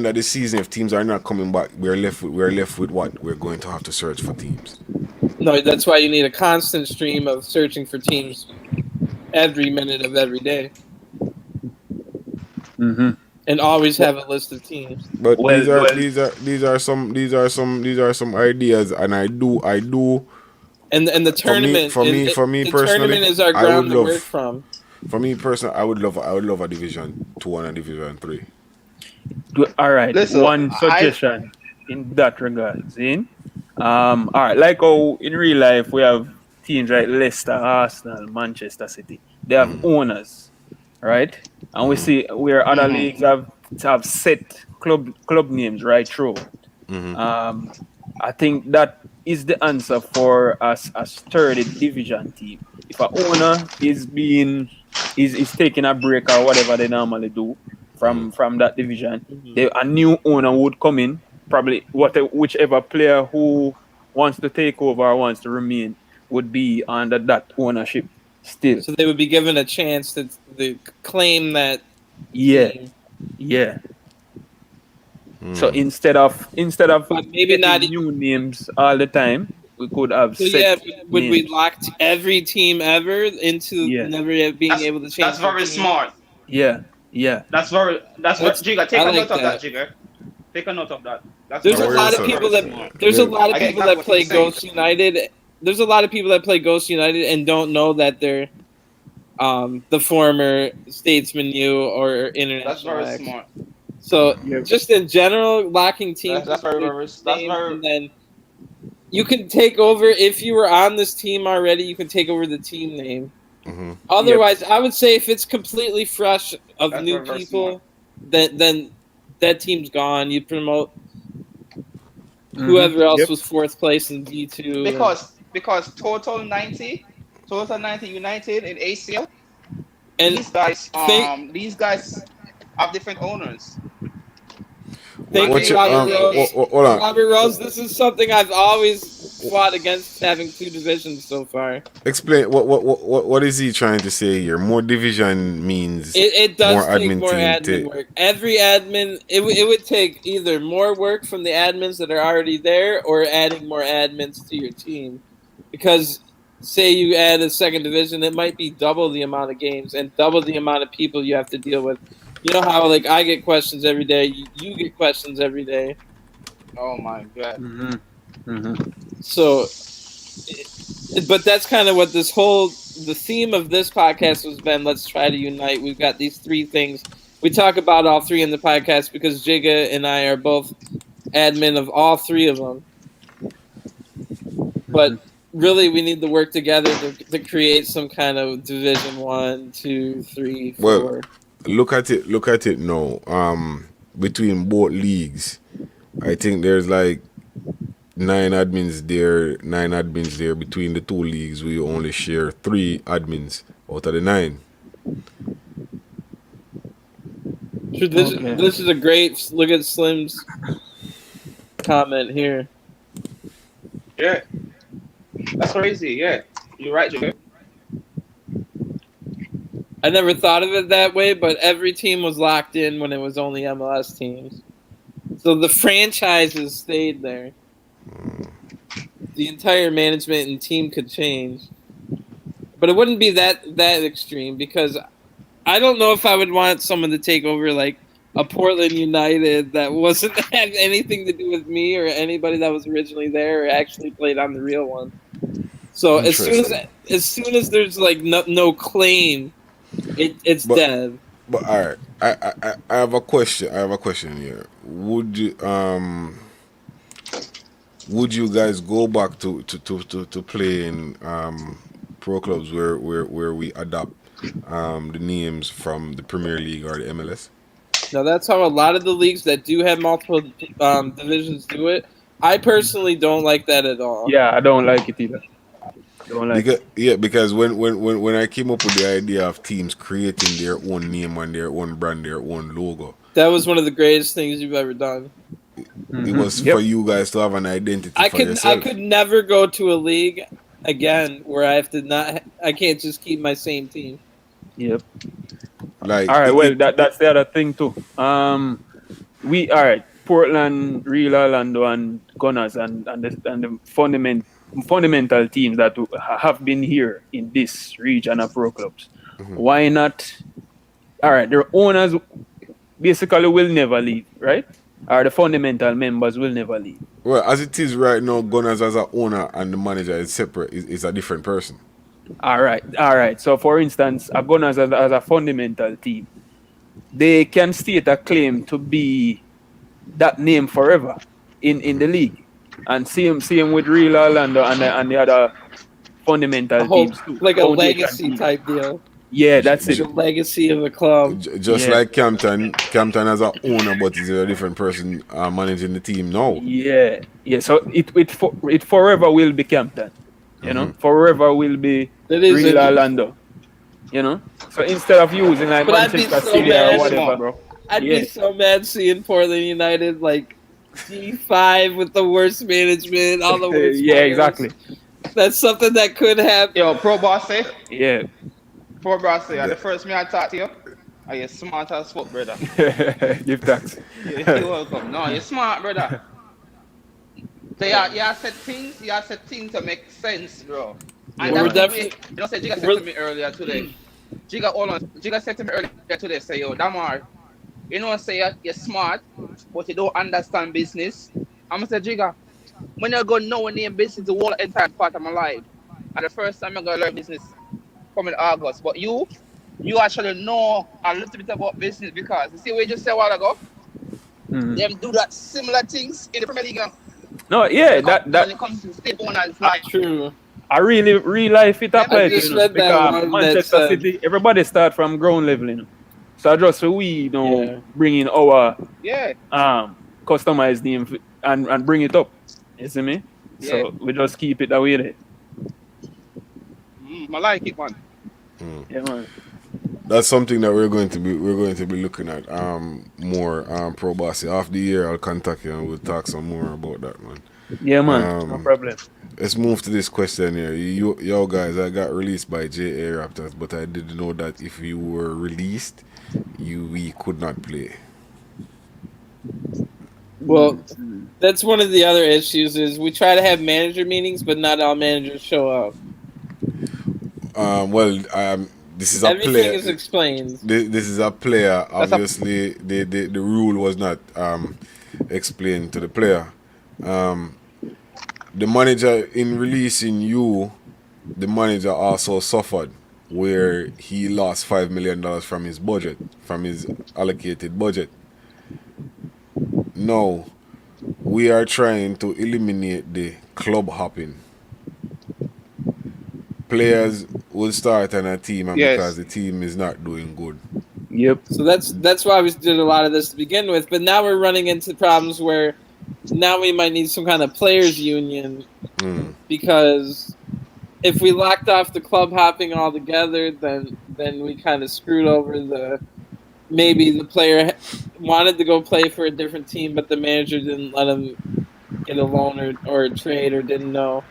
of the season, if teams are not coming back, we're left with what? We're going to have to search for teams. No, that's why you need a constant stream of searching for teams every minute of every day. And always have a list of teams. But these are some ideas, and I do. And the tournament for me personally, the tournament is our ground to work from. For me personally, I would love a Division 2 and a Division 3. All right, listen, one suggestion in that regard, Zane. All right, like how in real life we have teams like Leicester, Arsenal, Manchester City. They have owners, right? And we see where other leagues have set club names right through. I think that is the answer for us a sturdy division team. If an owner is taking a break or whatever they normally do from that division, a new owner would come in, probably whichever player who wants to take over or wants to remain would be under that ownership still. So they would be given a chance to claim that. Yeah. So instead of but maybe not new names all the time, we could have. So would we lock every team ever into never being able to change? That's very smart. Yeah. That's Jigga. Take a note of that, Jigga. Take a note of that. There's a lot of people that play Ghost United. There's a lot of people that play Ghost United and don't know that they're the former Statesman U or International. That's very X. smart. So just in general, locking teams. That's very. And then you can take over if you were on this team already. You can take over the team name. Otherwise, I would say if it's completely fresh of new people, then that team's gone. You promote whoever else was 4th place in D2. Because total 90 United in ACL. And these guys have different owners. Robert Rose, this is something I've always fought against, having 2 divisions so far. Explain what is he trying to say here? More division means it does take more admin work. Every admin, it would take either more work from the admins that are already there or adding more admins to your team. Because say you add a 2nd division, it might be double the amount of games and double the amount of people you have to deal with. You know how I get questions every day, you get questions every day. Oh my god. So, but that's kind of what the theme of this podcast has been. Let's try to unite. We've got these 3 things. We talk about all 3 in the podcast because Jigga and I are both admin of all 3 of them. But really, we need to work together to create some kind of Division 1, 2, 3, 4. Well, look at it now. Between both leagues, I think there's like 9 admins there. Between the 2 leagues, we only share 3 admins out of the 9. This is a great look at Slim's comment here. Yeah, that's crazy. Yeah, you're right, Jigga. I never thought of it that way, but every team was locked in when it was only MLS teams. So the franchises stayed there. The entire management and team could change, but it wouldn't be that extreme because I don't know if I would want someone to take over like a Portland United that wasn't have anything to do with me or anybody that was originally there or actually played on the real one. So as soon as there's like no claim, it's dead. But all right, I have a question. Here. Would you guys go back to playing pro clubs where we adopt the names from the Premier League or the MLS? Now that's how a lot of the leagues that do have multiple divisions do it. I personally don't like that at all. Yeah, I don't like it either. Because when I came up with the idea of teams creating their own name and their own brand, their own logo, that was one of the greatest things you've ever done. It was for you guys to have an identity. I yourself. could never go to a league again where I can't just keep my same team. Yep. Like, all right, well, that's the other thing too. Portland, Real Orlando, and Gunners, and the fundamental teams that have been here in this region of pro clubs. Mm-hmm. Why not? All right, their owners basically will never leave, right? Or the fundamental members will never leave. Well, as it is right now, Gunners as an owner and the manager is separate. Is a different person. All right. So, for instance, a Gunners as a fundamental team, they can state a claim to be that name forever in the league, and same with Real Orlando and the other fundamental teams too. Like a legacy type deal. Yeah, that's it. The legacy of a club. Just like Campton as an owner, but he's a different person managing the team now. Yeah. So it forever will be Campton. You know, forever will be Real Orlando. You know, so instead of using like Manchester City or whatever, bro. I'd be so mad seeing Portland United like G5 with the worst management, all the worst. Yeah, players. Exactly. That's something that could happen. Yo, Pro Bossy. Yeah. Pro Bossy, the first me I talk to you. Are you smart as fuck, brother? Give thanks. You're welcome. No, you're smart, brother. So you said things to make sense, bro. And we're definitely. You know, Jigga said to me earlier today. Jigga said to me earlier today, say, yo, Damar, you know, say you're smart, but you don't understand business. I'm gonna say, Jigga, when you're going to know name business the whole entire part of my life. And the first time I'm gonna learn business come in August. But you actually know a little bit about business because you see what you just said a while ago? Them do that similar things in the Premier League. No, yeah, that when it comes to state owners, like true. I really real life it applies, because Manchester City, everybody start from ground level, you know. So just so we bring in our customized name and bring it up. You see me? Yeah. So we just keep it that way there. I like it, man. Yeah, man. That's something that we're going to be looking at more Pro Bossy. After the year I'll contact you and we'll talk some more about that, man. Yeah, man. No problem. Let's move to this question here. Yo guys, I got released by JA Raptors, but I didn't know that if you were released, we could not play. Well, that's one of the other issues is we try to have manager meetings, but not all managers show up. This is a Everything player. is explained. This is a player. Obviously, the rule was not explained to the player. The manager, in releasing you, the manager also suffered, where he lost $5 million from his budget, from his allocated budget. Now, we are trying to eliminate the club hopping. Players will start on a team because the team is not doing good. Yep. So that's why we did a lot of this to begin with. But now we're running into problems where now we might need some kind of players union because if we locked off the club hopping altogether, then we kind of screwed over maybe the player wanted to go play for a different team, but the manager didn't let him get a loan or a trade or didn't know.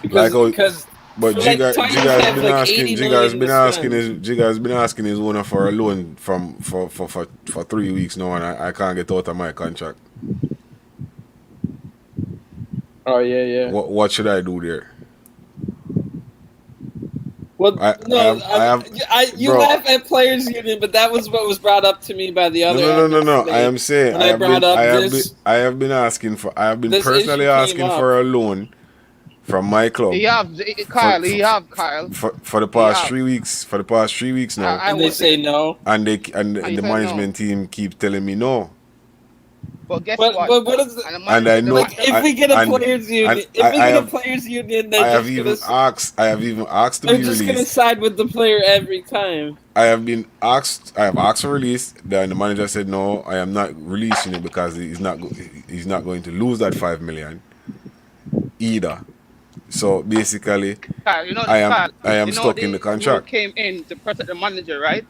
Because but Jigga's been asking his owner for a loan for 3 weeks now, and I can't get out of my contract. Oh yeah. What should I do there? Well, I no, have, you bro. laugh at players' union, but that was what was brought up to me by the other. No. I admins am saying when I brought up this. I have been asking for. I have been This personally issue came asking up. for a loan from my club. He have Kyle. He have Kyle. For the past 3 weeks. For the past 3 weeks now. And they say no. And you the said management team keep telling me no. But guess But what? what is And I know. like if we get a players union? If we get a players union, they're I have just even asked to they're be just gonna released. side with the player every time. I have asked for release. Then the manager said no, I am not releasing it because he's not going to lose that 5 million either. So basically, Kyle, you know, I Kyle, am you know stuck in the rule contract. came in to protect the manager, right?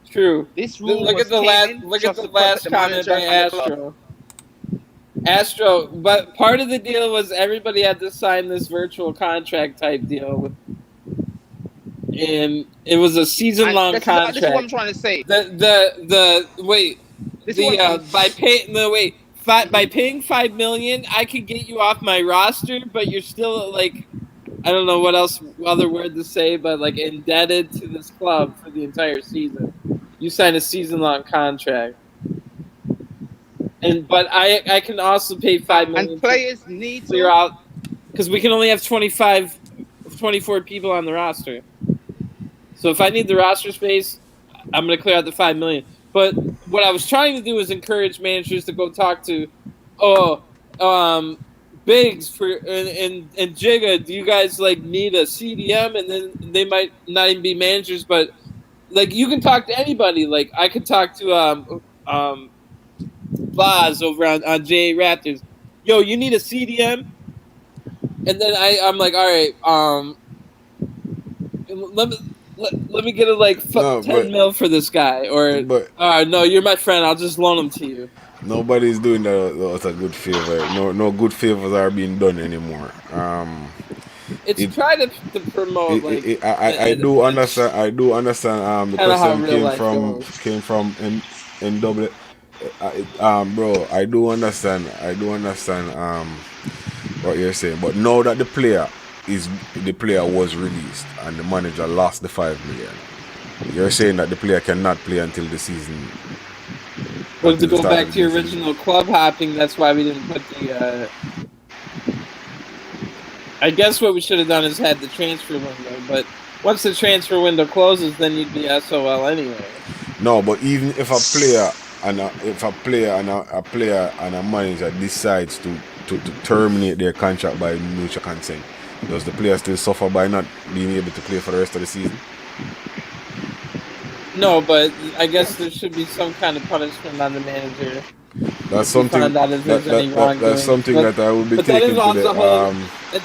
True. This rule Look at the last comment by Astro. Astro, but part of the deal was everybody had to sign this virtual contract type deal, and it was a season-long contract. This is what I'm trying to say. By paying $5 million, I could get you off my roster, but you're still like, I don't know what other word to say, but like indebted to this club for the entire season. You sign a season-long contract. But I can also pay $5 million. And players need to clear out because we can only have 24 people on the roster. So if I need the roster space, I'm going to clear out the $5 million. But what I was trying to do is encourage managers to go talk to, Biggs and Jigga. Do you guys like need a CDM? And then they might not even be managers, but like you can talk to anybody. Like I could talk to Blas over on JA Raptors. Yo, you need a CDM? And then I'm like, all right, let me get a 10 mil for this guy, or no, you're my friend. I'll just loan him to you. Nobody's doing that a good favor. No good favors are being done anymore. It's trying to promote. I do understand. The question came from NW. Bro, I do understand what you're saying, but now that the player was released and the manager lost the 5 million, you're saying that the player cannot play until the season. Well, to go back to your original club hopping, that's why we didn't put the. I guess what we should have done is had the transfer window, but once the transfer window closes, then you'd be SOL anyway. No, but even if a player and a manager decides to terminate their contract by mutual consent, does the player still suffer by not being able to play for the rest of the season? No, but I guess there should be some kind of punishment on the manager. That's something. That's something that I will be taking to the.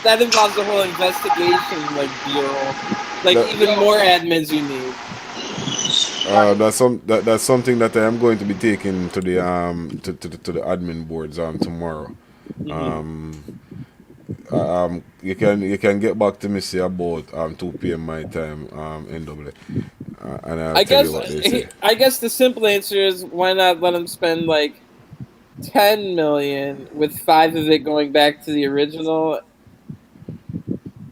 That involves the whole investigation, bureau, even more admins you need. That's something that I am going to be taking to the to the admin boards tomorrow. You can get back to me say about 2 p.m. my time NW, and I'll tell you what they say. I guess the simple answer is why not let them spend like 10 million with 5 of it going back to the original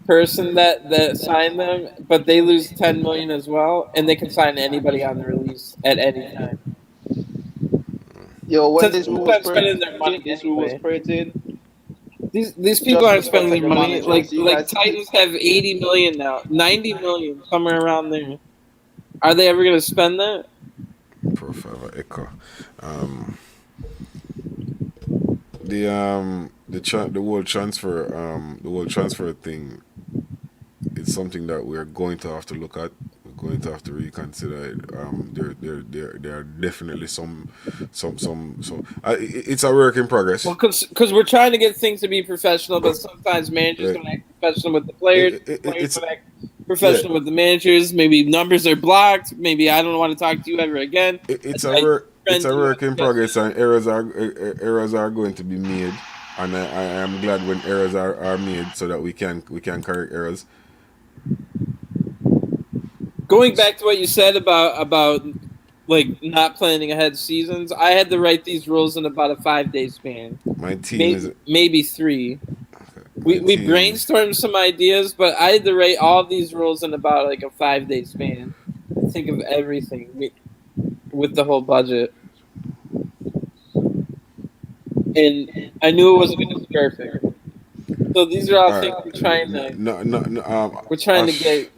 person that signed them, but they lose 10 million as well, and they can sign anybody on the release at any time. Yo, when this rule was created, these people aren't spending their money. Like Titans have 80 million now, 90 million, somewhere around there. Are they ever going to spend that? Profile Echo. The whole transfer thing. It's something that we're going to have to look at. We're going to have to reconsider it. There are definitely some. It's a work in progress. Well, because we're trying to get things to be professional, but sometimes managers don't act professional with the players. Players don't act professional with the managers. Maybe numbers are blocked. Maybe I don't want to talk to you ever again. It's a work in progress, and errors are going to be made. And I am glad when errors are made so that we can correct errors. Going back to what you said about like not planning ahead seasons, I had to write these rules in about a 5-day span, My team maybe 3. We team- brainstormed some ideas, but I had to write all of these rules in about like a 5-day span. Think of everything with the whole budget, and I knew it wasn't going to be perfect. So these are all Alright. things we're trying to. We're trying to get.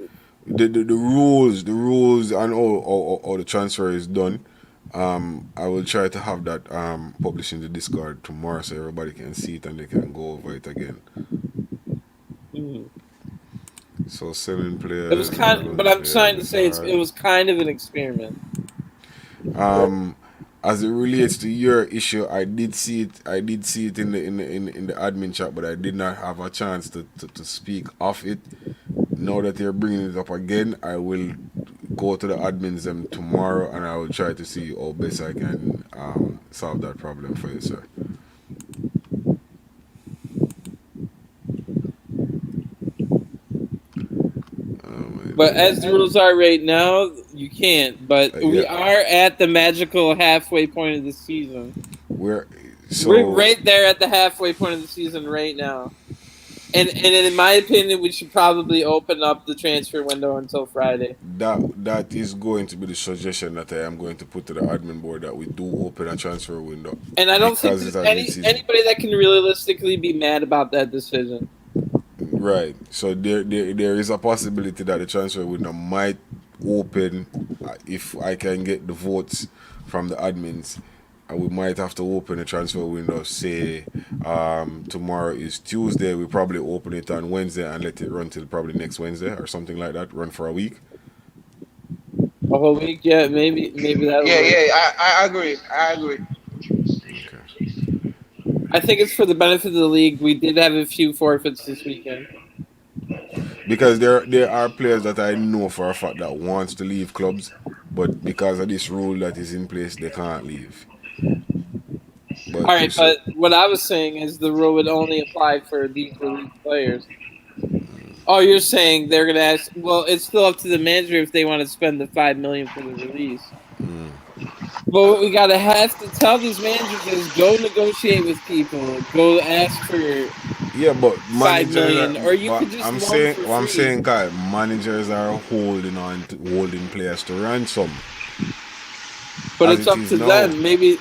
The rules and all the transfer is done. I will try to have that published in the Discord tomorrow so everybody can see it and they can go over it again. So 7 players. It was but I'm trying to say it was kind of an experiment. As it relates to your issue, I did see it in the admin chat, but I did not have a chance to speak of it. Now that you're bringing it up again, I will go to the admins tomorrow and I will try to see how best I can solve that problem for you, sir. But as the rules are right now, you can't. But we are at the magical halfway point of the season. We're right there at the halfway point of the season right now. And in my opinion, we should probably open up the transfer window until Friday. That is going to be the suggestion that I am going to put to the admin board, that we do open a transfer window. And I don't think there's anybody that can realistically be mad about that decision. Right. So there is a possibility that the transfer window might open if I can get the votes from the admins. We might have to open the transfer window, say tomorrow is Tuesday. We probably open it on Wednesday and let it run till probably next Wednesday or something like that. Run for a week. A whole week, yeah, maybe that. I agree. Okay. I think it's for the benefit of the league. We did have a few forfeits this weekend. Because there are players that I know for a fact that wants to leave clubs, but because of this rule that is in place, they can't leave. All right, but what I was saying is the rule would only apply for these released players. Oh, you're saying they're going to ask... Well, it's still up to the manager if they want to spend the $5 million for the release. But what we gotta have to tell these managers is go negotiate with people, go ask for but $5 million, or you could just I'm saying, Kyle, managers are holding players to ransom. But it's up to them. Maybe,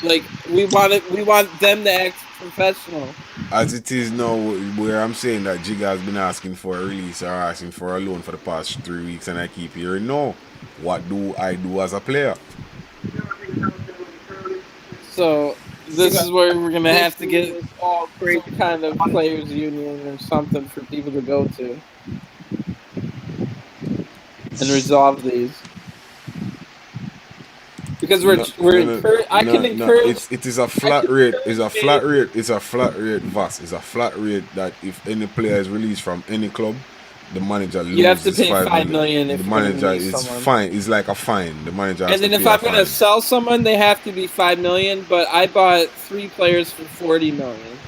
like we want them to act professional. As it is now, where I'm saying that Jigga has been asking for a release or asking for a loan for the past 3 weeks, and I keep hearing no. What do I do as a player? So this is where we're gonna have to get some kind of players union or something for people to go to and resolve these. Because I can encourage. It is a flat rate. It's a flat rate. It's a flat rate. VAS. It's a flat rate that if any player is released from any club, the manager loses. You have to pay $5 million if the manager is someone. Fine. It's like a fine. The manager has and then to if pay I'm going to sell someone, they have to be $5 million. But I bought 3 players for $40 million.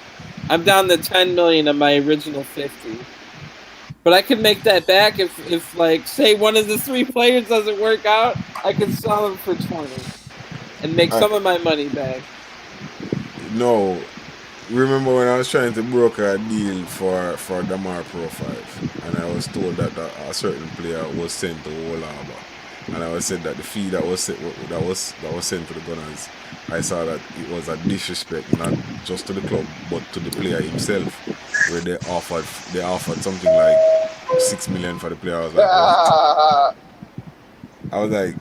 I'm down to $10 million of my original 50. But I can make that back if like, say one of the 3 players doesn't work out, I can sell them for 20 and make some of my money back. No. Remember when I was trying to broker a deal for Damar Pro 5, and I was told that a certain player was sent to Old Harbour, and I was said that the fee that was sent to the Gunners, I saw that it was a disrespect not just to the club but to the player himself, where they offered something like $6 million for the player. I was like, what? I was like,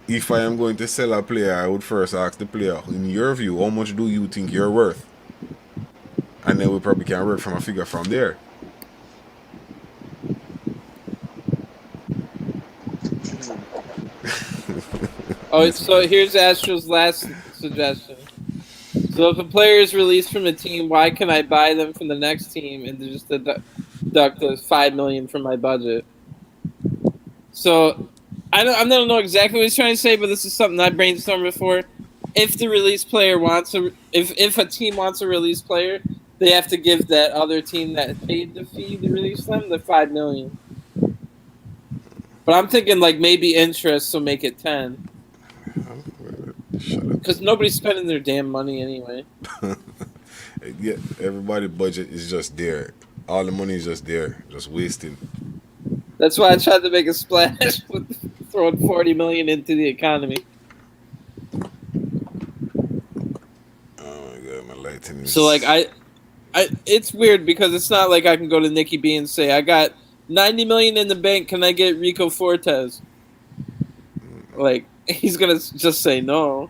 if I am going to sell a player, I would first ask the player, in your view, how much do you think you're worth? And then we probably can work from a figure from there. So here's Astro's last suggestion. So if a player is released from a team, why can I buy them from the next team and just deduct the $5 million from my budget? So I don't know exactly what he's trying to say, but this is something I brainstormed before. If the release player if a team wants a release player, they have to give that other team that paid the fee to release them the $5 million. But I'm thinking like maybe interest, so make it 10. Shut up. Because nobody's spending their damn money anyway. Yeah, everybody budget is just there. All the money is just there, just wasting. That's why I tried to make a splash with throwing 40 million into the economy. Oh my god, my lighting is. So like I it's weird because it's not like I can go to Nikki B and say I got 90 million in the bank. Can I get Rico Fortes? Like he's gonna just say no.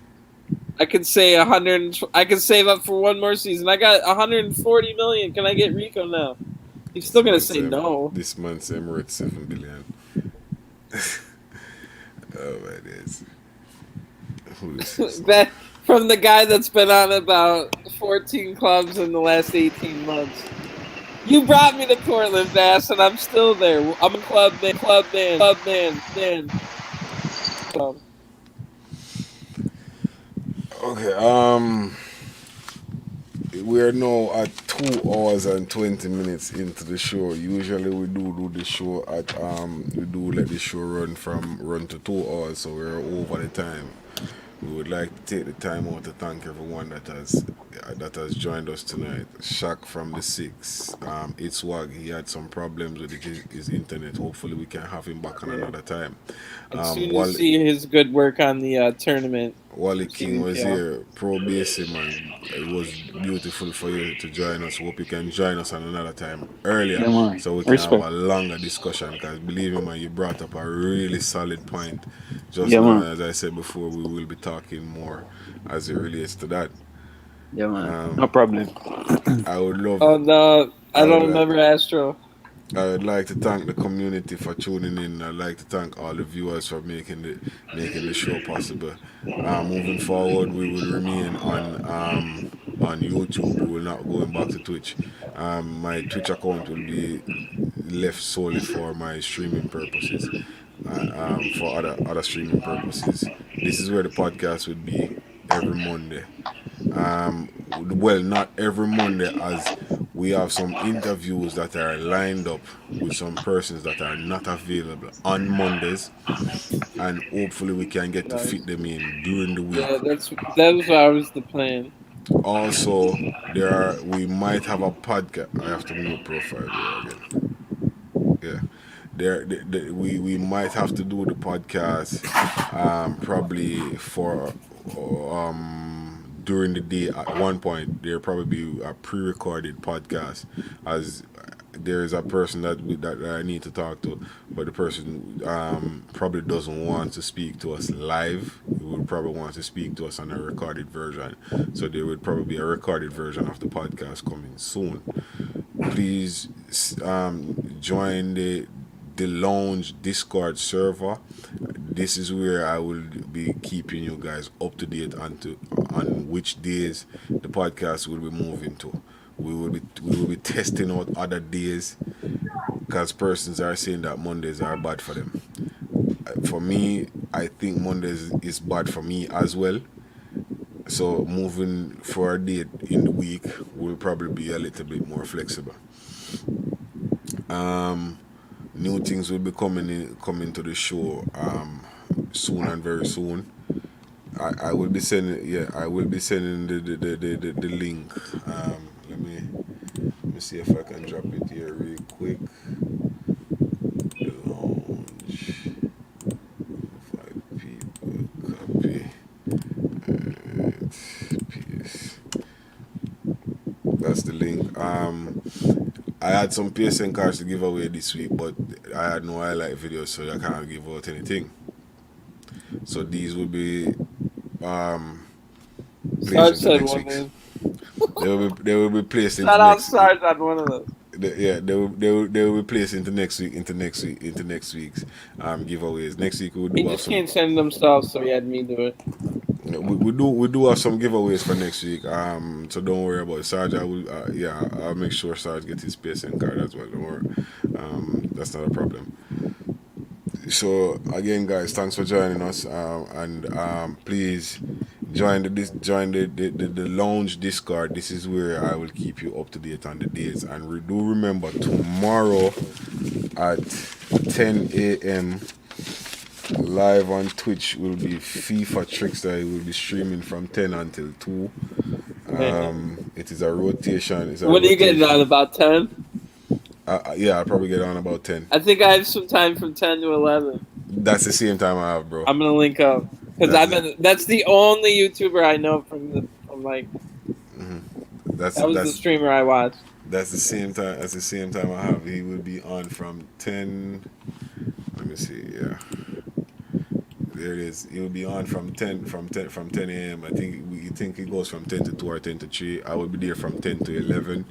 I could say 100. I could save up for one more season. I got 140 million. Can I get Rico now? He's still gonna say no. This month's Emirates 7 billion. Oh my days. Who is this? That from the guy that's been on about 14 clubs in the last 18 months. You brought me to Portland, Bass, and I'm still there. I'm a club man. Okay, we are now at 2 hours and 20 minutes into the show. Usually we do the show at we do let the show run to 2 hours, so we're over the time. We would like to take the time out to thank everyone that has joined us tonight. Shaq from the Six, it's Wag. He had some problems with his internet. Hopefully we can have him back on another time. As soon as see his good work on the tournament. Wally King was here, Pro Basic, man. It was beautiful for you to join us. Hope you can join us on another time earlier, so we can have a longer discussion. Because believe me, man, you brought up a really solid point. Just now, as I said before, we will be talking more as it relates to that. Yeah, man. No problem. I would love. Oh no, I don't remember Astro. I would like to thank the community for tuning in. I'd like to thank all the viewers for making the show possible. Moving forward, we will remain on YouTube. We will not go back to Twitch. My Twitch account will be left solely for my streaming purposes, for other streaming purposes. This is where the podcast would be every Monday. Well, not every Monday, as we have some interviews that are lined up with some persons that are not available on Mondays, and hopefully we can get to fit them in during the week. Yeah, that was always the plan. Also, we might have a podcast. I have to mute profile here again. Yeah, we might have to do the podcast probably for during the day. At one point there probably be a pre-recorded podcast, as there is a person that I need to talk to, but the person probably doesn't want to speak to us live. He would probably want to speak to us on a recorded version, so there would probably be a recorded version of the podcast coming soon. Please join the Lounge Discord server. This is where I will be keeping you guys up to date on which days the podcast will be moving to. We will be testing out other days, because persons are saying that Mondays are bad for them. For me, I think Mondays is bad for me as well. So moving for a date in the week will probably be a little bit more flexible. New things will be coming to the show soon and very soon. I will be sending the link. Let me see if I can drop it here real quick. The Lounge, 5 people, copy, and paste. That's the link. I had some PSN cards to give away this week, but I had no highlight videos, so I can't give out anything. So these will be placed into next week. They will be placed into next week. Sarge on one of those. They will be placed into next week's giveaways. Next week we'll do. He just can't send themselves, so he had me do it. We do have some giveaways for next week. So don't worry about it. Sarge. I'll make sure Sarge gets his PSN card as well. Don't worry. That's not a problem. So again, guys, thanks for joining us, and please join the Lounge Discord. This is where I will keep you up to date on the days, and we do remember tomorrow at 10 a.m. live on Twitch will be FIFA Trickster. It will be streaming from 10 until 2. It is a rotation. When are you getting on? About 10? Yeah, I'll probably get on about 10. I think I have some time from 10 to 11. That's the same time I have, bro. I'm gonna link up because that's the only YouTuber I know from like. That's the streamer I watched. That's the same time. That's the same time I have. He will be on from 10. Let me see. Yeah, there it is. He will be on from 10 a.m. I think we think it goes from 10 to 2 or 10 to 3. I will be there from 10 to 11.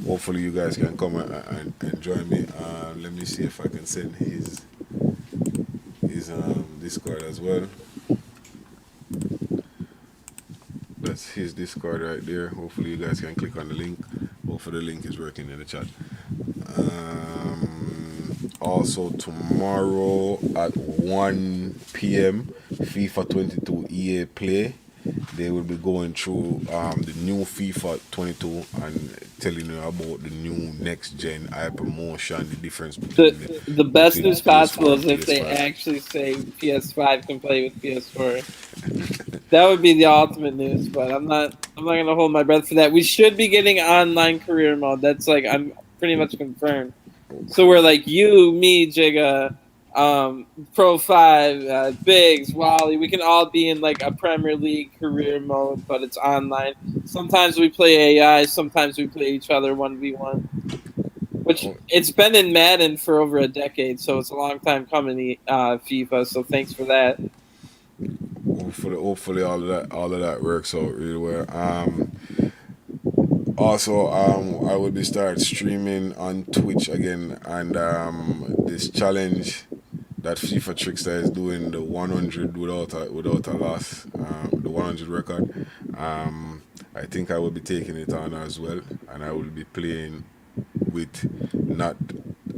Hopefully you guys can come and join me. Let me see if I can send his Discord as well. That's his Discord right there. Hopefully you guys can click on the link. Hopefully the link is working in the chat. Also tomorrow at 1 p.m. FIFA 22 EA Play. They will be going through the new FIFA 22 and telling you about the new next gen hypermotion, the difference between the best between news possible PS4 is and if they PS5. actually say PS5 can play with PS4. That would be the ultimate news, but I'm not gonna hold my breath for that. We should be getting online career mode. That's like I'm pretty much confirmed. So we're like you, me, Jigga, Pro 5, Biggs, Wally. We can all be in like a Premier League career mode, but it's online. Sometimes we play AI. Sometimes we play each other 1v1. Which it's been in Madden for over a decade, so it's a long time coming. FIFA. So thanks for that. Hopefully all of that works out really well. Also, I will be start streaming on Twitch again, and this challenge that FIFA Trickster is doing, the 100 without a loss, the 100 record. I think I will be taking it on as well, and I will be playing with not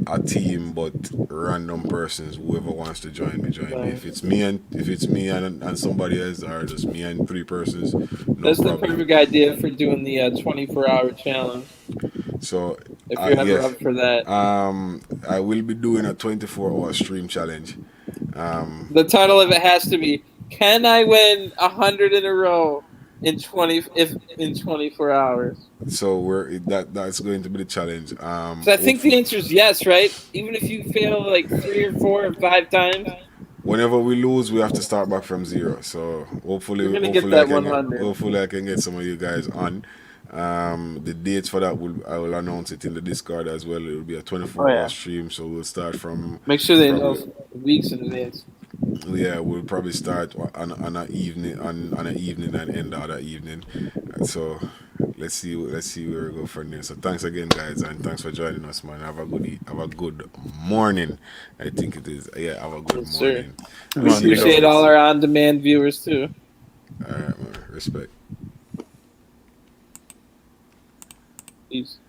a team but random persons. Whoever wants to join me. If it's me and somebody else, or just me and 3 persons, no That's problem. the perfect idea for doing the 24-hour challenge. So if you're ever up for that, I will be doing a 24-hour stream challenge. The title of it has to be "Can I win 100 in a row in 24 hours?" So that's going to be the challenge. So I think the answer is yes, right? Even if you fail like 3 or 4 or 5 times. Whenever we lose, we have to start back from 0. So hopefully I can get some of you guys on. The dates for that I will announce it in the Discord as well. It will be a 24-hour stream, so we'll start from. Make sure they know weeks in advance. Yeah, we'll probably start on an evening and end of that evening. So let's see where we go from there. So thanks again, guys, and thanks for joining us, man. Have a good morning. I think it is. Yeah, have a good morning. We appreciate all our on-demand viewers too. All right, man. Respect. Peace.